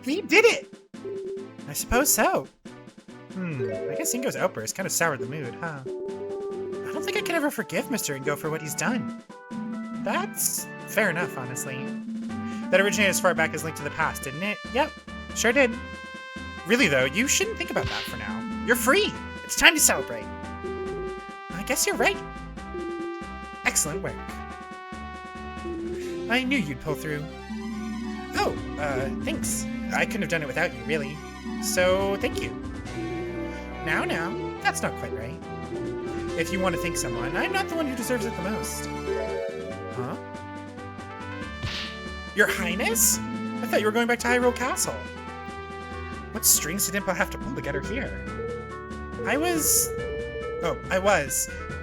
We did it! I suppose so. I guess Ingo's outburst kind of soured the mood, huh? I don't think I can ever forgive Mr. Ingo for what he's done. That's fair enough, honestly. That originated as far back as Link to the Past, didn't it? Yep, sure did. Really, though, you shouldn't think about that for now. You're free! It's time to celebrate. I guess you're right. Excellent work. I knew you'd pull through. Oh, thanks. I couldn't have done it without you, really. So, thank you. Now, that's not quite right. If you want to thank someone, I'm not the one who deserves it the most. Huh? Your Highness? I thought you were going back to Hyrule Castle. What strings did Impa have to pull to get her here? I was,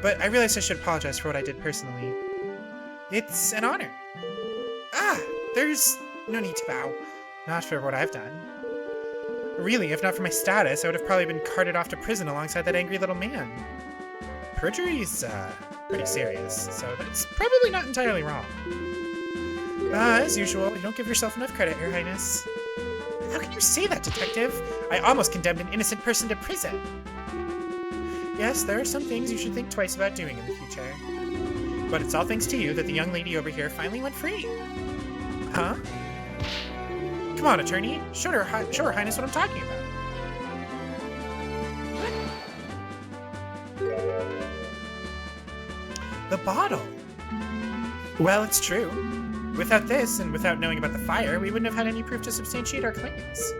but I realized I should apologize for what I did personally. It's an honor. There's no need to bow. Not for what I've done. Really, if not for my status, I would have probably been carted off to prison alongside that angry little man. Perjury's, pretty serious, so that's probably not entirely wrong. As usual, you don't give yourself enough credit, Your Highness. How can you say that, Detective? I almost condemned an innocent person to prison. Yes, there are some things you should think twice about doing in the future. But it's all thanks to you that the young lady over here finally went free. Huh? Come on, attorney. Show her Highness what I'm talking about. The bottle. Well, it's true. Without this, and without knowing about the fire, we wouldn't have had any proof to substantiate our claims.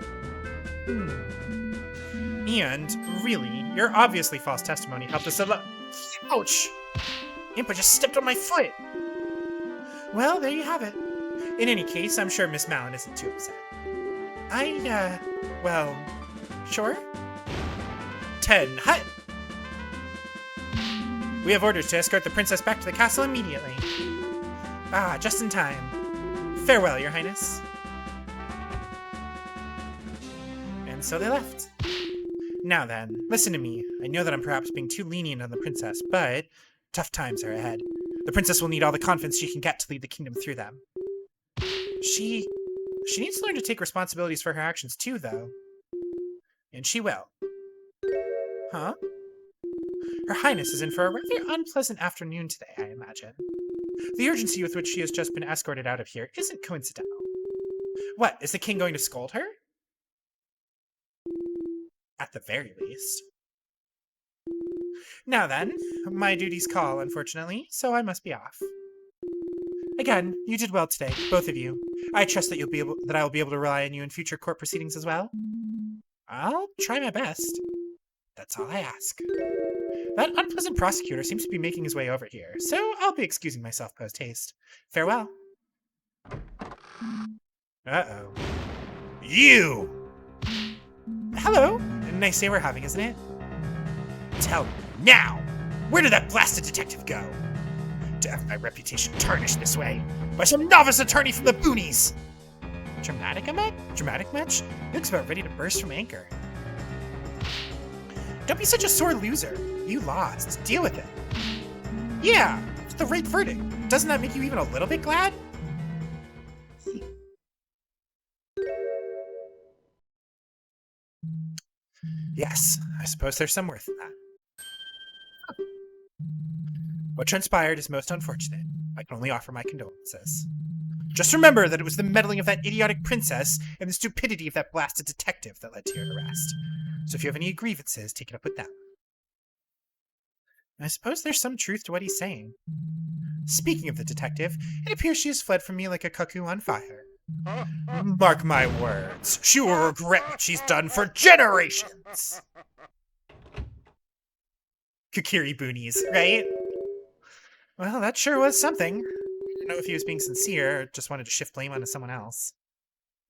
And, really, your obviously false testimony helped us a lot. Ouch! Impa just stepped on my foot! Well, there you have it. In any case, I'm sure Miss Malon isn't too upset. Well, sure? 10 hut! We have orders to escort the princess back to the castle immediately. Ah, just in time. Farewell, your highness. And so they left. Now then, listen to me. I know that I'm perhaps being too lenient on the princess, but tough times are ahead. The princess will need all the confidence she can get to lead the kingdom through them. She needs to learn to take responsibilities for her actions too, though. And she will. Huh? Her Highness is in for a rather unpleasant afternoon today, I imagine. The urgency with which she has just been escorted out of here isn't coincidental. What, is the king going to scold her? At the very least. Now then, my duties call, unfortunately, so I must be off. Again, you did well today, both of you. I trust that I will be able to rely on you in future court proceedings as well. I'll try my best. That's all I ask. That unpleasant prosecutor seems to be making his way over here, so I'll be excusing myself post-haste. Farewell. Uh-oh. You! Hello. Nice day we're having, isn't it? Tell me, now! Where did that blasted detective go? To have my reputation tarnished this way by some novice attorney from the boonies! Dramatic much? He looks about ready to burst from anger. Don't be such a sore loser. You lost. Deal with it. Yeah, it's the right verdict. Doesn't that make you even a little bit glad? Yes, I suppose there's some worth in that. What transpired is most unfortunate. I can only offer my condolences. Just remember that it was the meddling of that idiotic princess and the stupidity of that blasted detective that led to your arrest. So if you have any grievances, take it up with them. I suppose there's some truth to what he's saying. Speaking of the detective, it appears she has fled from me like a cuckoo on fire. Mark my words, she will regret what she's done for generations! Kukiri boonies, right? Well, that sure was something. I don't know if he was being sincere or just wanted to shift blame onto someone else.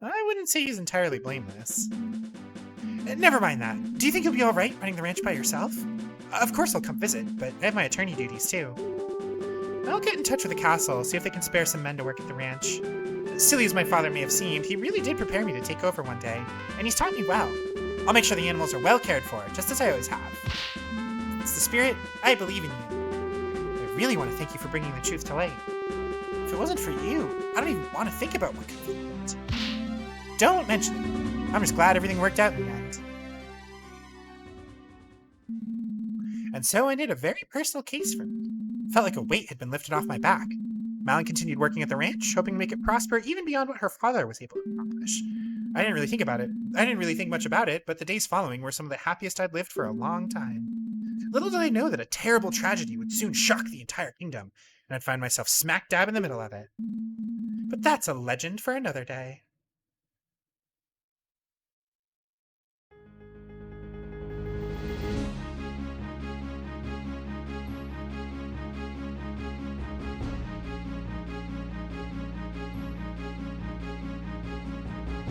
I wouldn't say he's entirely blameless. Never mind that. Do you think you'll be alright running the ranch by yourself? Of course I'll come visit, but I have my attorney duties too. I'll get in touch with the castle, see if they can spare some men to work at the ranch. Silly as my father may have seemed, he really did prepare me to take over one day, and he's taught me well. I'll make sure the animals are well cared for, just as I always have. It's the spirit. I believe in you. I really want to thank you for bringing the truth to light. If it wasn't for you, I don't even want to think about what could have happened. Don't mention it. I'm just glad everything worked out in the end. And so ended a very personal case for me. Felt like a weight had been lifted off my back. Malin continued working at the ranch, hoping to make it prosper even beyond what her father was able to accomplish. I didn't really think much about it, but the days following were some of the happiest I'd lived for a long time. Little did I know that a terrible tragedy would soon shock the entire kingdom, and I'd find myself smack dab in the middle of it. But that's a legend for another day.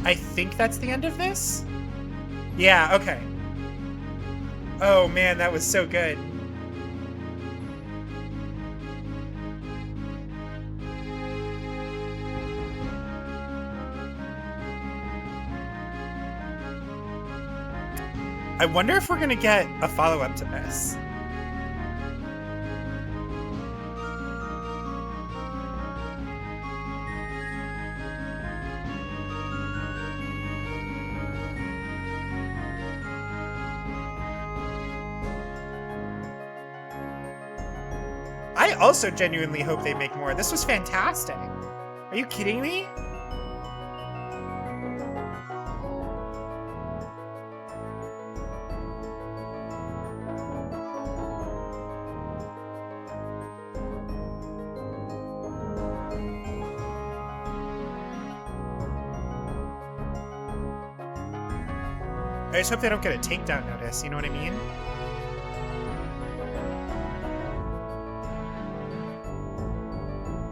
I think that's the end of this? Yeah, okay. Oh man, that was so good. I wonder if we're gonna get a follow-up to this. I also genuinely hope they make more. This was fantastic. Are you kidding me? I just hope they don't get a takedown notice, you know what I mean?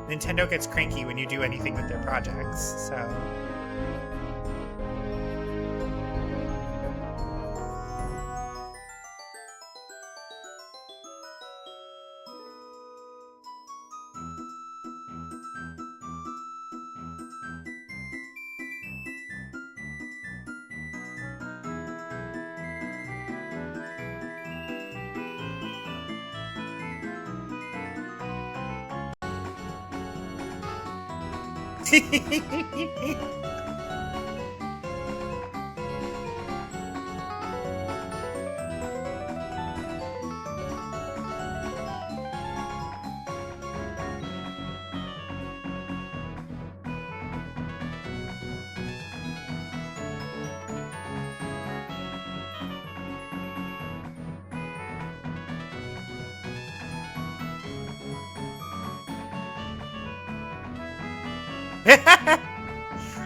Nintendo gets cranky when you do anything with their projects, so...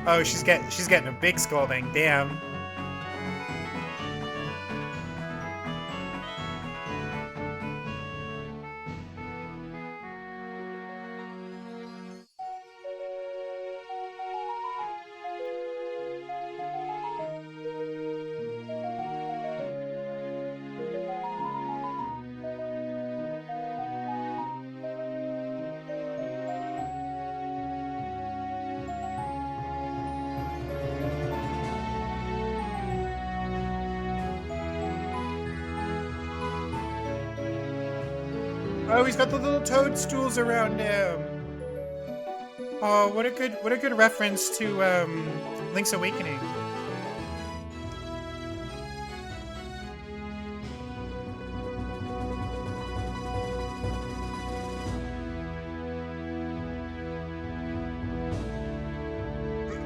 Oh, she's getting a big scolding. Damn. Oh, he's got the little toadstools around him. Oh, what a good reference to Link's Awakening.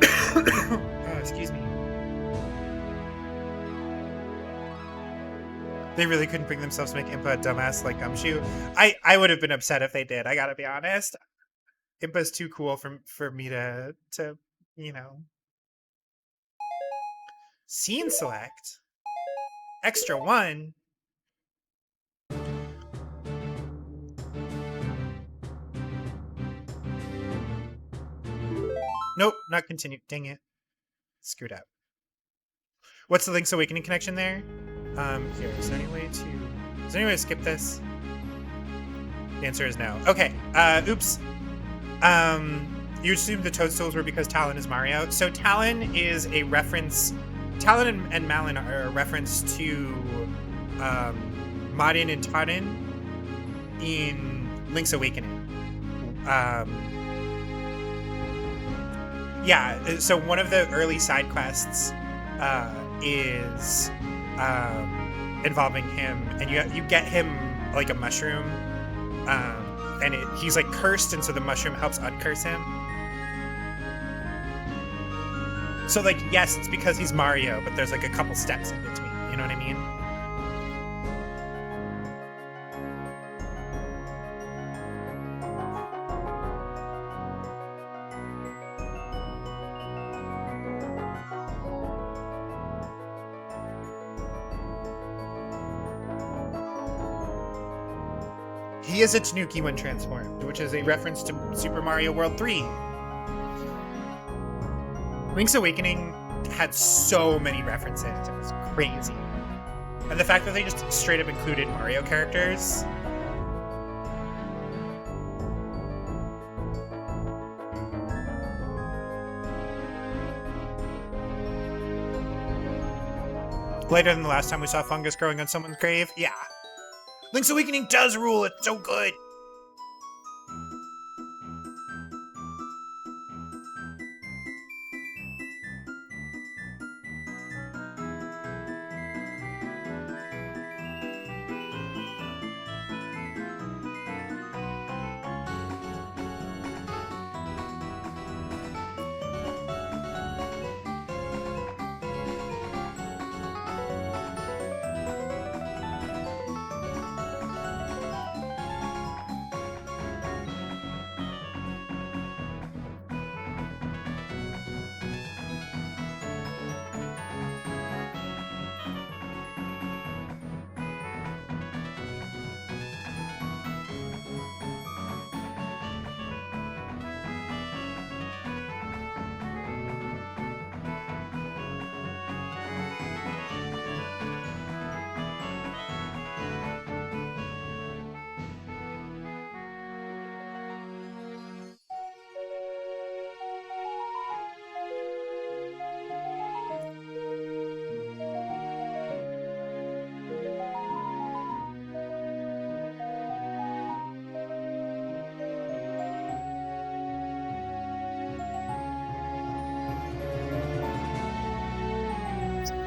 Oh, excuse me. They really couldn't bring themselves to make Impa a dumbass like Gumshoe. I would have been upset if they did. I gotta be honest. Impa's too cool for me to you know. Scene select. Extra 1. Nope, not continue. Dang it. Screwed up. What's the Link's Awakening connection there? Here, is there any way to skip this? The answer is no. Okay, oops. You assumed the toadstools were because Talon is Mario. So Talon is a reference, Talon and Malon are a reference to Marin and Tarin in Link's Awakening. Yeah, so one of the early side quests is involving him, and you get him like a mushroom, and he's like cursed, and so the mushroom helps uncurse him. So like, yes, it's because he's Mario, but there's like a couple steps in between. You know what I mean? He is a Tanuki when transformed, which is a reference to Super Mario World 3. Link's Awakening had so many references, it was crazy. And the fact that they just straight up included Mario characters. Later than the last time we saw fungus growing on someone's grave? Yeah. Link's Awakening does rule, it's so good!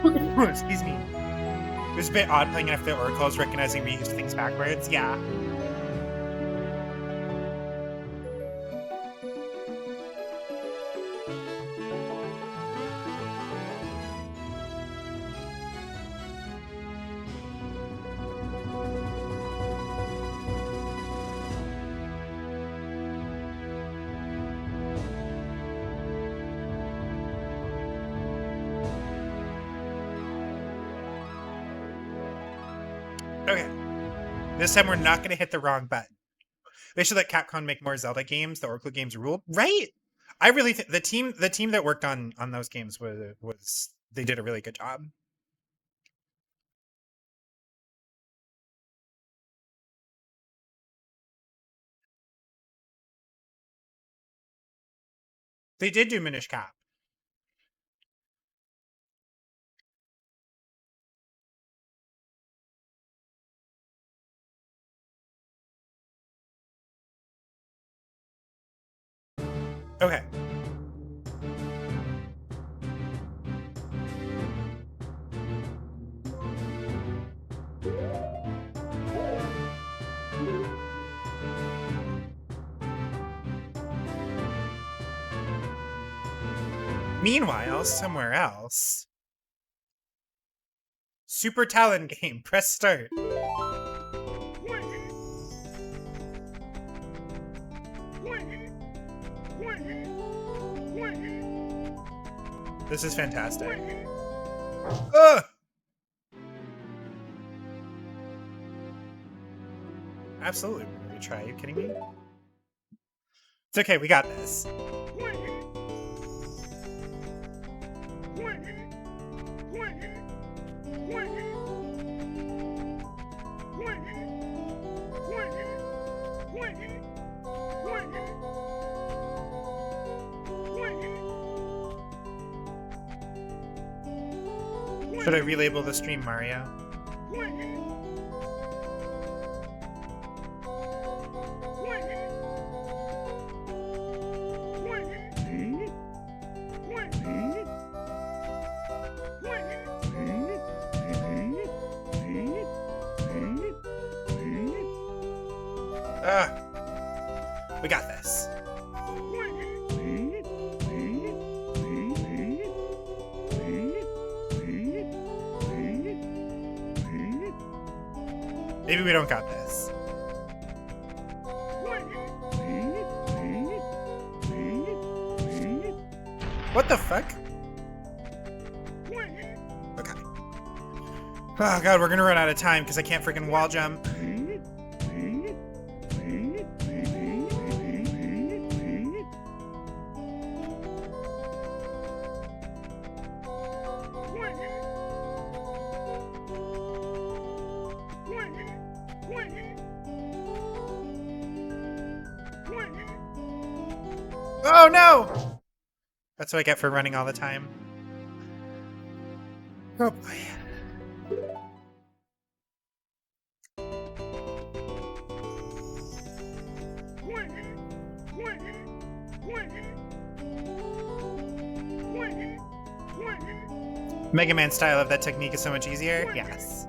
Excuse me. It was a bit odd playing after the oracles, recognizing we used things backwards. Yeah. Okay. This time we're not going to hit the wrong button. They should let Capcom make more Zelda games. The Oracle games ruled, right? I really think the team that worked on those games was they did a really good job. They did do Minish Cap. Okay. Meanwhile, somewhere else. Super Talon game. Press start. This is fantastic. Ugh! Absolutely, we're gonna retry. Are you kidding me? It's okay, we got this. Should I relabel the stream Mario? We got this. Maybe we don't got this. What the fuck? Okay. Oh god, we're gonna run out of time because I can't freaking wall jump. Oh no! That's what I get for running all the time. Oh boy. Mega Man style of that technique is so much easier? Yes.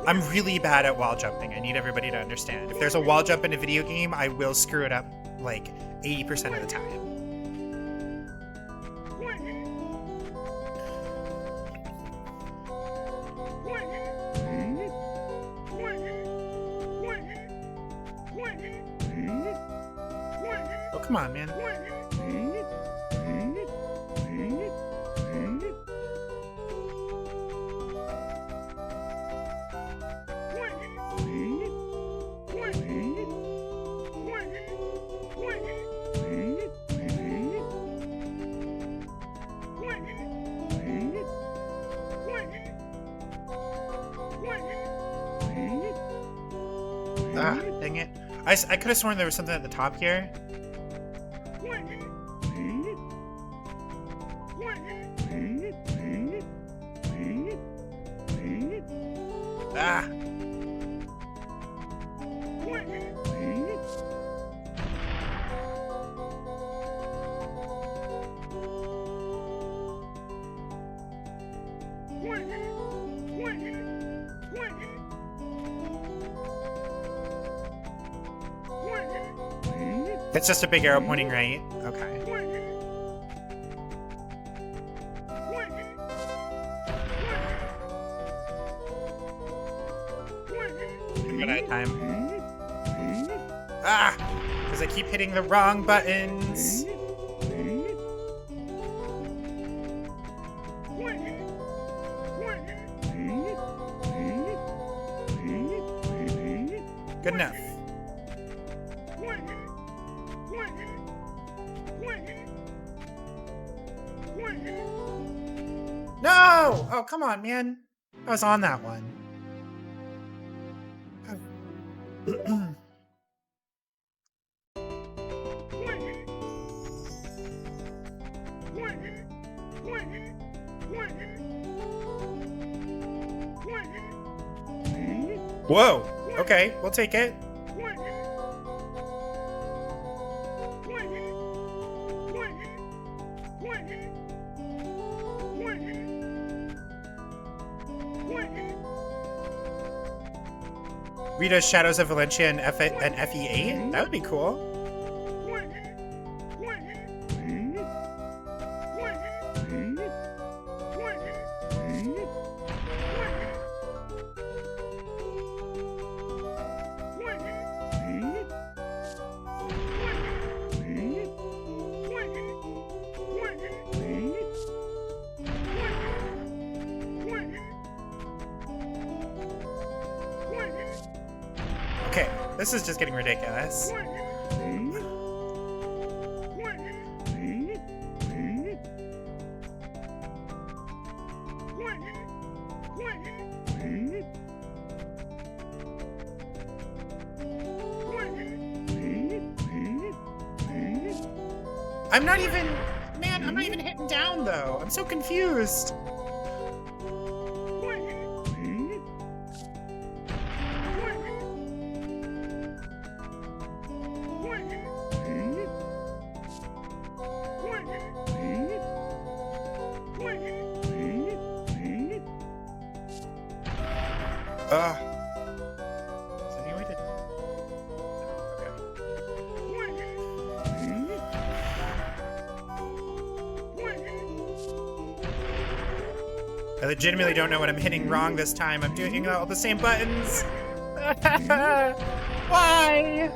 I'm really bad at wall jumping. I need everybody to understand. If there's a wall jump in a video game, I will screw it up like 80% of the time. Oh, come on, man. Ah, dang it. I could have sworn there was something at the top here. Ah. It's just a big arrow pointing right? Okay. Good night time. Ah! Because I keep hitting the wrong buttons. Good enough. No! Oh, come on, man. I was on that one. Whoa! Okay, we'll take it. Rita's Shadows of Valencia and FE8? That would be cool. Okay, this is just getting ridiculous. I'm not even... Man, I'm not even hitting down, though. I'm so confused. Is there any way to... I legitimately don't know what I'm hitting wrong this time. I'm doing all the same buttons. Why?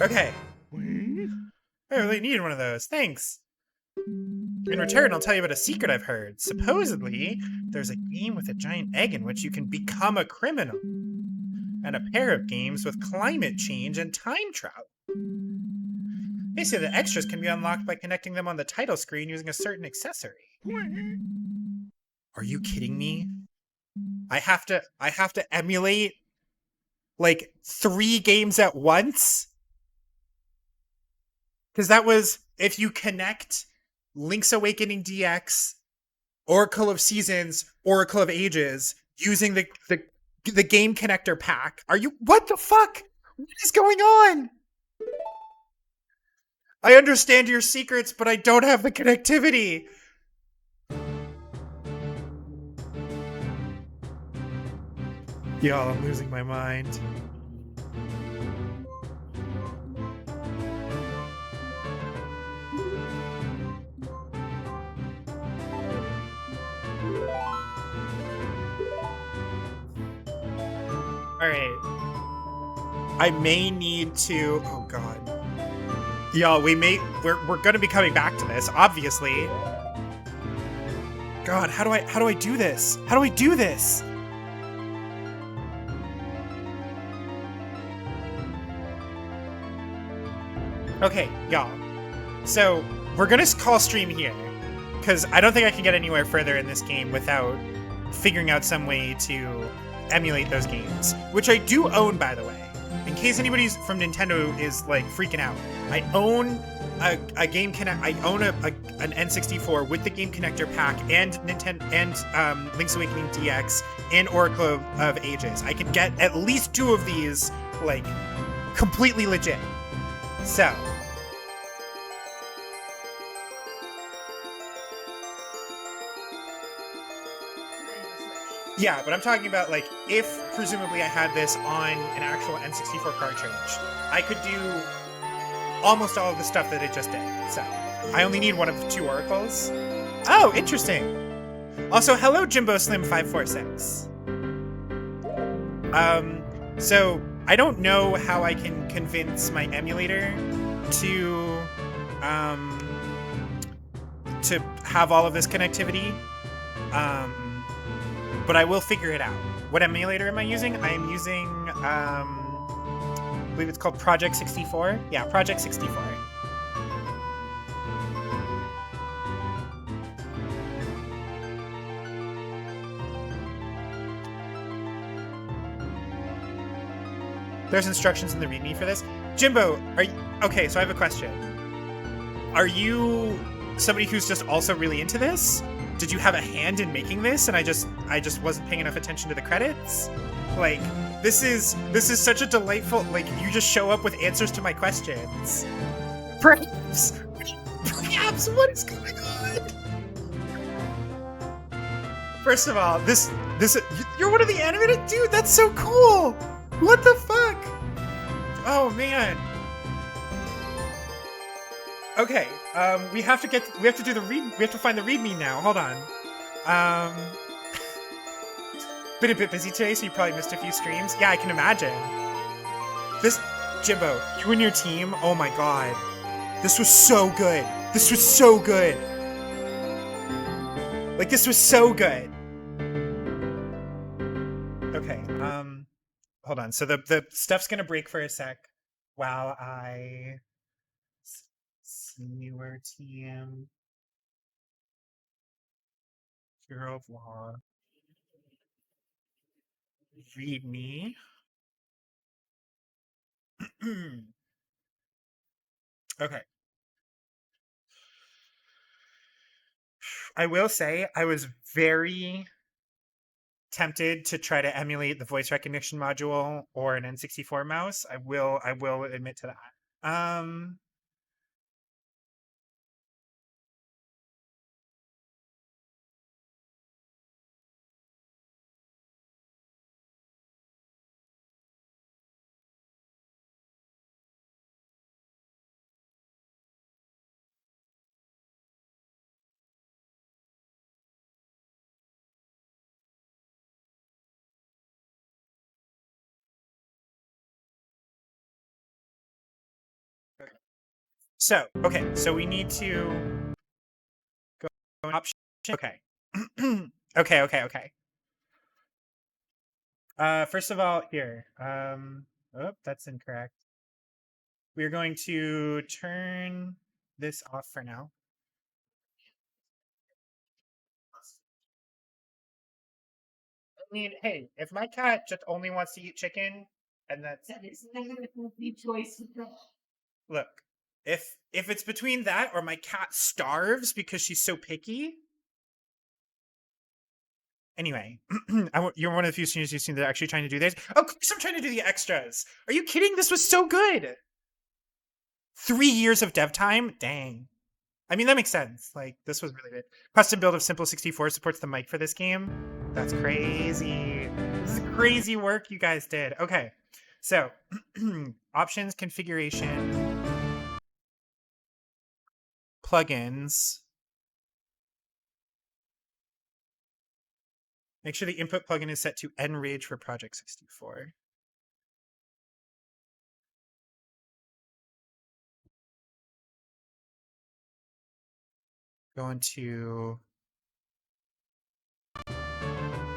Okay. I really need one of those. Thanks. In return, I'll tell you about a secret I've heard. Supposedly, there's a game with a giant egg in which you can become a criminal. And a pair of games with climate change and time travel. They say the extras can be unlocked by connecting them on the title screen using a certain accessory. Are you kidding me? I have to emulate like 3 games at once? Because that was, if you connect Link's Awakening DX, Oracle of Seasons, Oracle of Ages, using the game connector pack. Are you, what the fuck? What is going on? I understand your secrets, but I don't have the connectivity. Y'all, I'm losing my mind. Alright. I may need to... Oh, God. Y'all, we're gonna be coming back to this, obviously. God, how do I do this? How do I do this? Okay, y'all. So, we're gonna call stream here, because I don't think I can get anywhere further in this game without figuring out some way to emulate those games, which I do own, by the way. In case anybody from Nintendo is like freaking out, I own a game connect. I own an N64 with the game connector pack and Nintendo and Link's Awakening DX and Oracle of Ages. I could get at least 2 of these like completely legit. So yeah, but I'm talking about like if presumably I had this on an actual N64 cartridge, I could do almost all of the stuff that it just did. So I only need one of the 2 oracles. Oh, interesting. Also, hello Jimbo Slim 546. So I don't know how I can convince my emulator to have all of this connectivity. But I will figure it out. What emulator am I using? I am using, I believe it's called Project 64. Yeah, Project 64. There's instructions in the README for this. Jimbo, are you, okay, so I have a question. Are you somebody who's just also really into this? Did you have a hand in making this and I just wasn't paying enough attention to the credits? Like, this is such a delightful, like, you just show up with answers to my questions. Perhaps, what is going on? First of all, this, you're one of the animated, dude, that's so cool! What the fuck? Oh, man. Okay, we have to do the read, we have to find the readme now. Hold on. Been a bit busy today, so you probably missed a few streams. Yeah, I can imagine. This, Jimbo, you and your team, oh my god. This was so good. This was so good. Like, this was so good. Okay, hold on. So the stuff's gonna break for a sec while I... Newer team. Hero of Law. Read me. Okay. I will say I was very tempted to try to emulate the voice recognition module or an N64 mouse. I will admit to that. So, okay, so we need to go option. Okay. Okay. First of all, here. Oh, that's incorrect. We're going to turn this off for now. I mean, hey, if my cat just only wants to eat chicken, and that's That is not a healthy choice. look, if it's between that or my cat starves because she's so picky. Anyway, you're one of the few seniors you've seen that are actually trying to do this. Oh, of course I'm trying to do the extras. Are you kidding? This was so good. 3 years of dev time? Dang. I mean, that makes sense. Like, this was really good. Custom build of Simple 64 supports the mic for this game. That's crazy. This is crazy work you guys did. Okay, so options, configuration, plugins. Make sure the input plugin is set to Enrage for Project 64. Go into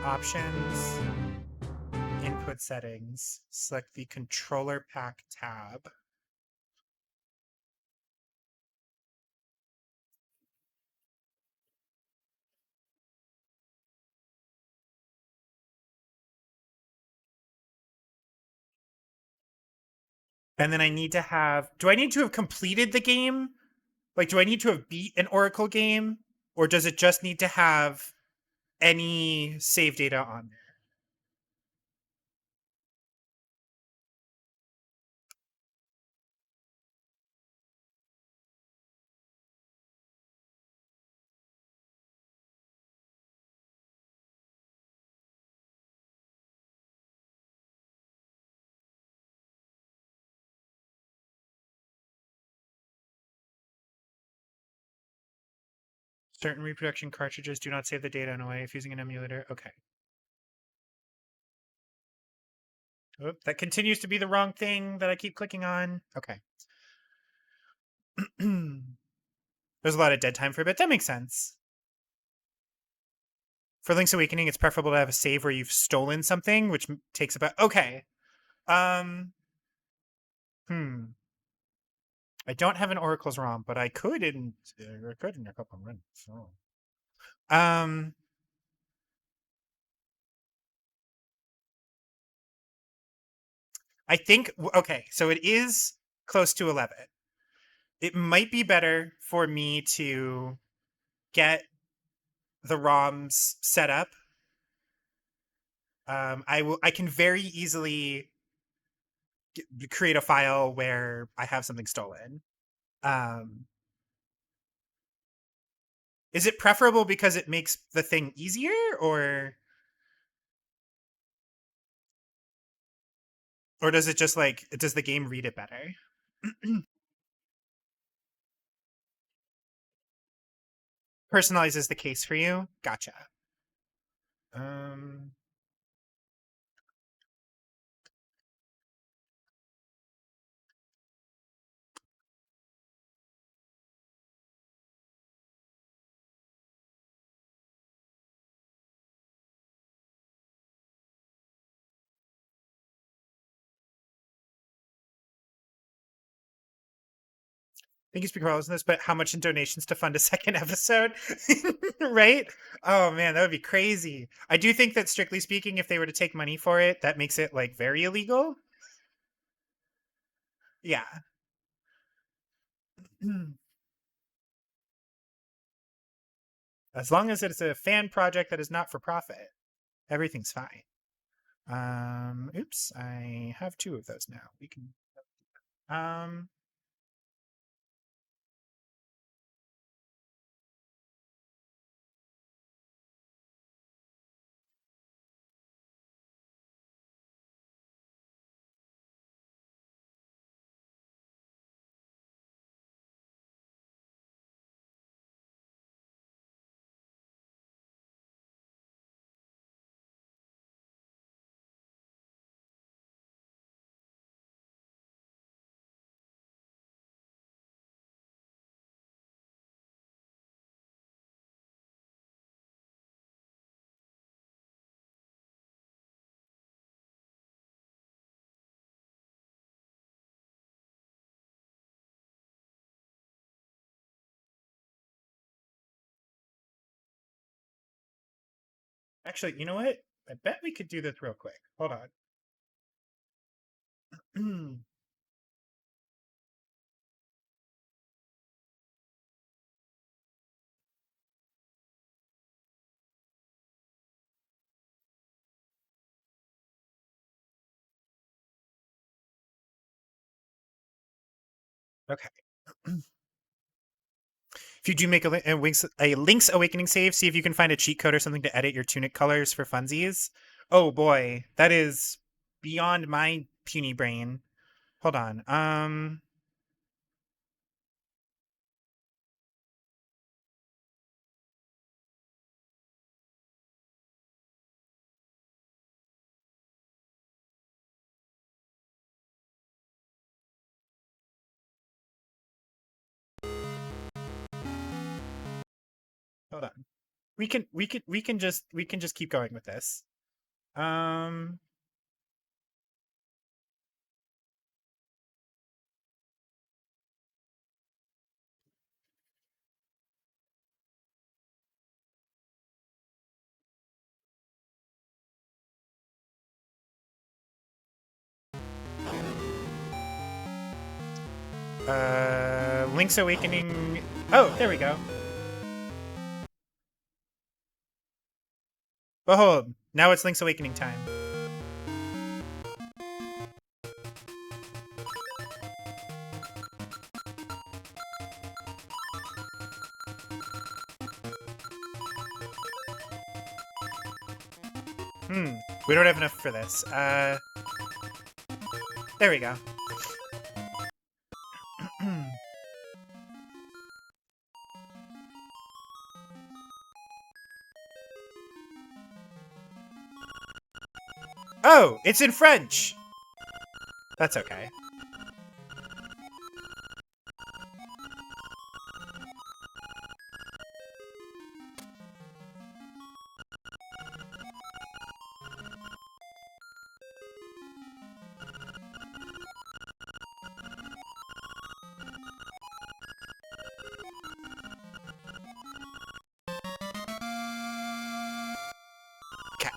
options, input settings, select the controller pack tab. And then I need to have, do I need to have completed the game? Like, do I need to have beat an Oracle game? Or does it just need to have any save data on there? Certain reproduction cartridges do not save the data in a way if using an emulator. Okay. Oh, that continues to be the wrong thing that I keep clicking on. Okay. There's a lot of dead time for a bit. That makes sense. For Link's Awakening, it's preferable to have a save where you've stolen something, which takes about... Okay. Um... Hmm. I don't have an Oracle's ROM, but I could in a couple of minutes. So. I think... Okay, so it is close to 11. It might be better for me to get the ROMs set up. I can very easily create a file where I have something stolen. Um, is it preferable because it makes the thing easier, or does it just like does the game read it better? Personalizes the case for you. Gotcha. Um, Thank you, Speaker Wallace, on this, but how much in donations to fund a second episode? Right? Oh man, that would be crazy. I do think that strictly speaking, if they were to take money for it, that makes it like very illegal. Yeah. As long as it's a fan project that is not for profit, everything's fine. Oops, I have two of those now. We can um actually, you know what? I bet we could do this real quick. Hold on. Okay. If you do make a Link's Awakening save, see if you can find a cheat code or something to edit your tunic colors for funsies. Oh boy, that is beyond my puny brain. Hold on. Hold on. We can just keep going with this. Um, Link's Awakening. Oh, there we go. Behold, now it's Link's Awakening time. We don't have enough for this. There we go. Oh, it's in French! That's okay. Okay.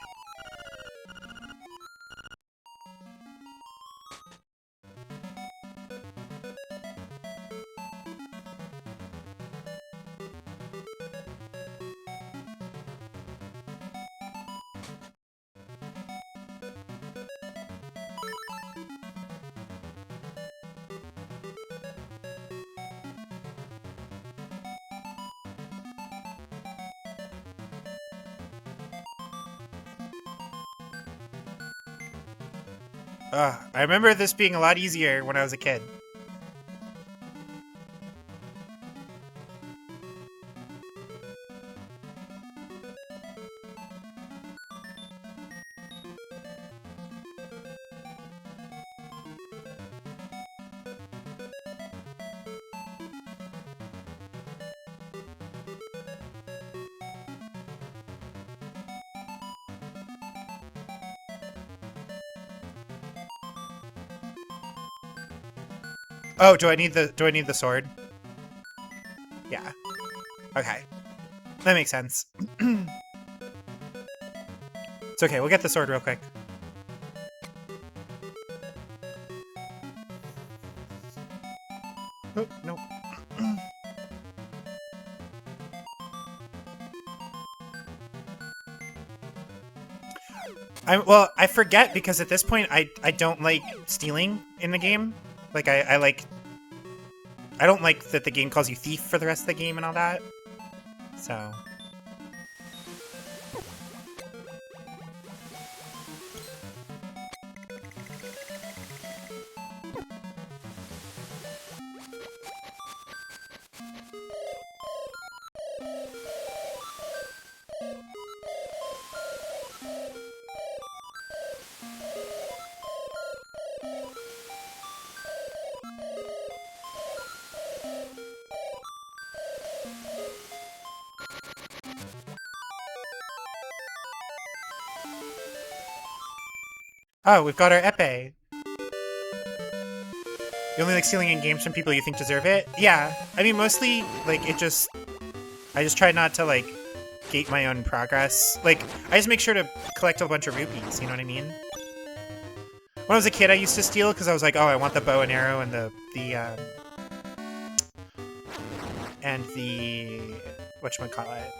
I remember this being a lot easier when I was a kid. Oh, do I need the sword? Yeah. Okay. That makes sense. It's okay, we'll get the sword real quick. Oh, no. Well, I forget because at this point I don't like stealing in the game. Like I don't like that the game calls you thief for the rest of the game and all that. So oh, we've got our epee. You only like stealing in games from people you think deserve it? Yeah. I mean, mostly, like, I just try not to, like, gate my own progress. Like, I just make sure to collect a bunch of rupees, you know what I mean? When I was a kid, I used to steal because I was like, oh, I want the bow and arrow and the whatchamacallit?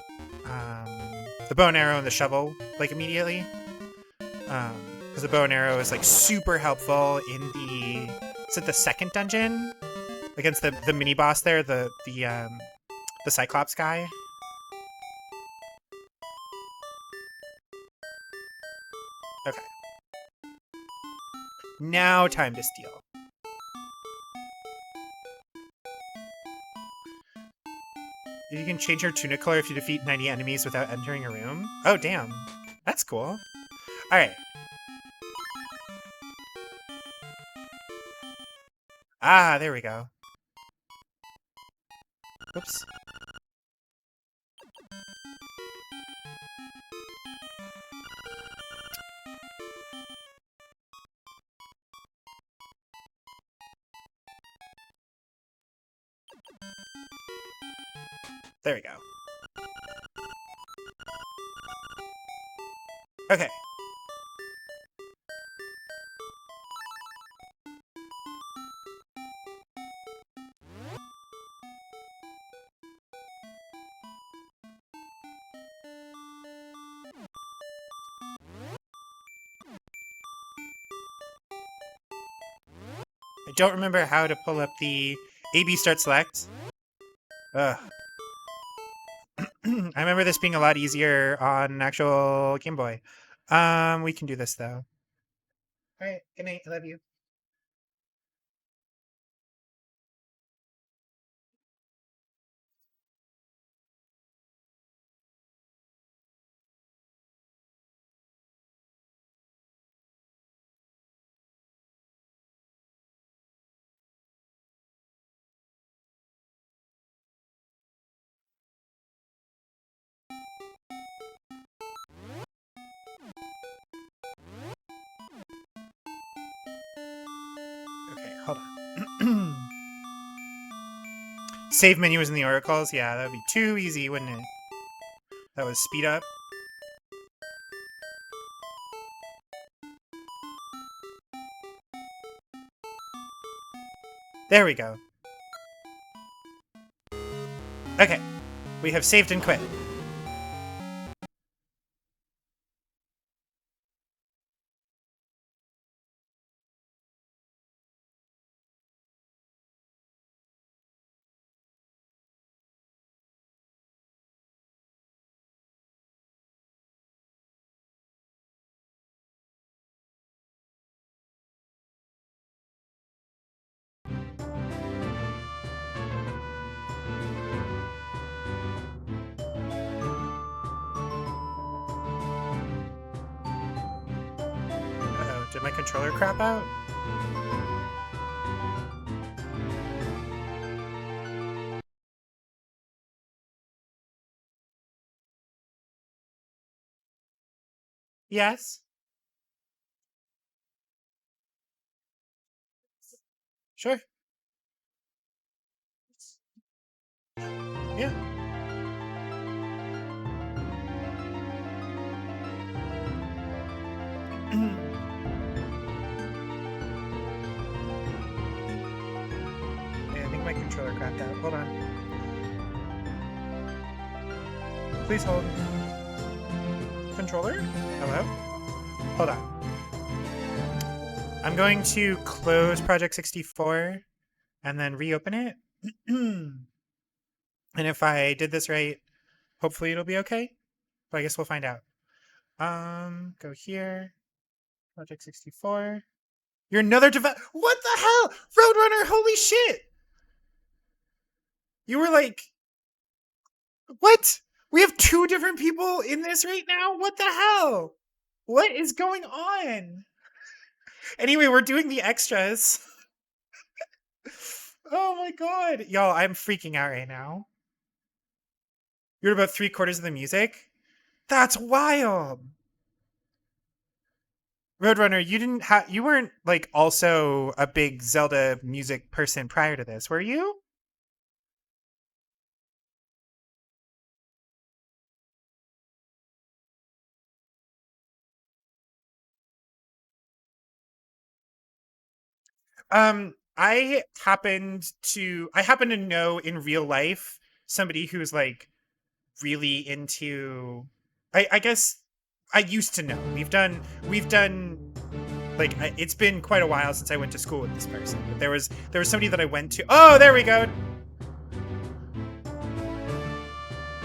The bow and arrow and the shovel, like, immediately. Because the bow and arrow is, like, super helpful in the... Is it the second dungeon? Against the mini-boss there, the Cyclops guy? Okay. Now time to steal. You can change your tunic color if you defeat 90 enemies without entering a room? Oh, damn. That's cool. Alright. Ah, there we go. Oops. There we go. Okay. I don't remember how to pull up the AB start select. Ugh. I remember this being a lot easier on an actual Game Boy. We can do this though. Alright, good night, I love you. hold on. Save menu was in the oracles. Yeah, that would be too easy, wouldn't it? That was speed up. There we go. Okay, we have saved and quit. Uh-oh, did my controller crap out? Yes. Sure. Yeah. Yeah, I think my controller crapped out. Hold on. Please hold. Controller? Hello? Hold on. I'm going to close Project 64 and then reopen it. And if I did this right, hopefully it'll be okay. But I guess we'll find out. Go here. Project 64. You're another device. What the hell? Roadrunner, holy shit! You were like, what? We have two different people in this right now? What the hell? What is going on? Anyway, we're doing the extras. Oh my god. Y'all, I'm freaking out right now. You're about 3/4 of the music? That's wild. Roadrunner, you weren't like also a big Zelda music person prior to this, were you? I happen to know in real life somebody who's like really into I guess I used to know. We've done like it's been quite a while since I went to school with this person. But there was somebody that I went to. Oh, there we go.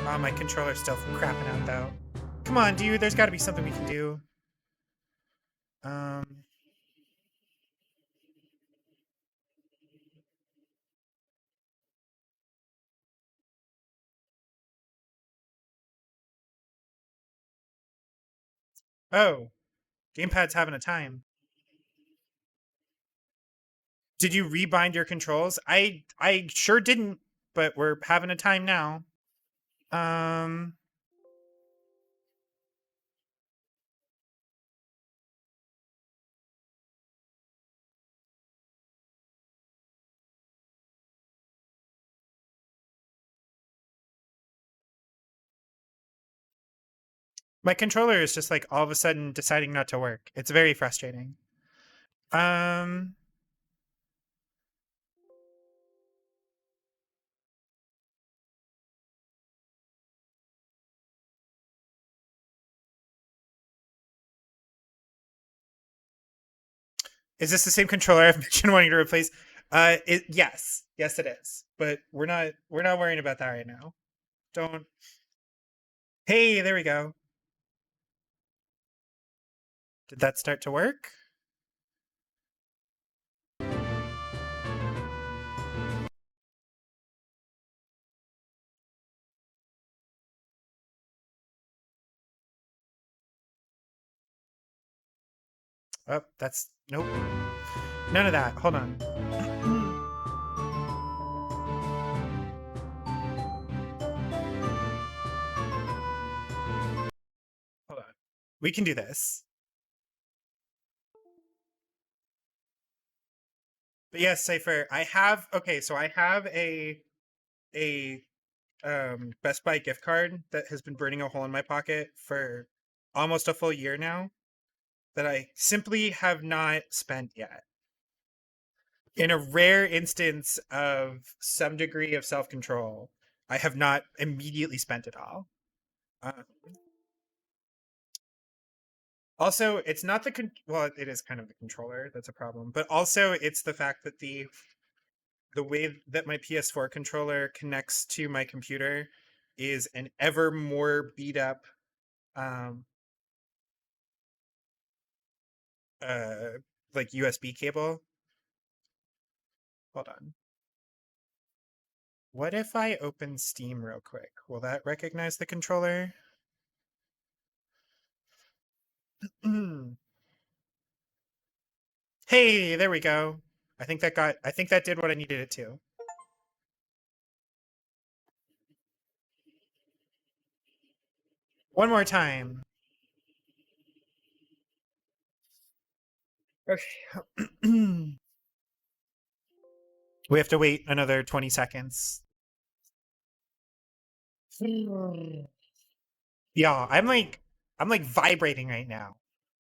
Oh, my controller's still crapping out though. Come on, dude. There's got to be something we can do. Um. Oh, gamepad's having a time. Did you rebind your controls? I sure didn't, but we're having a time now. Um. My controller is just like all of a sudden deciding not to work. It's very frustrating. Um. Is this the same controller I've mentioned wanting to replace? Yes, it is. But we're not worrying about that right now. Don't. Hey, there we go. Did that start to work? Oh, that's nope. None of that. Hold on. Hold on. We can do this. But yes, Cypher, I have okay, so I have a Best Buy gift card that has been burning a hole in my pocket for almost a full year now that I simply have not spent yet. In a rare instance of some degree of self-control, I have not immediately spent it all. Uh, Also, it's not well, it is kind of the controller that's a problem, but also it's the fact that the way that my PS4 controller connects to my computer is an ever more beat up um uh like USB cable. Hold on. What if I open Steam real quick? Will that recognize the controller? Hey, there we go. I think that did what I needed it to. One more time. Okay. We have to wait another 20 seconds. Yeah, I'm like vibrating right now.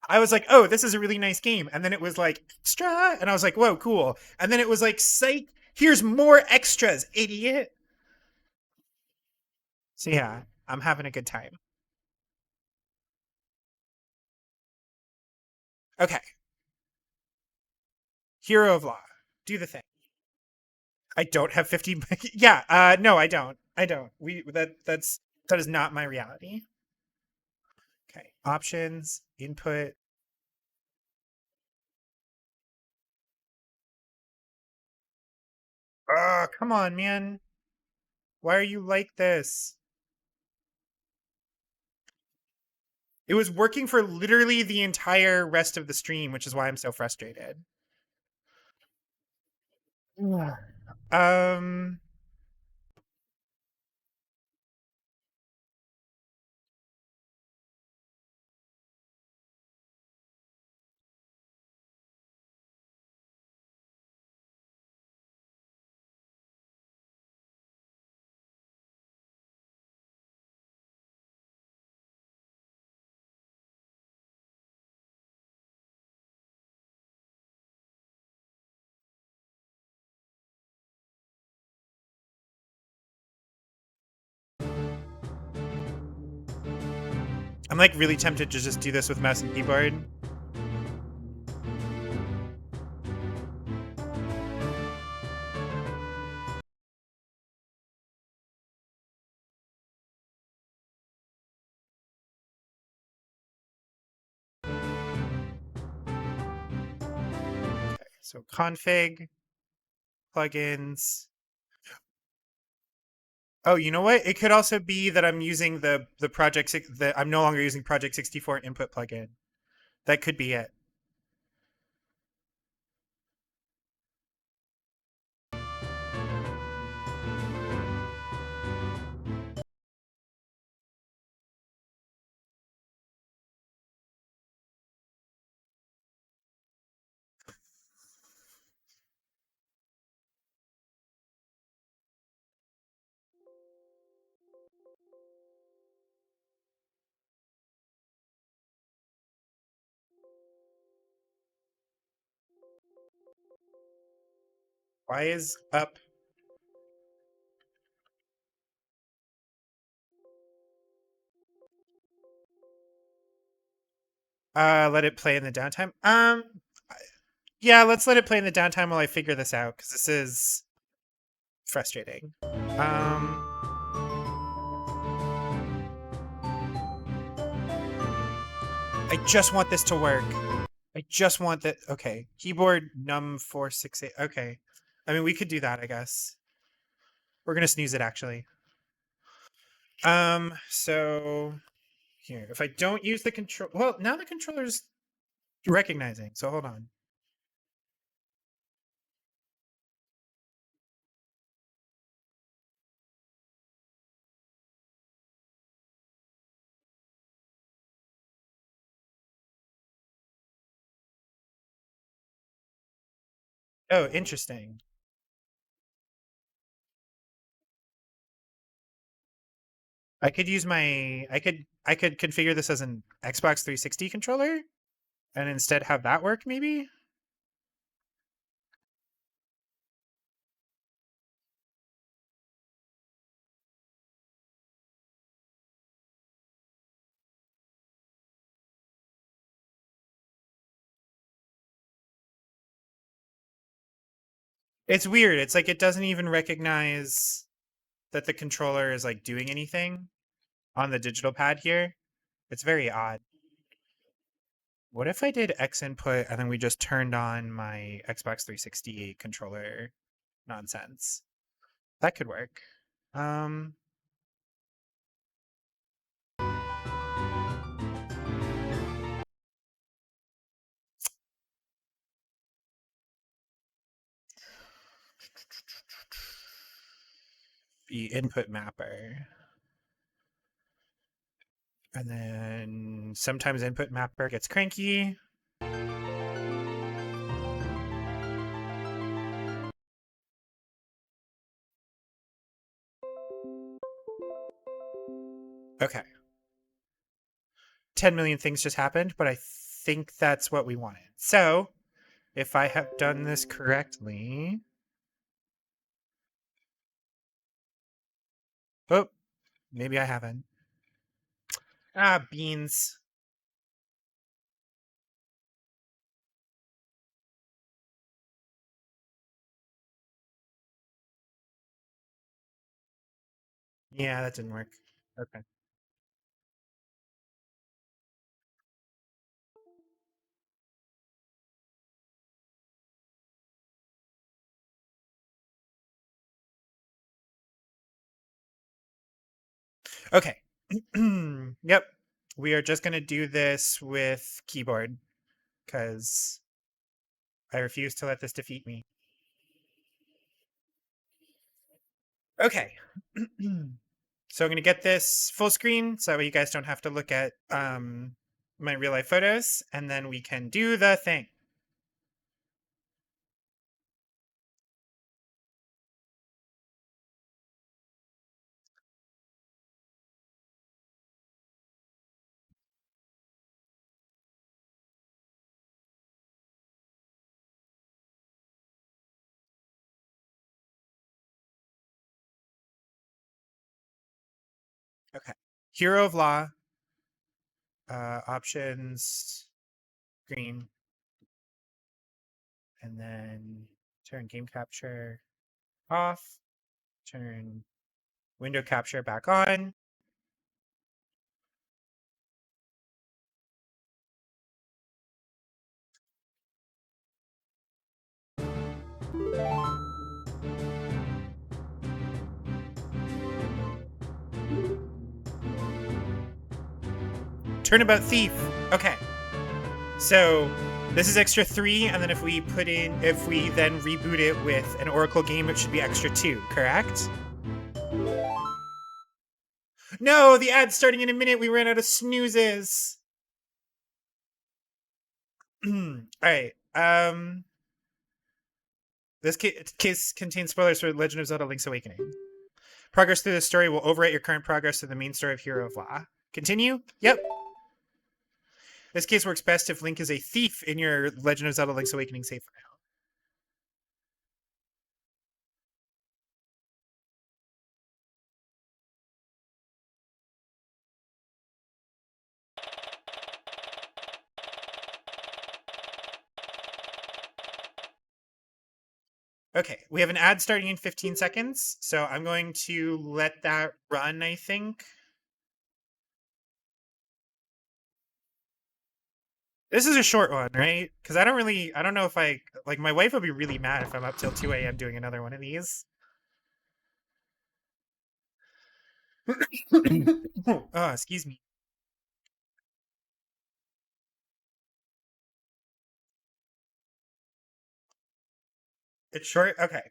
I was like, "Oh, this is a really nice game." And then it was like, "Extra." And I was like, "Whoa, cool." And then it was like, "Psych, here's more extras, idiot." So yeah, I'm having a good time. Okay. Hero of Law. Do the thing. I don't have 50 Yeah, no, I don't. I don't. That is not my reality. Okay. Options, input. Oh, come on, man. Why are you like this? It was working for literally the entire rest of the stream, which is why I'm so frustrated. Yeah. Um, I'm like really tempted to just do this with mouse and keyboard. Okay, so config, plugins. Oh, you know what? It could also be that I'm using the that I'm no longer using Project 64 input plugin. That could be it. Why is up? Let it play in the downtime. Yeah, let's let it play in the downtime while I figure this out because this is frustrating. I just want this to work. I just want that. Okay, keyboard num 468. Okay, I mean we could do that. I guess we're gonna snooze it actually. So here, if I don't use the control, well, now the controller's recognizing. So hold on. Oh, interesting. I could use my I could configure this as an Xbox 360 controller and instead have that work maybe? It's weird. It's like it doesn't even recognize that the controller is like doing anything on the digital pad here. It's very odd. What if I did X input and then we just turned on my Xbox 360 controller nonsense? That could work. Um, the input mapper. And then sometimes input mapper gets cranky. Okay. 10 million things just happened, but I think that's what we wanted. So if I have done this correctly. Oh, maybe I haven't. Ah, beans. Yeah, that didn't work. Okay. Okay. Yep. We are just going to do this with keyboard because I refuse to let this defeat me. Okay. So I'm going to get this full screen so that way you guys don't have to look at my real life photos, and then we can do the thing. Okay. Hero of Law, options, green, and then turn game capture off, turn window capture back on. Turnabout Thief. Okay. So this is extra 3, and then if we then reboot it with an Oracle game, it should be extra 2, correct? No, the ad's starting in a minute. We ran out of snoozes. All right. This case contains spoilers for Legend of Zelda: Link's Awakening. Progress through this story will overwrite your current progress to the main story of Hero of Law. Continue? Yep. This case works best if Link is a thief in your Legend of Zelda: Link's Awakening save file. Okay, we have an ad starting in 15 seconds, so I'm going to let that run, I think. This is a short one, right? Because I don't know if my wife would be really mad if I'm up till 2 a.m. doing another one of these. Oh, excuse me. It's short? Okay.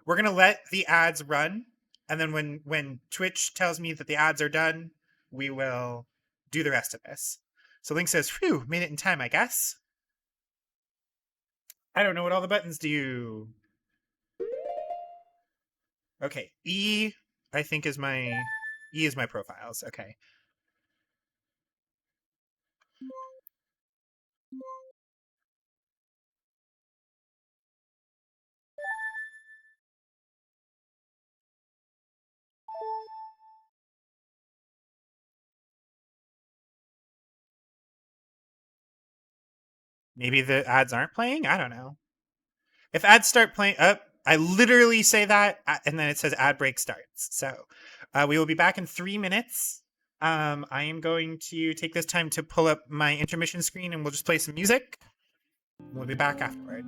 We're going to let the ads run, and then when Twitch tells me that the ads are done, we will do the rest of this. So Link says, phew, made it in time, I guess. I don't know what all the buttons do. Okay, E, I think is my profiles. Okay. Maybe the ads aren't playing? I don't know. If ads start playing up, I literally say that, and then it says ad break starts. So we will be back in 3 minutes. I am going to take this time to pull up my intermission screen, and we'll just play some music. We'll be back afterward.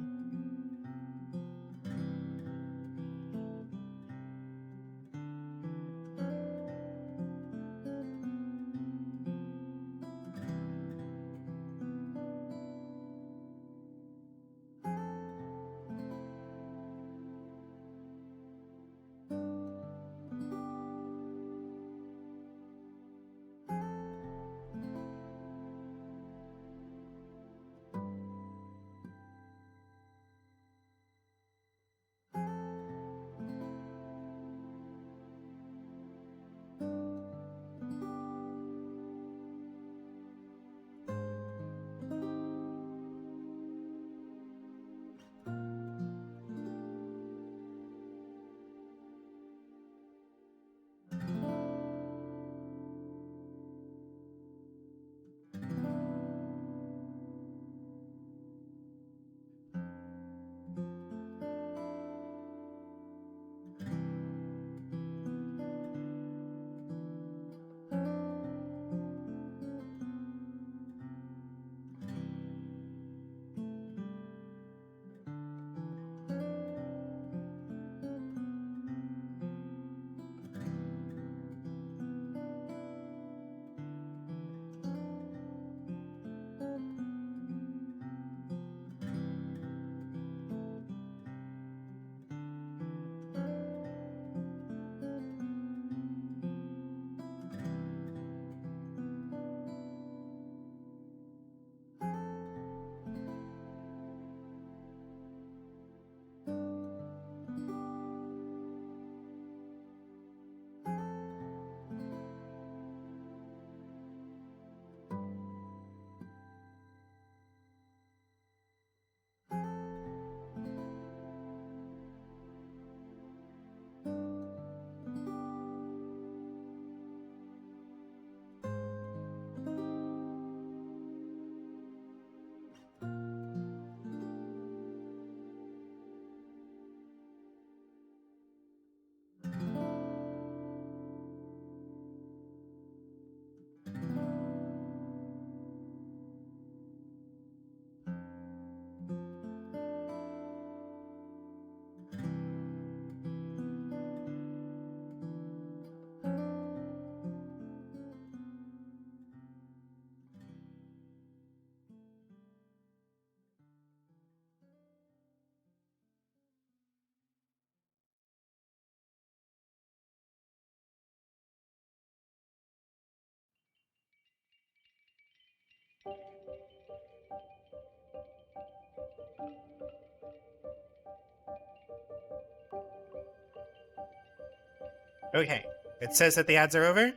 Okay, it says that the ads are over.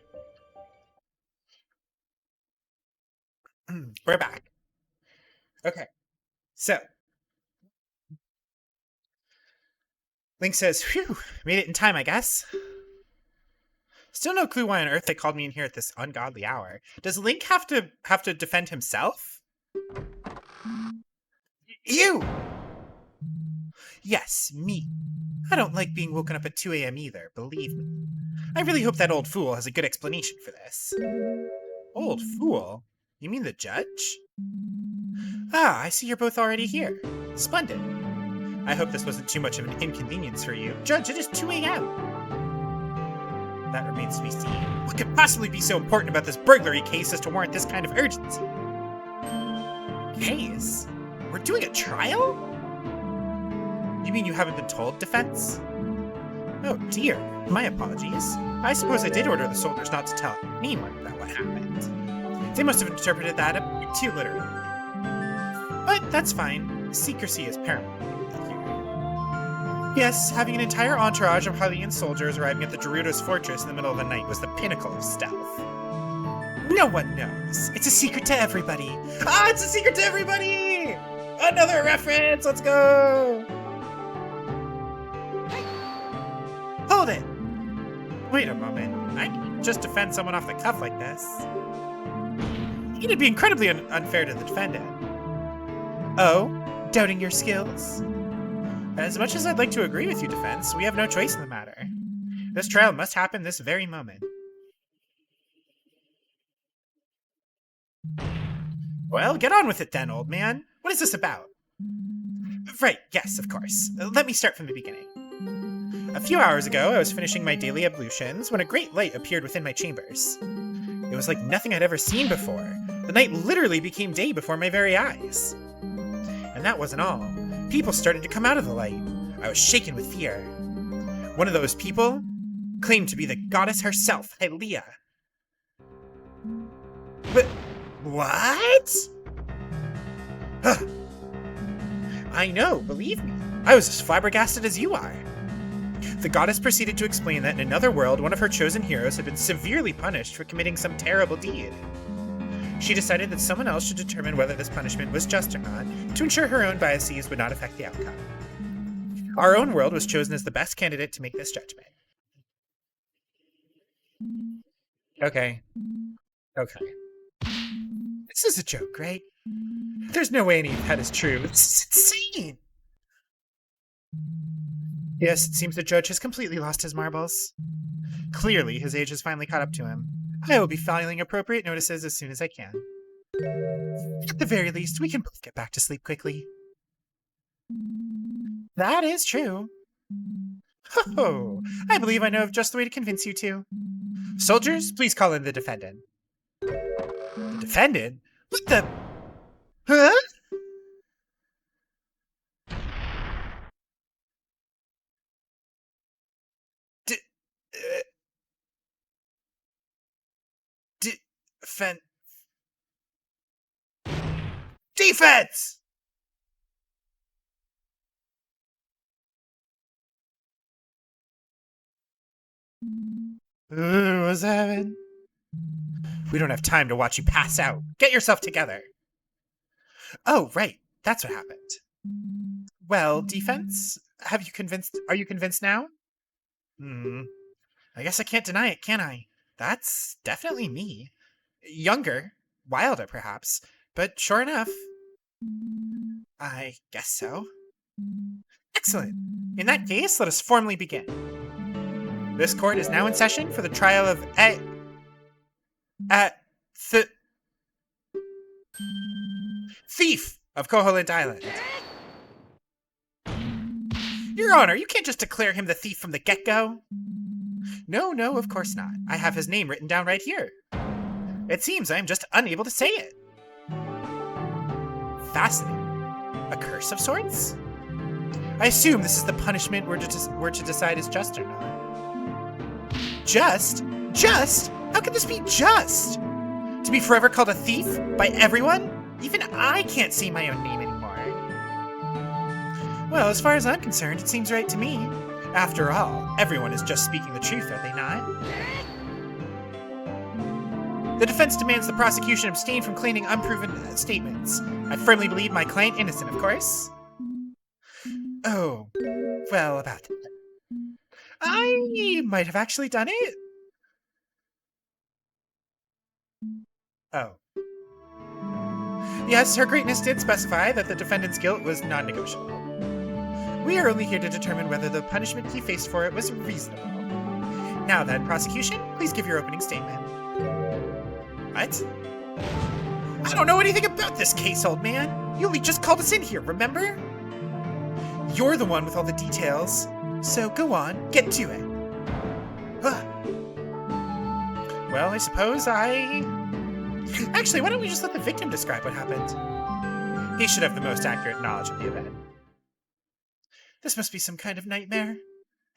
We're back. Okay, so Link says, "Phew, made it in time, I guess." Still no clue why on earth they called me in here at this ungodly hour. Does Link have to defend himself? You! Yes, me. I don't like being woken up at 2 a.m. either, believe me. I really hope that old fool has a good explanation for this. Old fool? You mean the judge? Ah, I see you're both already here. Splendid. I hope this wasn't too much of an inconvenience for you. Judge, it is 2 a.m. That remains to be seen. What could possibly be so important about this burglary case as to warrant this kind of urgency? Case? We're doing a trial? You mean you haven't been told, defense? Oh dear, my apologies. I suppose I did order the soldiers not to tell anyone about what happened. They must have interpreted that a bit too literally. But that's fine. Secrecy is paramount here. Yes, having an entire entourage of Hylian soldiers arriving at the Gerudo's fortress in the middle of the night was the pinnacle of stealth. No one knows. It's a secret to everybody. Ah, it's a secret to everybody! Another reference! Let's go! Hold it! Wait a moment. I can't just defend someone off the cuff like this. It'd be incredibly unfair to the defendant. Oh? Doubting your skills? As much as I'd like to agree with you, defense, we have no choice in the matter. This trial must happen this very moment. Well, get on with it then, old man. What is this about? Right, yes, of course. Let me start from the beginning. A few hours ago, I was finishing my daily ablutions when a great light appeared within my chambers. It was like nothing I'd ever seen before. The night literally became day before my very eyes. And that wasn't all. People started to come out of the light. I was shaken with fear. One of those people claimed to be the goddess herself, Hyaa. But what? I know, believe me. I was as flabbergasted as you are. The goddess proceeded to explain that in another world, one of her chosen heroes had been severely punished for committing some terrible deed. She decided that someone else should determine whether this punishment was just or not, to ensure her own biases would not affect the outcome. Our own world was chosen as the best candidate to make this judgment. Okay. This is a joke, right? There's no way any of that is true. It's insane! Yes, it seems the judge has completely lost his marbles. Clearly, his age has finally caught up to him. I will be filing appropriate notices as soon as I can. At the very least, we can both get back to sleep quickly. That is true. Ho-ho! I believe I know of just the way to convince you two. Soldiers, please call in the defendant. The defendant? What the... Huh? Defense! What's happening? We don't have time to watch you pass out. Get yourself together. Oh, right. That's what happened. Well, defense? Are you convinced now? I guess I can't deny it, can I? That's definitely me. Younger, wilder perhaps, but sure enough. I guess so. Excellent. In that case, let us formally begin. This court is now in session for the trial of Thief of Koholint Island. Your Honor, you can't just declare him the thief from the get-go. No, of course not. I have his name written down right here. It seems I am just unable to say it. Fascinating. A curse of sorts? I assume this is the punishment we're to decide is just or not. Just? Just? How can this be just? To be forever called a thief by everyone? Even I can't see my own name anymore. Well, as far as I'm concerned, it seems right to me. After all, everyone is just speaking the truth, are they not? The defense demands the prosecution abstain from claiming unproven statements. I firmly believe my client innocent, of course. Oh, well, about that. I might have actually done it. Oh. Yes, Her Greatness did specify that the defendant's guilt was non-negotiable. We are only here to determine whether the punishment he faced for it was reasonable. Now then, prosecution, please give your opening statement. What? I don't know anything about this case, old man. You only just called us in here, remember? You're the one with all the details. So go on, get to it. Well, I suppose Actually, why don't we just let the victim describe what happened? He should have the most accurate knowledge of the event. This must be some kind of nightmare.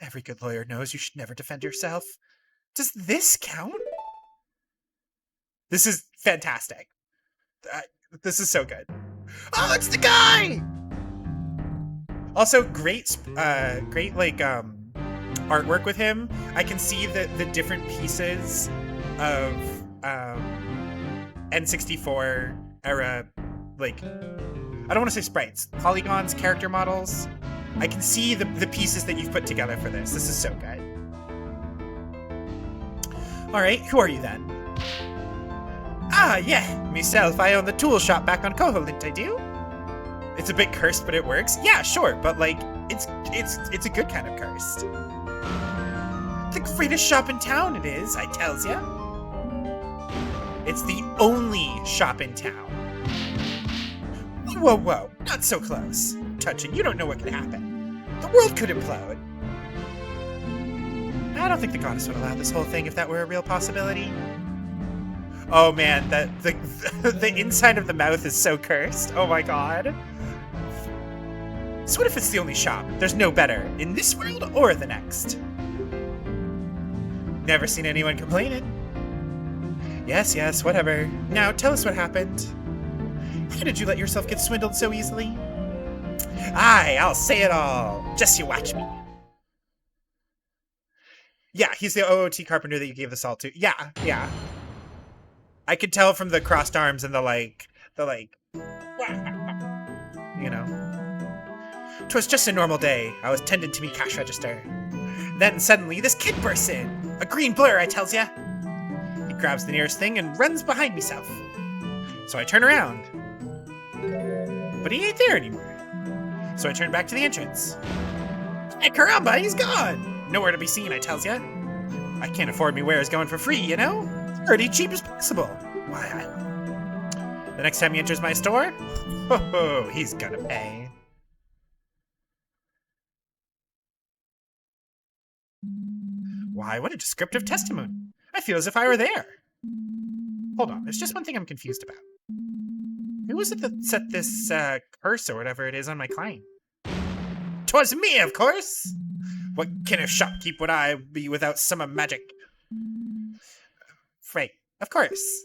Every good lawyer knows you should never defend yourself. Does this count? This is fantastic. This is so good. Oh, it's the guy! Also, great, like, artwork with him. I can see the different pieces of N64 era, like, I don't want to say sprites, polygons, character models. I can see the pieces that you've put together for this. This is so good. All right, who are you then? Ah, yeah, myself. I own the tool shop back on Koholint, I do. It's a bit cursed, but it works. Yeah, sure, but like, it's a good kind of cursed. The greatest shop in town it is, I tells ya. It's the only shop in town. Whoa, whoa, not so close. Touching, you don't know what could happen. The world could implode. I don't think the goddess would allow this whole thing if that were a real possibility. Oh man, the inside of the mouth is so cursed. Oh my god. So what if it's the only shop? There's no better, in this world or the next. Never seen anyone complaining. Yes, yes, whatever. Now tell us what happened. How did you let yourself get swindled so easily? Aye, I'll say it all. Just you watch me. Yeah, he's the OOT carpenter that you gave the salt to. Yeah, yeah. I could tell from the crossed arms and the like, you know. 'Twas just a normal day. I was tending to me cash register. Then suddenly this kid bursts in. A green blur, I tells ya. He grabs the nearest thing and runs behind meself. So I turn around. But he ain't there anymore. So I turn back to the entrance. Hey, caramba, he's gone. Nowhere to be seen, I tells ya. I can't afford me wares going for free, you know? Pretty cheap as possible. Why, the next time he enters my store, ho, he's gonna pay. Why, what a descriptive testimony. I feel as if I were there. Hold on, there's just one thing I'm confused about. Who was it that set this curse or whatever it is on my client? 'Twas me, of course! What kind of shopkeep would I be without some magic? Right, of course.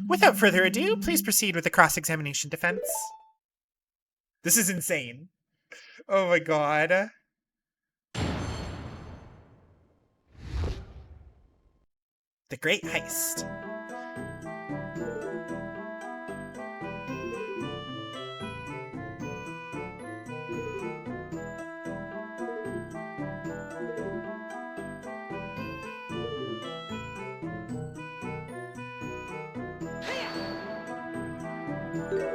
Without further ado, please proceed with the cross-examination defense. This is insane. Oh my god. The Great Heist.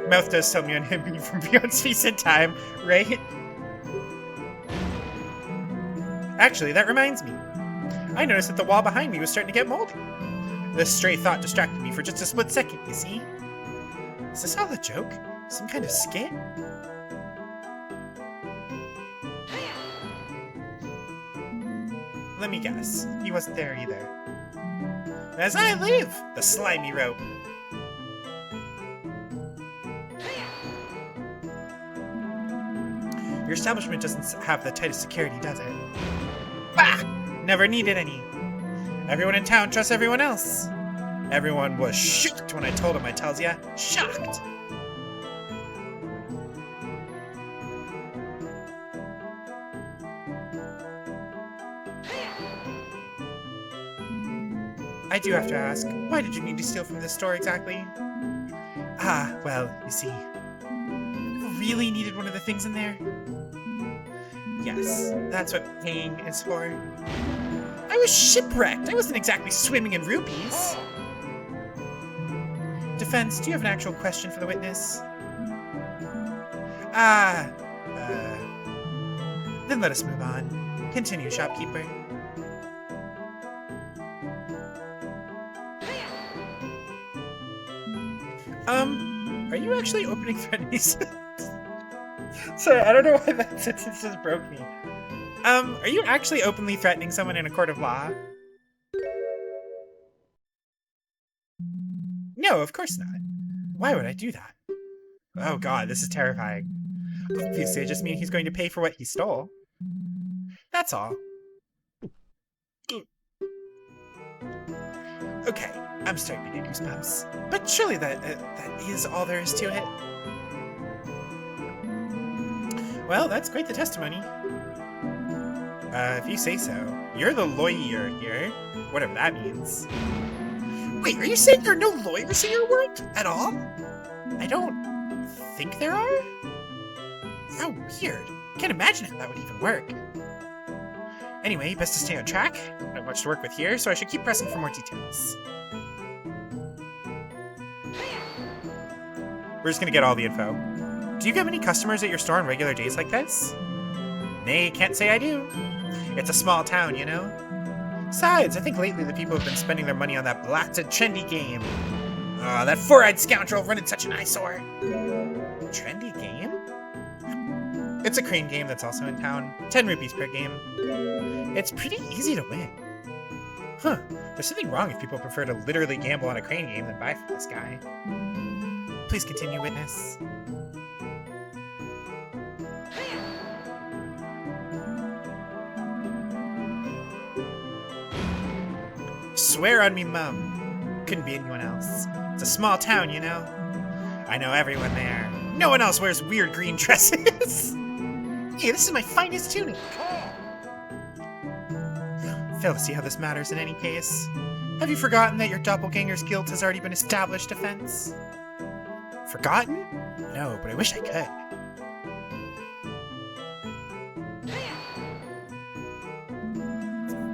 Mouth does tell me on him being from beyond space and time, right? Actually, that reminds me. I noticed that the wall behind me was starting to get moldy. This stray thought distracted me for just a split second, you see? Is this all a joke? Some kind of skit? Let me guess. He wasn't there either. As I live, the slimy rope. Your establishment doesn't have the tightest security, does it? Bah! Never needed any. Everyone in town trusts everyone else. Everyone was shocked when I told him, I tells ya. Shocked! I do have to ask, why did you need to steal from this store exactly? Ah, well, you see. You really needed one of the things in there? Yes, that's what paying is for. I was shipwrecked. I wasn't exactly swimming in rupees. Defense, do you have an actual question for the witness? Then let us move on. Continue, shopkeeper. Are you actually opening threatenings? Sorry, I don't know why that sentence just broke me. Are you actually openly threatening someone in a court of law? No, of course not. Why would I do that? Oh god, this is terrifying. Obviously, I just mean he's going to pay for what he stole. That's all. Okay, I'm starting to get goosebumps. But surely that is all there is to it. Well, that's quite the testimony. If you say so. You're the lawyer here. Whatever that means. Wait, are you saying there are no lawyers in your world? At all? I don't think there are? How weird. Can't imagine how that would even work. Anyway, best to stay on track. Not much to work with here, so I should keep pressing for more details. We're just gonna get all the info. Do you get many customers at your store on regular days like this? Nay, can't say I do. It's a small town, you know? Besides, I think lately the people have been spending their money on that blasted trendy game. That four-eyed scoundrel running such an eyesore. Trendy game? It's a crane game that's also in town. 10 rupees per game. It's pretty easy to win. Huh. There's something wrong if people prefer to literally gamble on a crane game than buy from this guy. Please continue, witness. Swear on me, Mum. Couldn't be anyone else. It's a small town, you know? I know everyone there. No one else wears weird green dresses. Hey, this is my finest tunic. Fail to see how this matters in any case. Have you forgotten that your doppelganger's guilt has already been established offense? Forgotten? No, but I wish I could.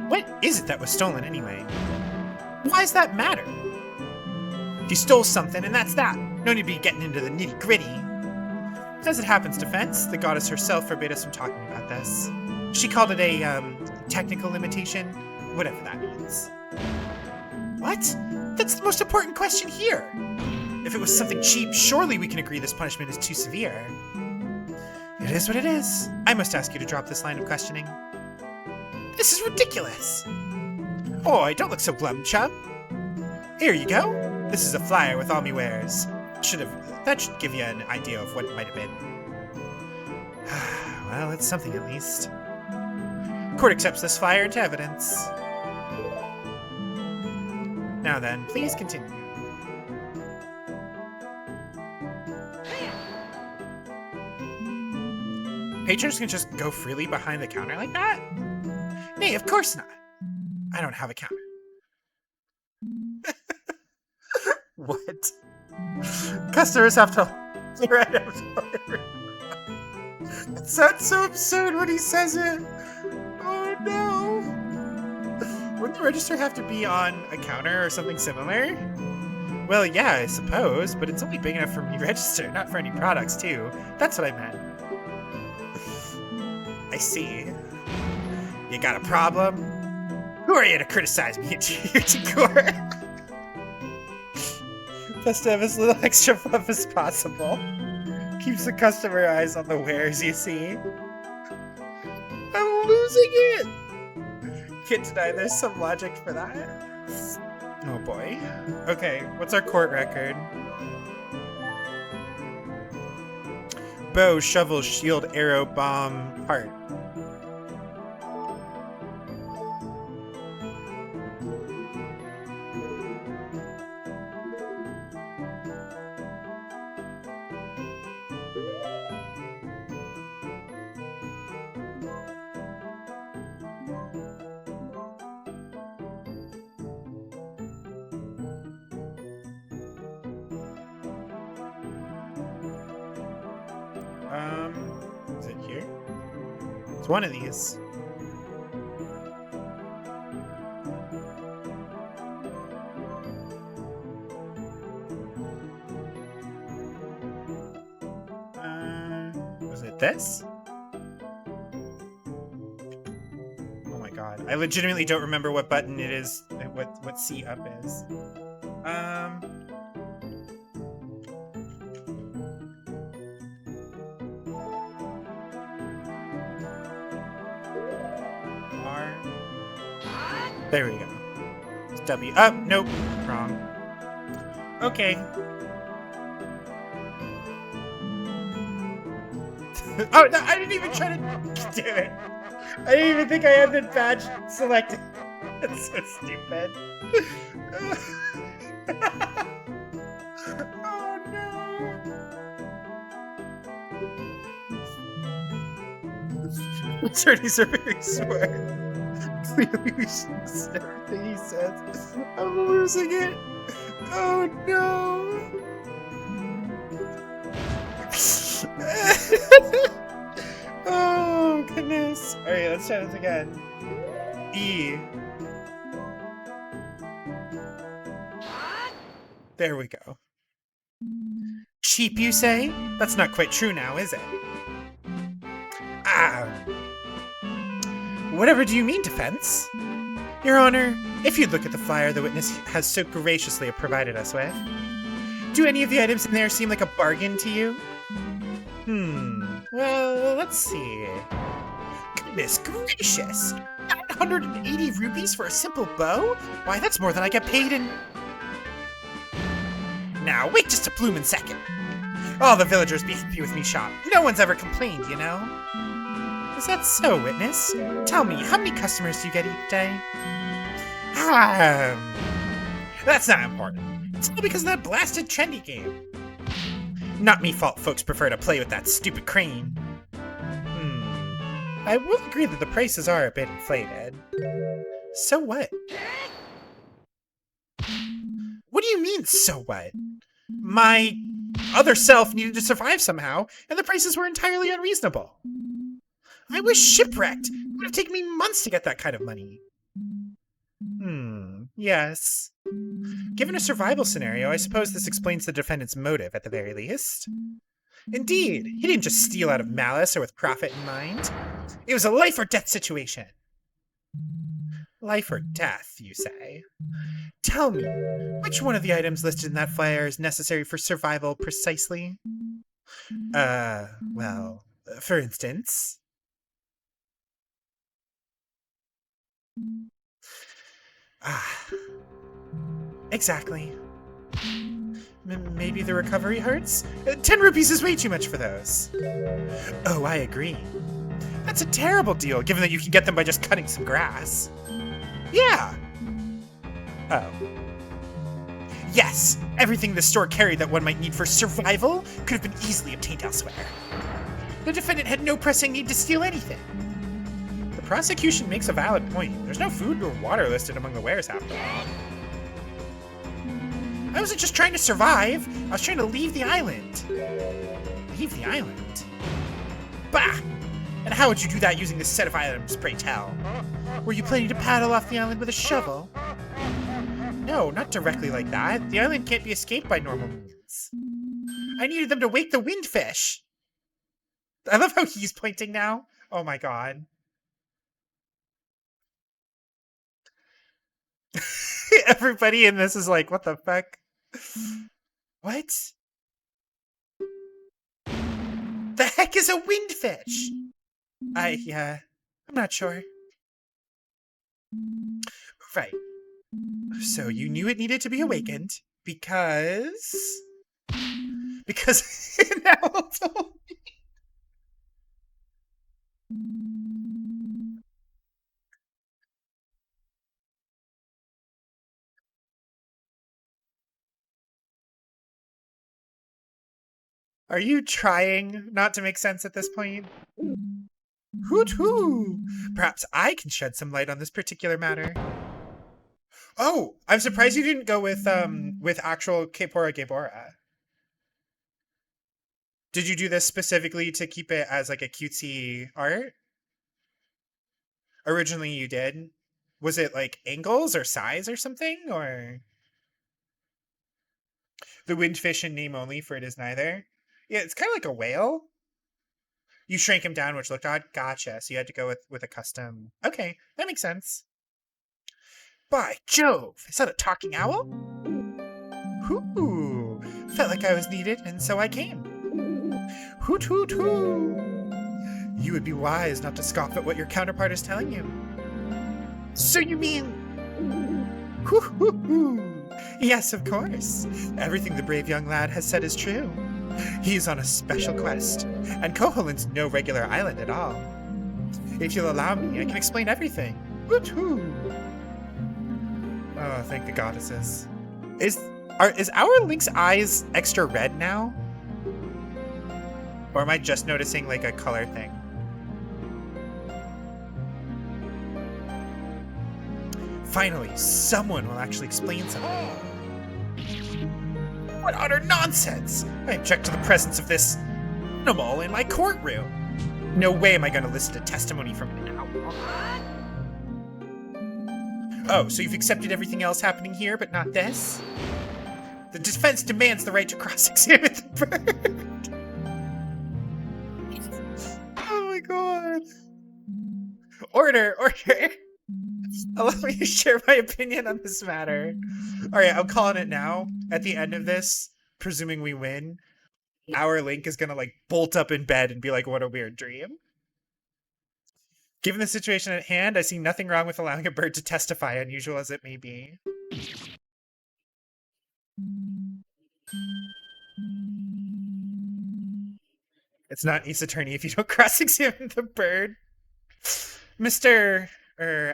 What is it that was stolen anyway? Why does that matter? If you stole something, and that's that. No need to be getting into the nitty-gritty. As it happens, defense, the goddess herself forbade us from talking about this. She called it a, technical limitation, whatever that means. What? That's the most important question here. If it was something cheap, surely we can agree this punishment is too severe. It is what it is. I must ask you to drop this line of questioning. This is ridiculous. Oi, don't look so glum, chum. Here you go. This is a flyer with all me wares. That should give you an idea of what it might have been. Well, it's something at least. Court accepts this flyer into evidence. Now then, please continue. Patrons can just go freely behind the counter like that? Nay, of course not. I don't have a counter. What? Customers have to clear items. It sounds so absurd when he says it. Oh no. Wouldn't the register have to be on a counter or something similar? Well, yeah, I suppose, but it's only big enough for me to register, not for any products, too. That's what I meant. I see. You got a problem? Who are you to criticize me into your decor? Best to have as little extra fluff as possible. Keeps the customer eyes on the wares, you see. I'm losing it! Can't deny there's some logic for that. Oh boy. Okay, what's our court record? Bow, shovel, shield, arrow, bomb, heart. Is it here? It's one of these. Was it this? Oh my god. I legitimately don't remember what button it is, what C up is. There we go. It's W. Up. Nope. Wrong. Okay. Oh, no, I didn't even try to do it. I didn't even think I had the badge selected. That's so stupid. Oh, no. Attorneys are very smart. Clearly, we should listen to everything he says. I'm losing it. Oh no. Oh goodness. Alright, let's try this again. E. There we go. Cheap, you say? That's not quite true now, is it? Ah. Whatever do you mean, defense? Your Honor, if you'd look at the flyer the witness has so graciously provided us with, do any of the items in there seem like a bargain to you? Well, let's see. Goodness gracious! 980 rupees for a simple bow? Why, that's more than I get paid in... Now, wait just a bloomin' second. All the villagers be happy with me shop. No one's ever complained, you know? Is that so, witness? Tell me, how many customers do you get each day? That's not important. It's all because of that blasted trendy game. Not me fault folks prefer to play with that stupid crane. I will agree that the prices are a bit inflated. So what? What do you mean, so what? My other self needed to survive somehow, and the prices were entirely unreasonable. I was shipwrecked. It would have taken me months to get that kind of money. Yes. Given a survival scenario, I suppose this explains the defendant's motive at the very least. Indeed, he didn't just steal out of malice or with profit in mind. It was a life or death situation. Life or death, you say? Tell me, which one of the items listed in that flyer is necessary for survival precisely? Well, for instance... Exactly. Maybe the recovery hearts? 10 rupees is way too much for those. Oh, I agree. That's a terrible deal, given that you can get them by just cutting some grass. Yeah! Oh. Yes! Everything the store carried that one might need for survival could have been easily obtained elsewhere. The defendant had no pressing need to steal anything. The prosecution makes a valid point. There's no food or water listed among the wares after all. I wasn't just trying to survive. I was trying to leave the island. Leave the island? Bah! And how would you do that using this set of items, pray tell? Were you planning to paddle off the island with a shovel? No, not directly like that. The island can't be escaped by normal means. I needed them to wake the windfish. I love how he's pointing now. Oh my god. Everybody in this is like, what the fuck? What? The heck is a windfish? I'm not sure. Right. So you knew it needed to be awakened because now Are you trying not to make sense at this point? Hoot hoo! Perhaps I can shed some light on this particular matter. Oh, I'm surprised you didn't go with actual Kepora Gebora. Did you do this specifically to keep it as like a cutesy art? Originally you did? Was it like angles or size or something? Or the windfish in name only, for it is neither? Yeah, it's kind of like a whale. You shrank him down, which looked odd. Gotcha. So you had to go with a custom. Okay, that makes sense. By Jove, is that a talking owl? Hoo! Felt like I was needed, and so I came. Hoot hoot hoo! You would be wise not to scoff at what your counterpart is telling you. So you mean... Hoo hoo hoo! Yes, of course. Everything the brave young lad has said is true. He's on a special quest, and Koholin's no regular island at all. If you'll allow me, I can explain everything. Woo-hoo! Oh, thank the goddesses. Is our Link's eyes extra red now? Or am I just noticing like a color thing? Finally, someone will actually explain something. What utter nonsense! I object to the presence of this animal in my courtroom. No way am I going to listen to testimony from an owl. Oh, so you've accepted everything else happening here, but not this? The defense demands the right to cross-examine the bird. Oh my god. Order! Allow me to share my opinion on this matter. Alright, I'm calling it now. At the end of this, presuming we win, our Link is gonna, like, bolt up in bed and be like, what a weird dream. Given the situation at hand, I see nothing wrong with allowing a bird to testify, unusual as it may be. It's not Ace Attorney if you don't cross-examine the bird. Mr.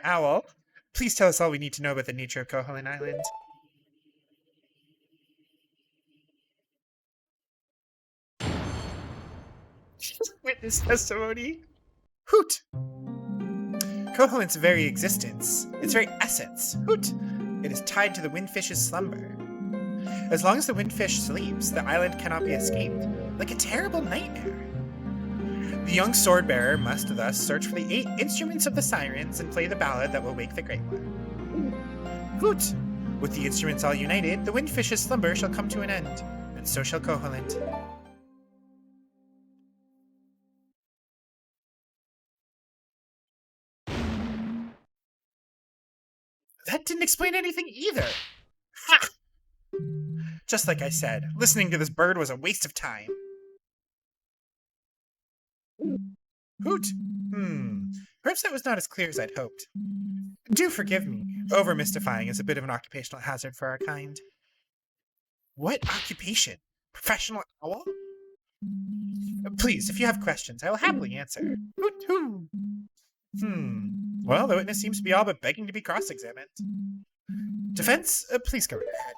Owl, please tell us all we need to know about the nature of Koholint Island. Witness testimony. Hoot! Koholint's very existence, its very essence, hoot! It is tied to the windfish's slumber. As long as the windfish sleeps, the island cannot be escaped, like a terrible nightmare. The young sword-bearer must thus search for the 8 instruments of the sirens and play the ballad that will wake the Great One. Hoot! With the instruments all united, the windfish's slumber shall come to an end, and so shall Koholint. That didn't explain anything either! Ha! Just like I said, listening to this bird was a waste of time. Hoot! Perhaps that was not as clear as I'd hoped. Do forgive me. Over-mystifying is a bit of an occupational hazard for our kind. What occupation? Professional owl? Please, if you have questions, I will happily answer. Hoot hoo! Well, the witness seems to be all but begging to be cross-examined. Defense, please go right ahead.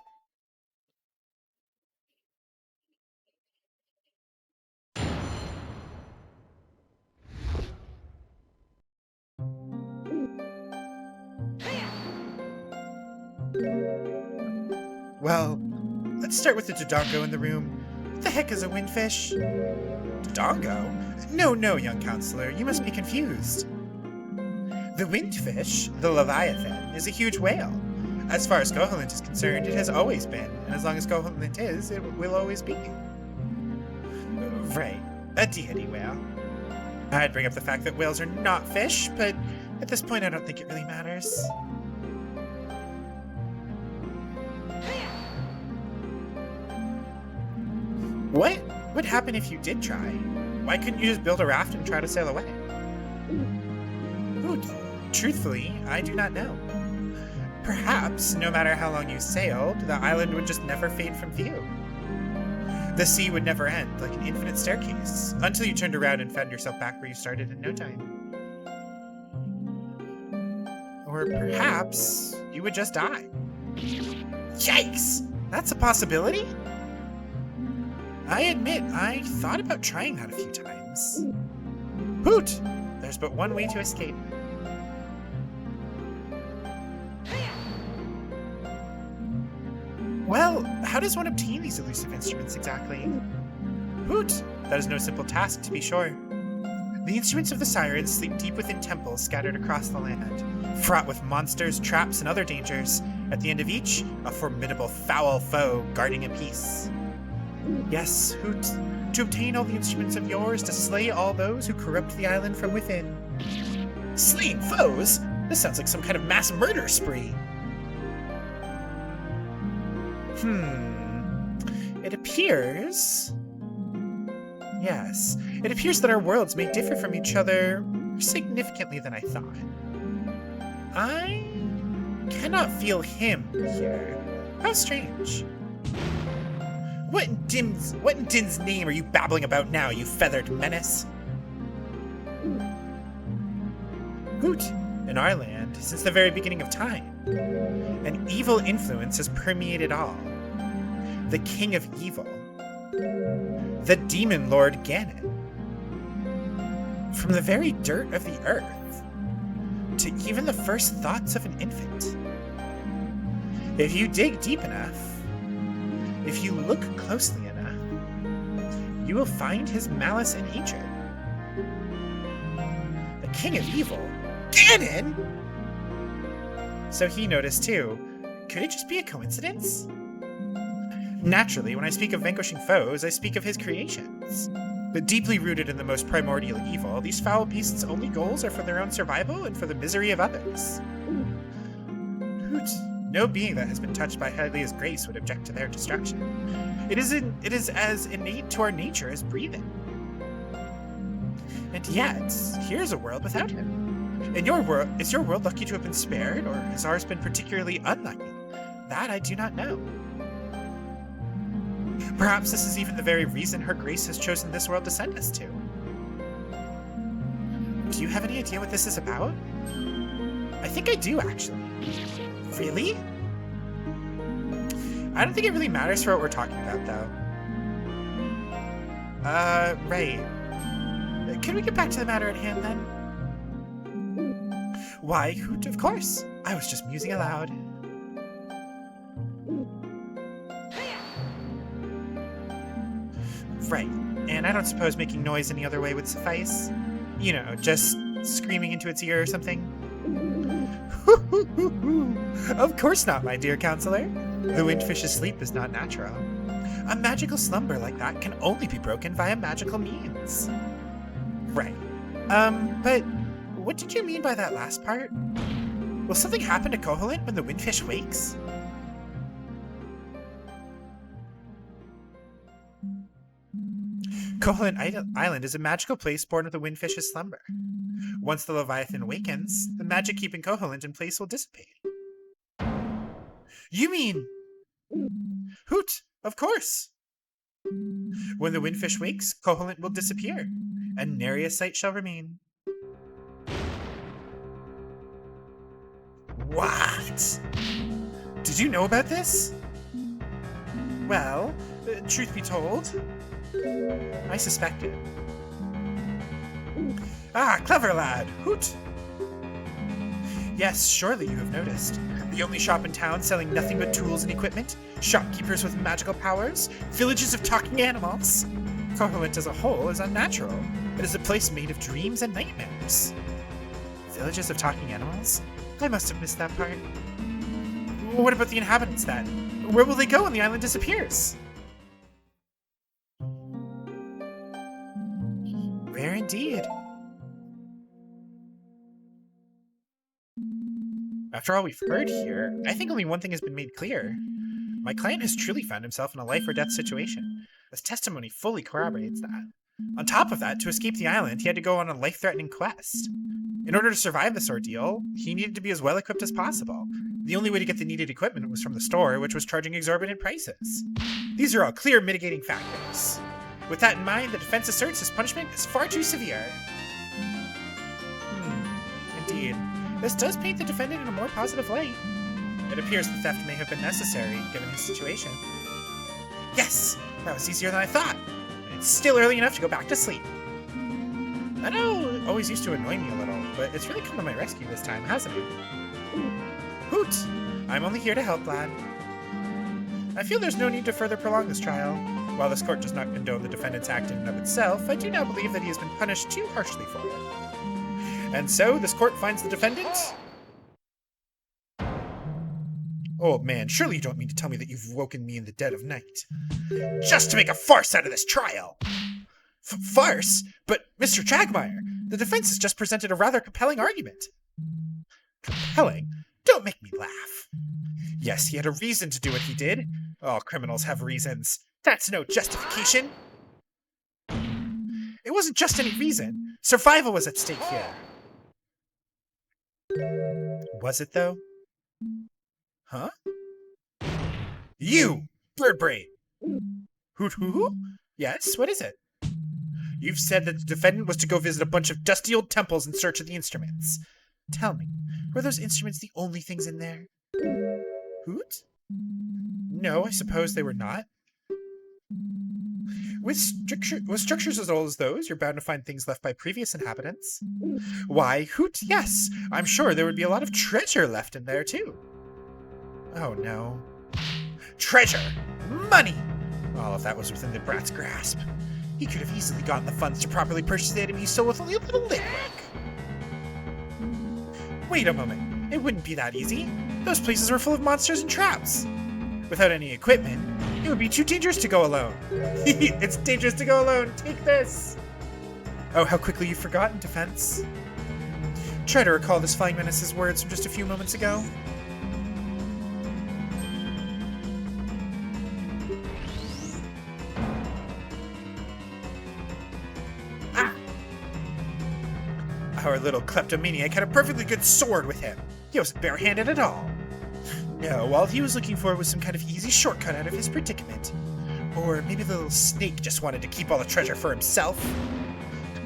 Well, let's start with the Dodongo in the room. What the heck is a windfish? Dodongo? No, young counselor, you must be confused. The windfish, the Leviathan, is a huge whale. As far as Koholint is concerned, it has always been, and as long as Koholint is, it will always be. Right, a deity whale. I'd bring up the fact that whales are not fish, but at this point I don't think it really matters. What would happen if you did try? Why couldn't you just build a raft and try to sail away? Ooh, truthfully, I do not know. Perhaps, no matter how long you sailed, the island would just never fade from view. The sea would never end, like an infinite staircase, until you turned around and found yourself back where you started in no time. Or perhaps, you would just die. Yikes! That's a possibility? I admit, I thought about trying that a few times. Hoot! There's but one way to escape. Well, how does one obtain these elusive instruments exactly? Hoot! That is no simple task, to be sure. The instruments of the sirens sleep deep within temples scattered across the land, fraught with monsters, traps, and other dangers. At the end of each, a formidable foul foe guarding a peace. Yes, Hoot, to obtain all the instruments of yours, to slay all those who corrupt the island from within. Slaying foes? This sounds like some kind of mass murder spree. It appears... Yes, it appears that our worlds may differ from each other more significantly than I thought. I cannot feel him here. How strange. What in Din's name are you babbling about now, you feathered menace? Hoot, in our land, since the very beginning of time, an evil influence has permeated all. The king of evil. The demon lord Ganon. From the very dirt of the earth, to even the first thoughts of an infant. If you dig deep enough, if you look closely enough, you will find his malice and hatred. The king of evil? Ganon! So he noticed too. Could it just be a coincidence? Naturally, when I speak of vanquishing foes, I speak of his creations. But deeply rooted in the most primordial evil, these foul beasts' only goals are for their own survival and for the misery of others. Hoot. No being that has been touched by Hylia's grace would object to their destruction. It is as innate to our nature as breathing. And yet, here's a world without him. In your world, is your world lucky to have been spared, or has ours been particularly unlucky? That I do not know. Perhaps this is even the very reason her grace has chosen this world to send us to. Do you have any idea what this is about? I think I do, actually. Really? I don't think it really matters for what we're talking about, though. Right. Can we get back to the matter at hand, then? Why, Hoot, of course. I was just musing aloud. Right. And I don't suppose making noise any other way would suffice? You know, just screaming into its ear or something? Of course not, my dear counselor. The windfish's sleep is not natural. A magical slumber like that can only be broken via magical means. Right. But what did you mean by that last part? Will something happen to Koholint when the windfish wakes? Koholint Island is a magical place born of the windfish's slumber. Once the Leviathan awakens, the magic keeping Koholint in place will dissipate. You mean... Hoot, of course. When the windfish wakes, Koholint will disappear, and nary a sight shall remain. What? Did you know about this? Well, truth be told, I suspected. Ah, clever lad! Hoot! Yes, surely you have noticed. The only shop in town selling nothing but tools and equipment, shopkeepers with magical powers, villages of talking animals. Koholint as a whole is unnatural. It is a place made of dreams and nightmares. Villages of talking animals? I must have missed that part. What about the inhabitants then? Where will they go when the island disappears? Where indeed? After all we've heard here, I think only one thing has been made clear. My client has truly found himself in a life or death situation. His testimony fully corroborates that. On top of that, to escape the island, he had to go on a life-threatening quest. In order to survive this ordeal, he needed to be as well equipped as possible. The only way to get the needed equipment was from the store, which was charging exorbitant prices. These are all clear mitigating factors. With that in mind, the defense asserts his punishment is far too severe. Indeed. This does paint the defendant in a more positive light. It appears the theft may have been necessary, given his situation. Yes! That was easier than I thought! And it's still early enough to go back to sleep. I know it always used to annoy me a little, but it's really come to my rescue this time, hasn't it? Hoot! I'm only here to help, lad. I feel there's no need to further prolong this trial. While this court does not condone the defendant's act in and of itself, I do not believe that he has been punished too harshly for it. And so, this court finds the defendant... Oh man, surely you don't mean to tell me that you've woken me in the dead of night. Just to make a farce out of this trial! Farce? But, Mr. Chagmire, the defense has just presented a rather compelling argument. Compelling? Don't make me laugh. Yes, he had a reason to do what he did. All criminals have reasons. That's no justification. It wasn't just any reason. Survival was at stake here. Was it, though? Huh? You! Birdbrain! Hoot hoo? Yes, what is it? You've said that the defendant was to go visit a bunch of dusty old temples in search of the instruments. Tell me, were those instruments the only things in there? Hoot? No, I suppose they were not. With structures as old as those, you're bound to find things left by previous inhabitants. Why, Hoot, yes, I'm sure there would be a lot of treasure left in there, too. Oh no. Treasure! Money! All of that was within the brat's grasp. He could have easily gotten the funds to properly purchase the item he stole with only a little legwork. Wait a moment. It wouldn't be that easy. Those places were full of monsters and traps. Without any equipment, it would be too dangerous to go alone. It's dangerous to go alone. Take this. Oh, how quickly you've forgotten, Defense. Try to recall this flying menace's words from just a few moments ago. Ah! Our little kleptomaniac had a perfectly good sword with him. He wasn't barehanded at all. No, all he was looking for was some kind of easy shortcut out of his predicament. Or maybe the little snake just wanted to keep all the treasure for himself.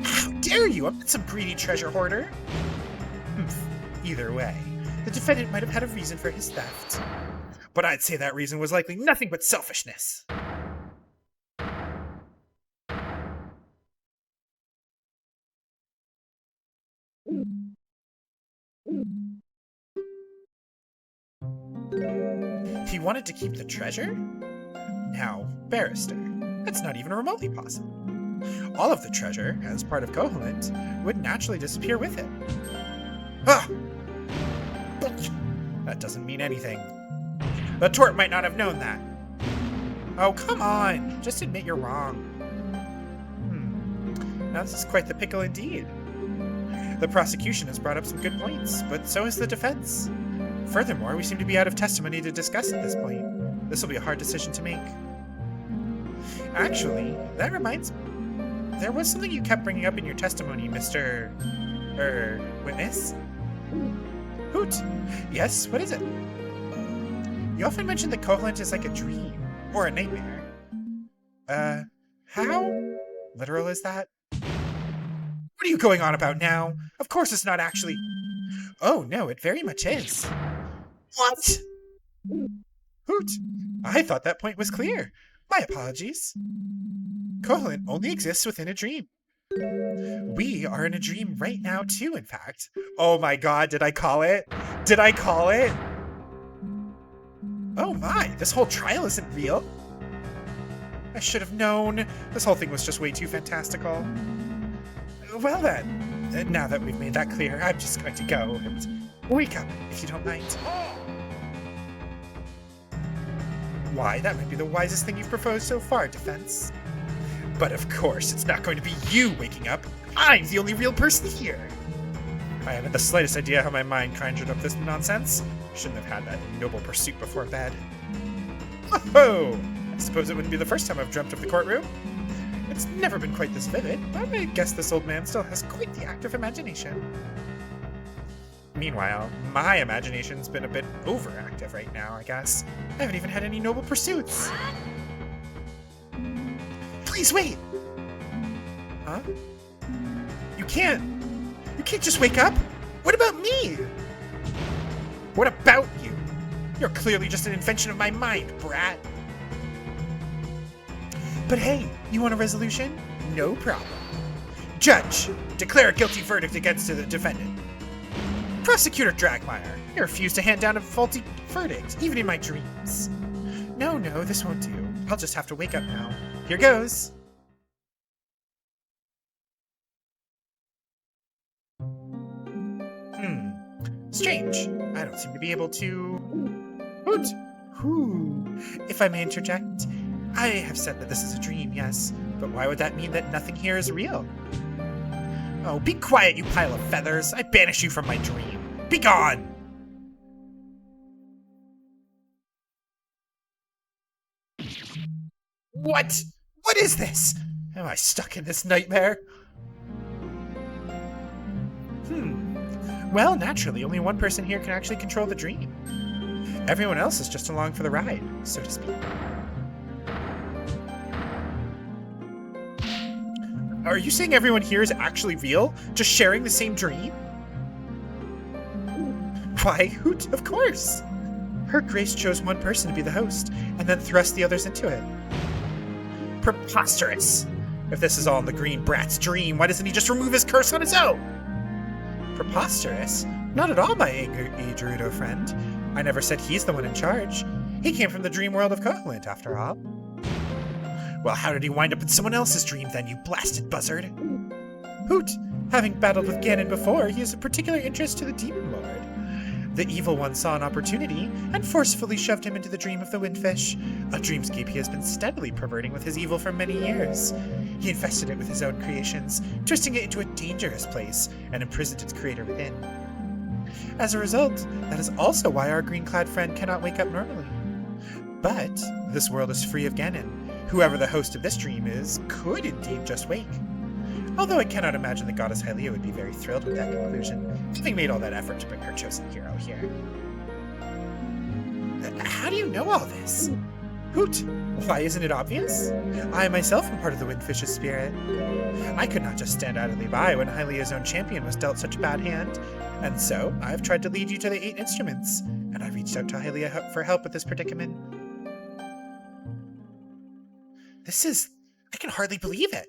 How dare you? I'm not some greedy treasure hoarder. Either way, the defendant might have had a reason for his theft. But I'd say that reason was likely nothing but selfishness. He wanted to keep the treasure? Now, Barrister, that's not even remotely possible. All of the treasure, as part of Koholint, would naturally disappear with it. Ah! That doesn't mean anything. The tort might not have known that. Oh, come on! Just admit you're wrong. Now this is quite the pickle indeed. The prosecution has brought up some good points, but so has the defense. Furthermore, we seem to be out of testimony to discuss at this point. This will be a hard decision to make. Actually, that reminds me. There was something you kept bringing up in your testimony, Mr. Witness? Hoot! Yes, what is it? You often mention that Koholint is like a dream, or a nightmare. How literal is that? What are you going on about now? Of course it's not actually... Oh, no, it very much is. What? Hoot! I thought that point was clear. My apologies. Koholint only exists within a dream. We are in a dream right now, too, in fact. Oh my god, did I call it? Did I call it? Oh my, this whole trial isn't real? I should have known. This whole thing was just way too fantastical. Well then, now that we've made that clear, I'm just going to go and wake up, if you don't mind. Why, that might be the wisest thing you've proposed so far, Defense. But of course, it's not going to be you waking up. I'm the only real person here. I haven't the slightest idea how my mind conjured up this nonsense. Shouldn't have had that noble pursuit before bed. Oh! I suppose it wouldn't be the first time I've dreamt of the courtroom. It's never been quite this vivid, but I guess this old man still has quite the active imagination. Meanwhile, my imagination's been a bit overactive right now, I guess. I haven't even had any noble pursuits. Please wait! Huh? You can't just wake up? What about me? What about you? You're clearly just an invention of my mind, brat. But hey, you want a resolution? No problem. Judge, declare a guilty verdict against the defendant. Prosecutor Dragmire, you refuse to hand down a faulty verdict, even in my dreams. No, this won't do. I'll just have to wake up now. Here goes. Strange. I don't seem to be able to... Hoot! If I may interject, I have said that this is a dream, yes, but why would that mean that nothing here is real? Oh, be quiet, you pile of feathers! I banish you from my dream! Be gone! What? What is this? Am I stuck in this nightmare? Well, naturally, only one person here can actually control the dream. Everyone else is just along for the ride, so to speak. Are you saying everyone here is actually real? Just sharing the same dream? Why, Hoot, of course! Her Grace chose one person to be the host, and then thrust the others into it. Preposterous! If this is all in the green brat's dream, why doesn't he just remove his curse on his own? Preposterous? Not at all, my angry Gerudo friend. I never said he's the one in charge. He came from the dream world of Koholint, after all. Well, how did he wind up in someone else's dream then, you blasted buzzard? Hoot! Having battled with Ganon before, he is of particular interest to the Demon Lord. The Evil One saw an opportunity and forcefully shoved him into the dream of the Windfish, a dreamscape he has been steadily perverting with his evil for many years. He infested it with his own creations, twisting it into a dangerous place, and imprisoned its creator within. As a result, that is also why our green-clad friend cannot wake up normally. But this world is free of Ganon. Whoever the host of this dream is could indeed just wake. Although I cannot imagine the goddess Hyaa would be very thrilled with that conclusion, having made all that effort to bring her chosen hero here. How do you know all this? Hoot! Why, isn't it obvious? I myself am part of the Windfish's spirit. I could not just stand idly by when Hylia's own champion was dealt such a bad hand, and so I have tried to lead you to the 8 instruments, and I reached out to Hyaa for help with this predicament. I can hardly believe it.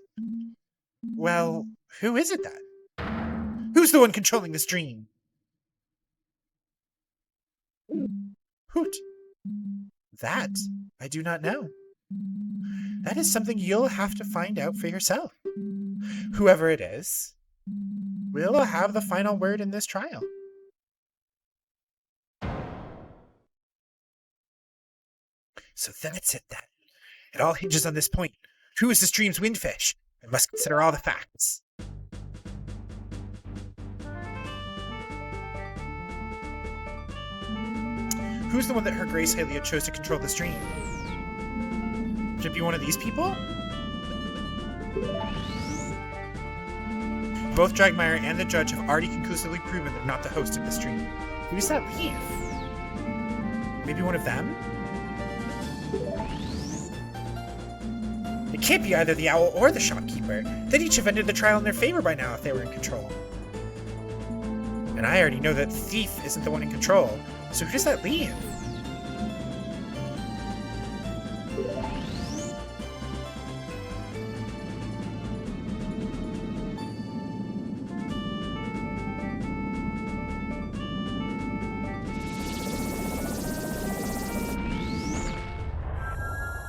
Well, who is it then? Who's the one controlling this dream? Hoot. That I do not know. That is something you'll have to find out for yourself. Whoever it is will have the final word in this trial. So that's it then. It all hinges on this point. Who is this dream's Windfish? I must consider all the facts. Who's the one that Her Grace Hyaa chose to control this dream? Could it be one of these people? Both Dragmire and the judge have already conclusively proven they're not the host of this dream. Who does that leave? Maybe one of them? It can't be either the owl or the shopkeeper. They'd each have ended the trial in their favor by now if they were in control. And I already know that the thief isn't the one in control, so who does that leave?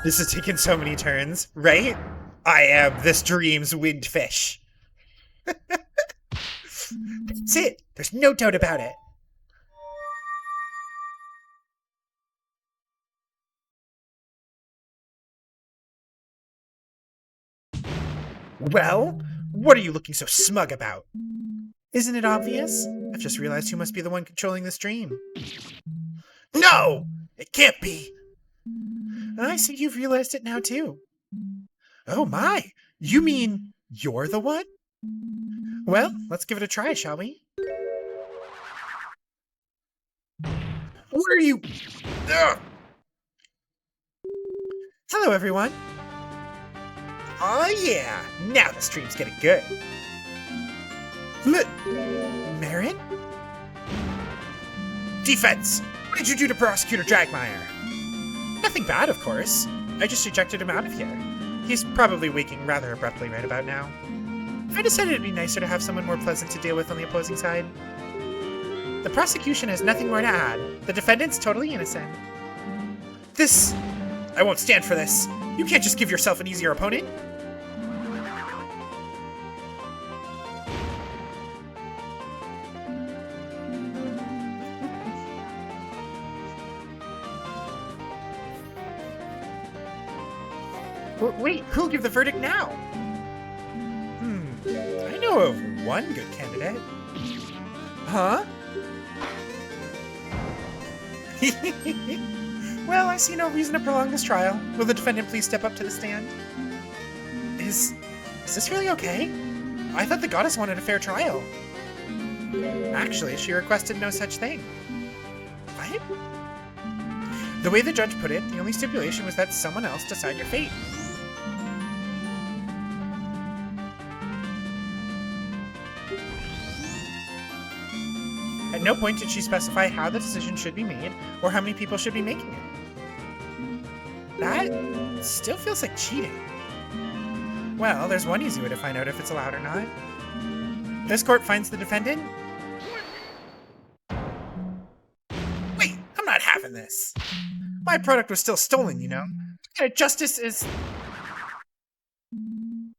This has taken so many turns, right? I am this dream's Windfish. That's it. There's no doubt about it. Well, what are you looking so smug about? Isn't it obvious? I've just realized who must be the one controlling this dream. No! It can't be! I see you've realized it now, too. Oh my! You mean you're the one? Well, let's give it a try, shall we? What are you... Ugh! Hello, everyone! Oh yeah! Now the stream's getting good. Marin? Defense! What did you do to Prosecutor Dragmire? Nothing bad, of course. I just ejected him out of here. He's probably waking rather abruptly right about now. I decided it'd be nicer to have someone more pleasant to deal with on the opposing side. The prosecution has nothing more to add. The defendant's totally innocent. I won't stand for this. You can't just give yourself an easier opponent. Wait, who'll give the verdict now? I know of one good candidate. Huh? Well, I see no reason to prolong this trial. Will the defendant please step up to the stand? Is this really okay? I thought the goddess wanted a fair trial. Actually, she requested no such thing. What? The way the judge put it, the only stipulation was that someone else decide your fate. At no point did she specify how the decision should be made or how many people should be making it. That still feels like cheating. Well, there's one easy way to find out if it's allowed or not. This court finds the defendant... Wait, I'm having this. My product was still stolen, you know. What kind of justice is...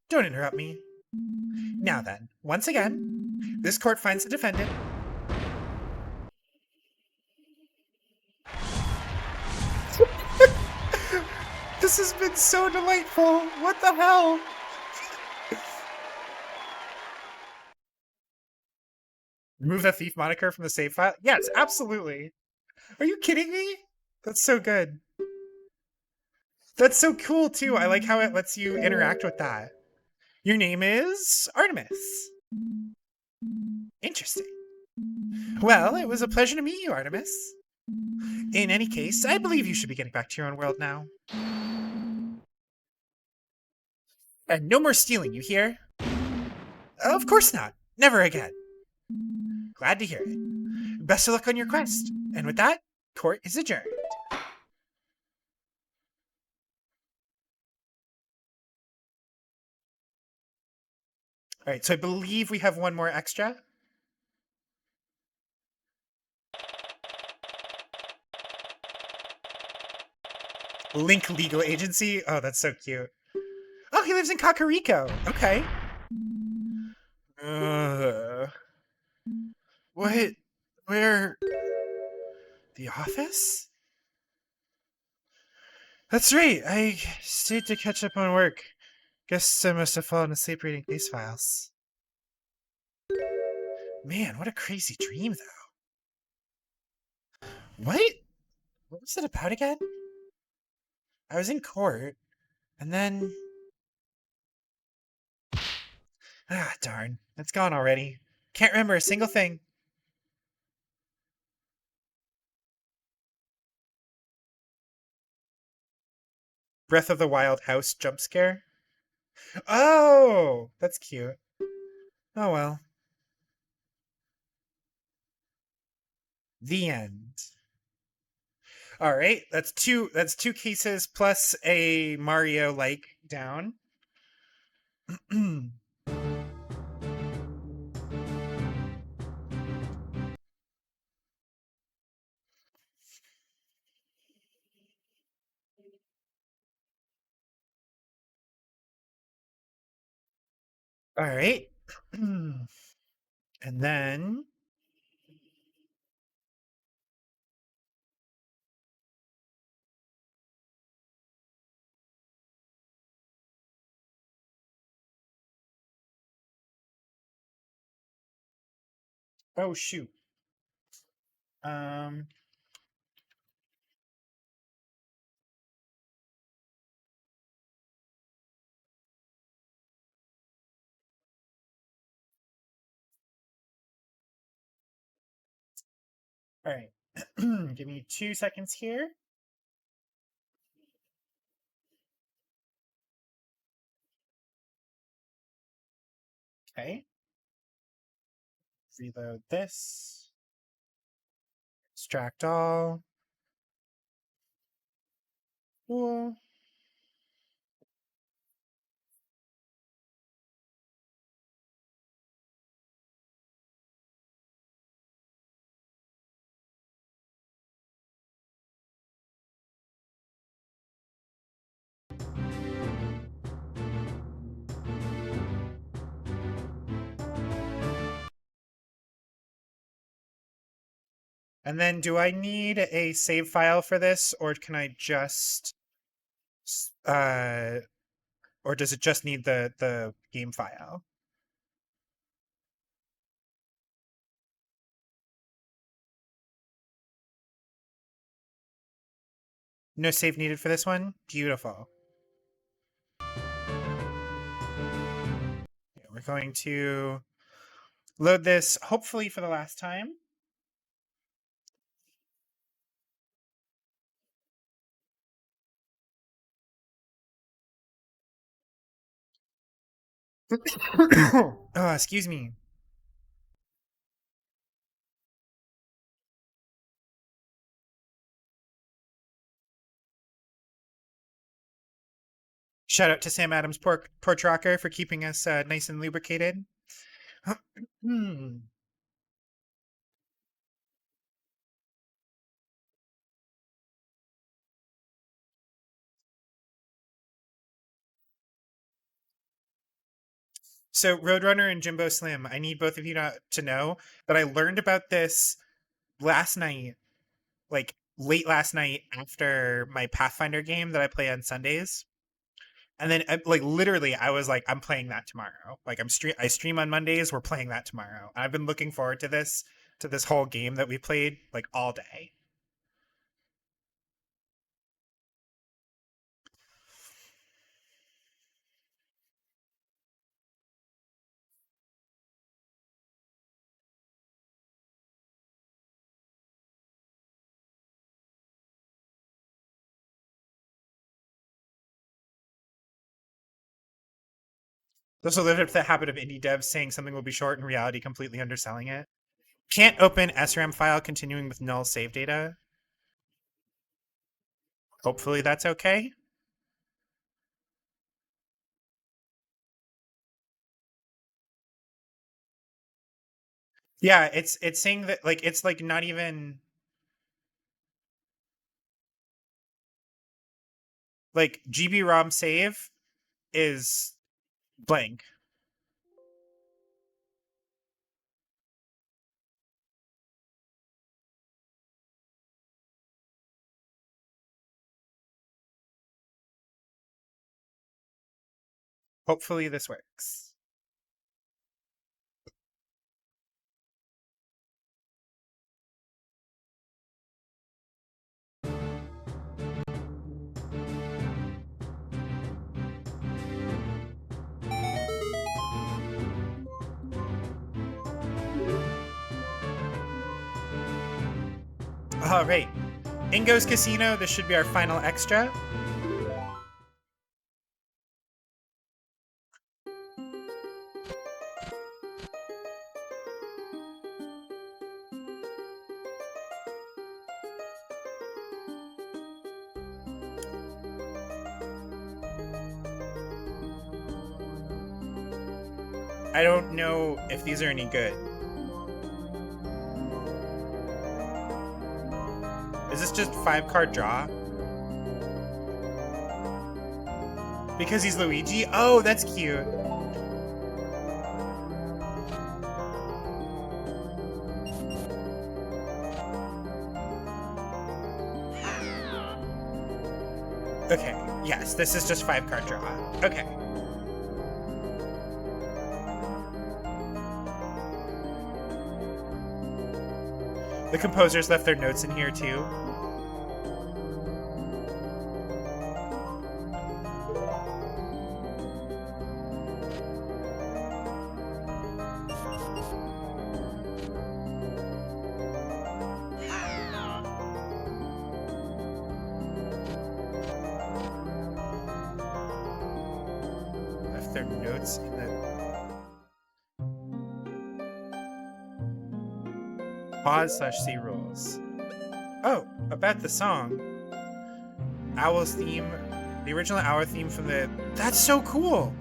Don't interrupt me. Now then, once again, this court finds the defendant... This has been so delightful. What the hell? Remove the thief moniker from the save file? Yes, absolutely. Are you kidding me? That's so good. That's so cool, too. I like how it lets you interact with that. Your name is Artemis. Interesting. Well, it was a pleasure to meet you, Artemis. In any case, I believe you should be getting back to your own world now. And no more stealing, you hear? Of course not. Never again. Glad to hear it. Best of luck on your quest. And with that, court is adjourned. All right, so I believe we have one more extra. Link Legal Agency. Oh, that's so cute. Oh, he lives in Kakariko. Okay. What? Where? The office? That's right. I stayed to catch up on work. Guess I must have fallen asleep reading case files. Man, what a crazy dream, though. What? What was it about again? I was in court, and then... Ah, darn. It's gone already. Can't remember a single thing. Breath of the Wild house jump scare? Oh! That's cute. Oh well. The end. All right, that's two cases plus a Mario like down. All right. And then oh shoot. Um all right. Give me 2 seconds here. Okay. Reload this. Extract all. Cool. And then do I need a save file for this, or can I just or does it just need the game file? No save needed for this one? Beautiful. We're going to load this hopefully for the last time. Oh, excuse me. Shout out to Sam Adams Porch Rocker for keeping us nice and lubricated. So Roadrunner and Jimbo Slim, I need both of you to know that I learned about this last night, like late last night after my Pathfinder game that I play on Sundays. And then like literally I was like, I'm playing that tomorrow. Like I stream on Mondays, we're playing that tomorrow. I've been looking forward to this whole game that we played like all day. This will live up to the habit of indie devs saying something will be short, in reality completely underselling it. Can't open SRAM file continuing with null save data. Hopefully that's okay. Yeah, it's saying that like it's like not even like GB ROM save is blank. Hopefully this works. All right. Ingo's Casino, this should be our final extra. I don't know if these are any good. Is this just 5-card draw? Because he's Luigi? Oh, that's cute. Okay, yes, this is just 5-card draw. Okay. The composers left their notes in here too. Left their notes in the pause/C rules. Oh, about the song. Owl's theme, the original Owl theme from the. That's so cool!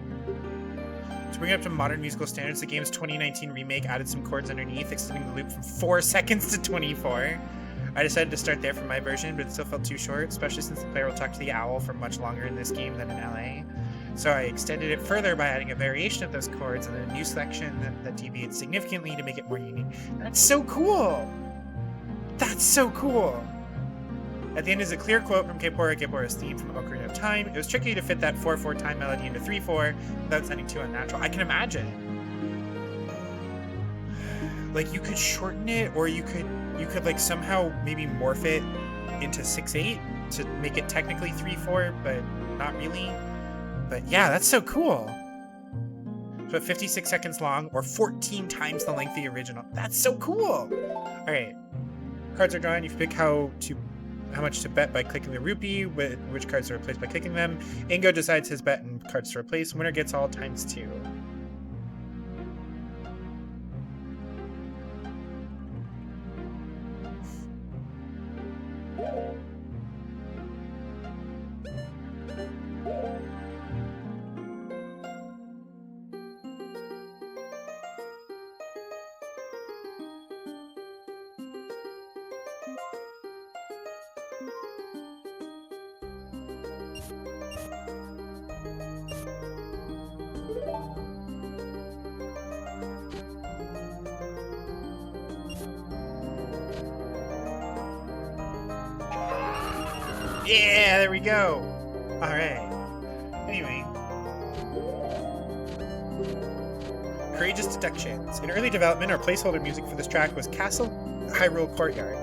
To bring it up to modern musical standards, the game's 2019 remake added some chords underneath, extending the loop from 4 seconds to 24. I decided to start there for my version, but it still felt too short, especially since the player will talk to the owl for much longer in this game than in LA. So I extended it further by adding a variation of those chords and then a new selection that deviates significantly to make it more unique. That's so cool! That's so cool! At the end is a clear quote from Kapora's theme from Ocarina of Time. It was tricky to fit that 4/4 time melody into 3/4 without sounding too unnatural. I can imagine. Like you could shorten it, or you could like somehow maybe morph it into 6/8 to make it technically 3/4, but not really. But yeah, that's so cool. So 56 seconds long, or 14 times the length of the original. That's so cool. All right, cards are drawn. You can pick how much to bet by clicking the rupee, which cards to replace by clicking them. Ingo decides his bet and cards to replace. Winner gets all ×2. Yeah, there we go. All right. Anyway. Courageous Deductions. In early development, our placeholder music for this track was Castle Hyrule Courtyard.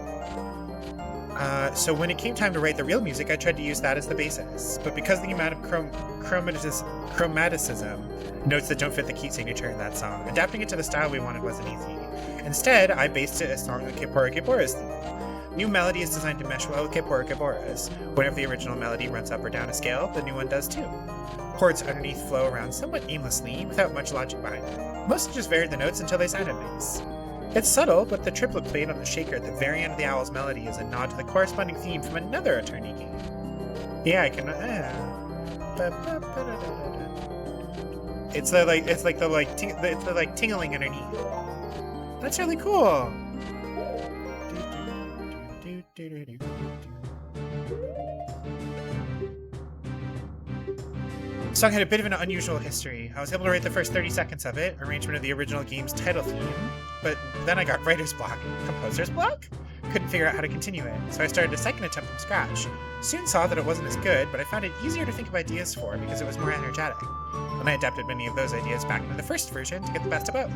So when it came time to write the real music, I tried to use that as the basis. But because the amount of chromaticism, notes that don't fit the key signature in that song, adapting it to the style we wanted wasn't easy. Instead, I based it as song of Kaepora Kaepora's theme. New melody is designed to mesh well with Kaepora Kaepora's. Whenever the original melody runs up or down a scale, the new one does too. Chords underneath flow around somewhat aimlessly, without much logic behind it. Mostly just varied the notes until they sounded nice. It's subtle, but the triplet played on the shaker at the very end of the owl's melody is a nod to the corresponding theme from another Attorney game. Yeah, I can. It's the tingling underneath. That's really cool. The song had a bit of an unusual history. I was able to write the first 30 seconds of it, arrangement of the original game's title theme, but then I got writer's block. Composer's block? Couldn't figure out how to continue it, so I started a second attempt from scratch. Soon saw that it wasn't as good, but I found it easier to think of ideas for because it was more energetic. Then I adapted many of those ideas back into the first version to get the best of both.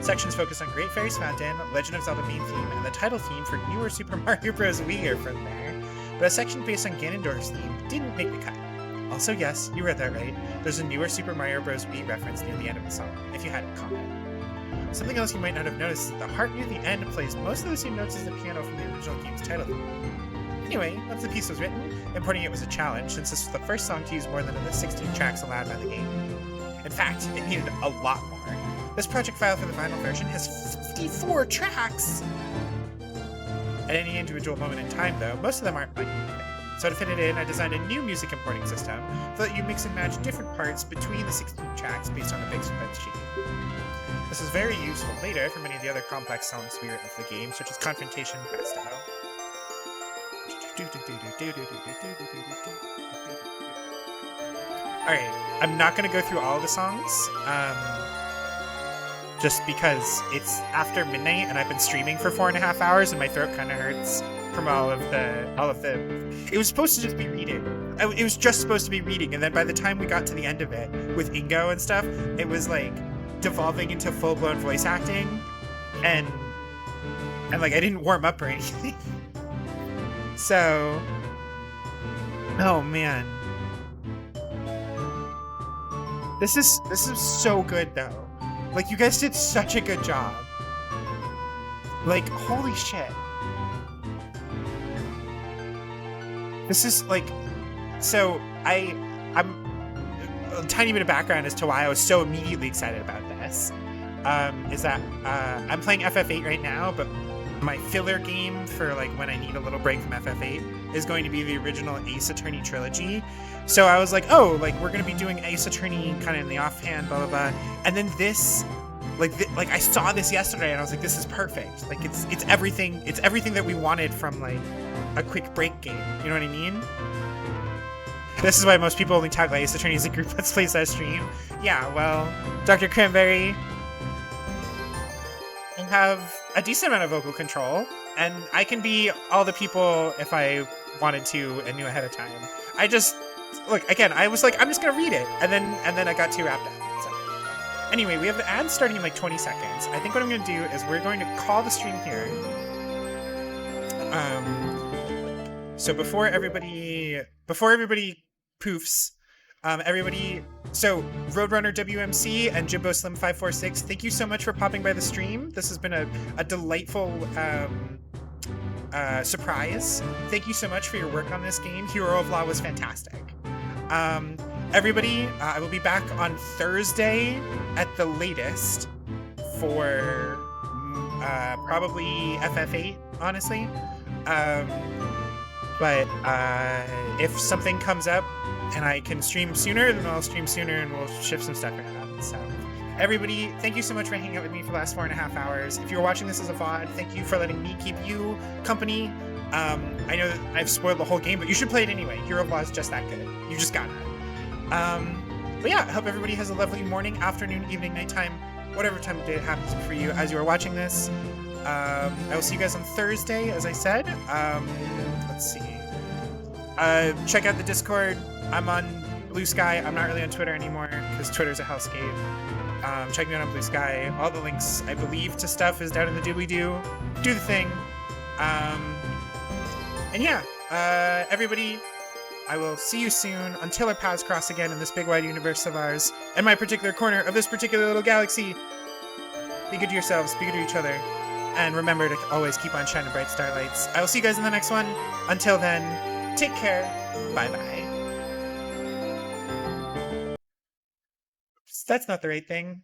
Sections focused on Great Fairy's Fountain, Legend of Zelda main theme, and the title theme for newer Super Mario Bros. Wii are from there, but a section based on Ganondorf's theme didn't make the cut. Also, yes, you read that right. There's a newer Super Mario Bros. Wii reference near the end of the song, if you hadn't caught it. Something else you might not have noticed is that the harp near the end plays most of the same notes as the piano from the original game's title theme. Anyway, once the piece was written, importing it was a challenge since this was the first song to use more than the 16 tracks allowed by the game. In fact, it needed a lot more. This project file for the final version has 54 tracks! At any individual moment in time, though, most of them aren't like anything. So to fit it in, I designed a new music importing system so that you mix and match different parts between the 16 tracks based on the big spreadsheet. This is very useful later for many of the other complex songs to be written for the game, such as Confrontation Presto. Alright, I'm not going to go through all of the songs, just because it's after midnight and I've been streaming for 4.5 hours and my throat kind of hurts from all of the. It was supposed to just be reading. It was just supposed to be reading, and then by the time we got to the end of it with Ingo and stuff, it was like devolving into full-blown voice acting, and like I didn't warm up or anything. So, oh man, this is so good though. Like, you guys did such a good job. Like, holy shit. This is like, so I'm a tiny bit of background as to why I was so immediately excited about this. Is that I'm playing FF8 right now, but my filler game for like when I need a little break from FF8 is going to be the original Ace Attorney trilogy. So I was like, oh, like we're gonna be doing Ace Attorney kind of in the offhand, blah blah blah. And then this, like I saw this yesterday, and I was like, this is perfect. Like it's everything that we wanted from like a quick break game. You know what I mean? This is why most people only tag Ace Attorney as a group Let's Plays that stream. Yeah, well, Dr. Cranberry, I have a decent amount of vocal control, and I can be all the people if I wanted to and knew ahead of time. I just, look, again, I was like, I'm just gonna read it, and then I got too wrapped up. So. Anyway, we have the ads starting in like 20 seconds. I think what I'm gonna do is we're going to call the stream here. So before everybody poofs, so Roadrunner WMC and Jimbo Slim 546, thank you so much for popping by the stream. This has been a delightful surprise. Thank you so much for your work on this game. Hero of Law was fantastic. Everybody, I will be back on Thursday at the latest for probably FF8, honestly. But if something comes up and I can stream sooner, then I'll stream sooner and we'll shift some stuff around. So, everybody, thank you so much for hanging out with me for the last 4.5 hours. If you're watching this as a VOD, thank you for letting me keep you company. I know that I've spoiled the whole game, but you should play it anyway. Hero of Law is just that good. You just got it. But yeah, I hope everybody has a lovely morning, afternoon, evening, nighttime, whatever time of day it happens for you as you are watching this. I will see you guys on Thursday, as I said. Let's see. Check out the Discord. I'm on Blue Sky. I'm not really on Twitter anymore because Twitter's a hellscape. Check me out on Blue Sky. All the links, I believe, to stuff is down in the doobly-doo. Do the thing. And yeah, everybody, I will see you soon until our paths cross again in this big wide universe of ours and my particular corner of this particular little galaxy. Be good to yourselves, be good to each other, and remember to always keep on shining bright starlights. I will see you guys in the next one. Until then, take care. Bye-bye. That's not the right thing.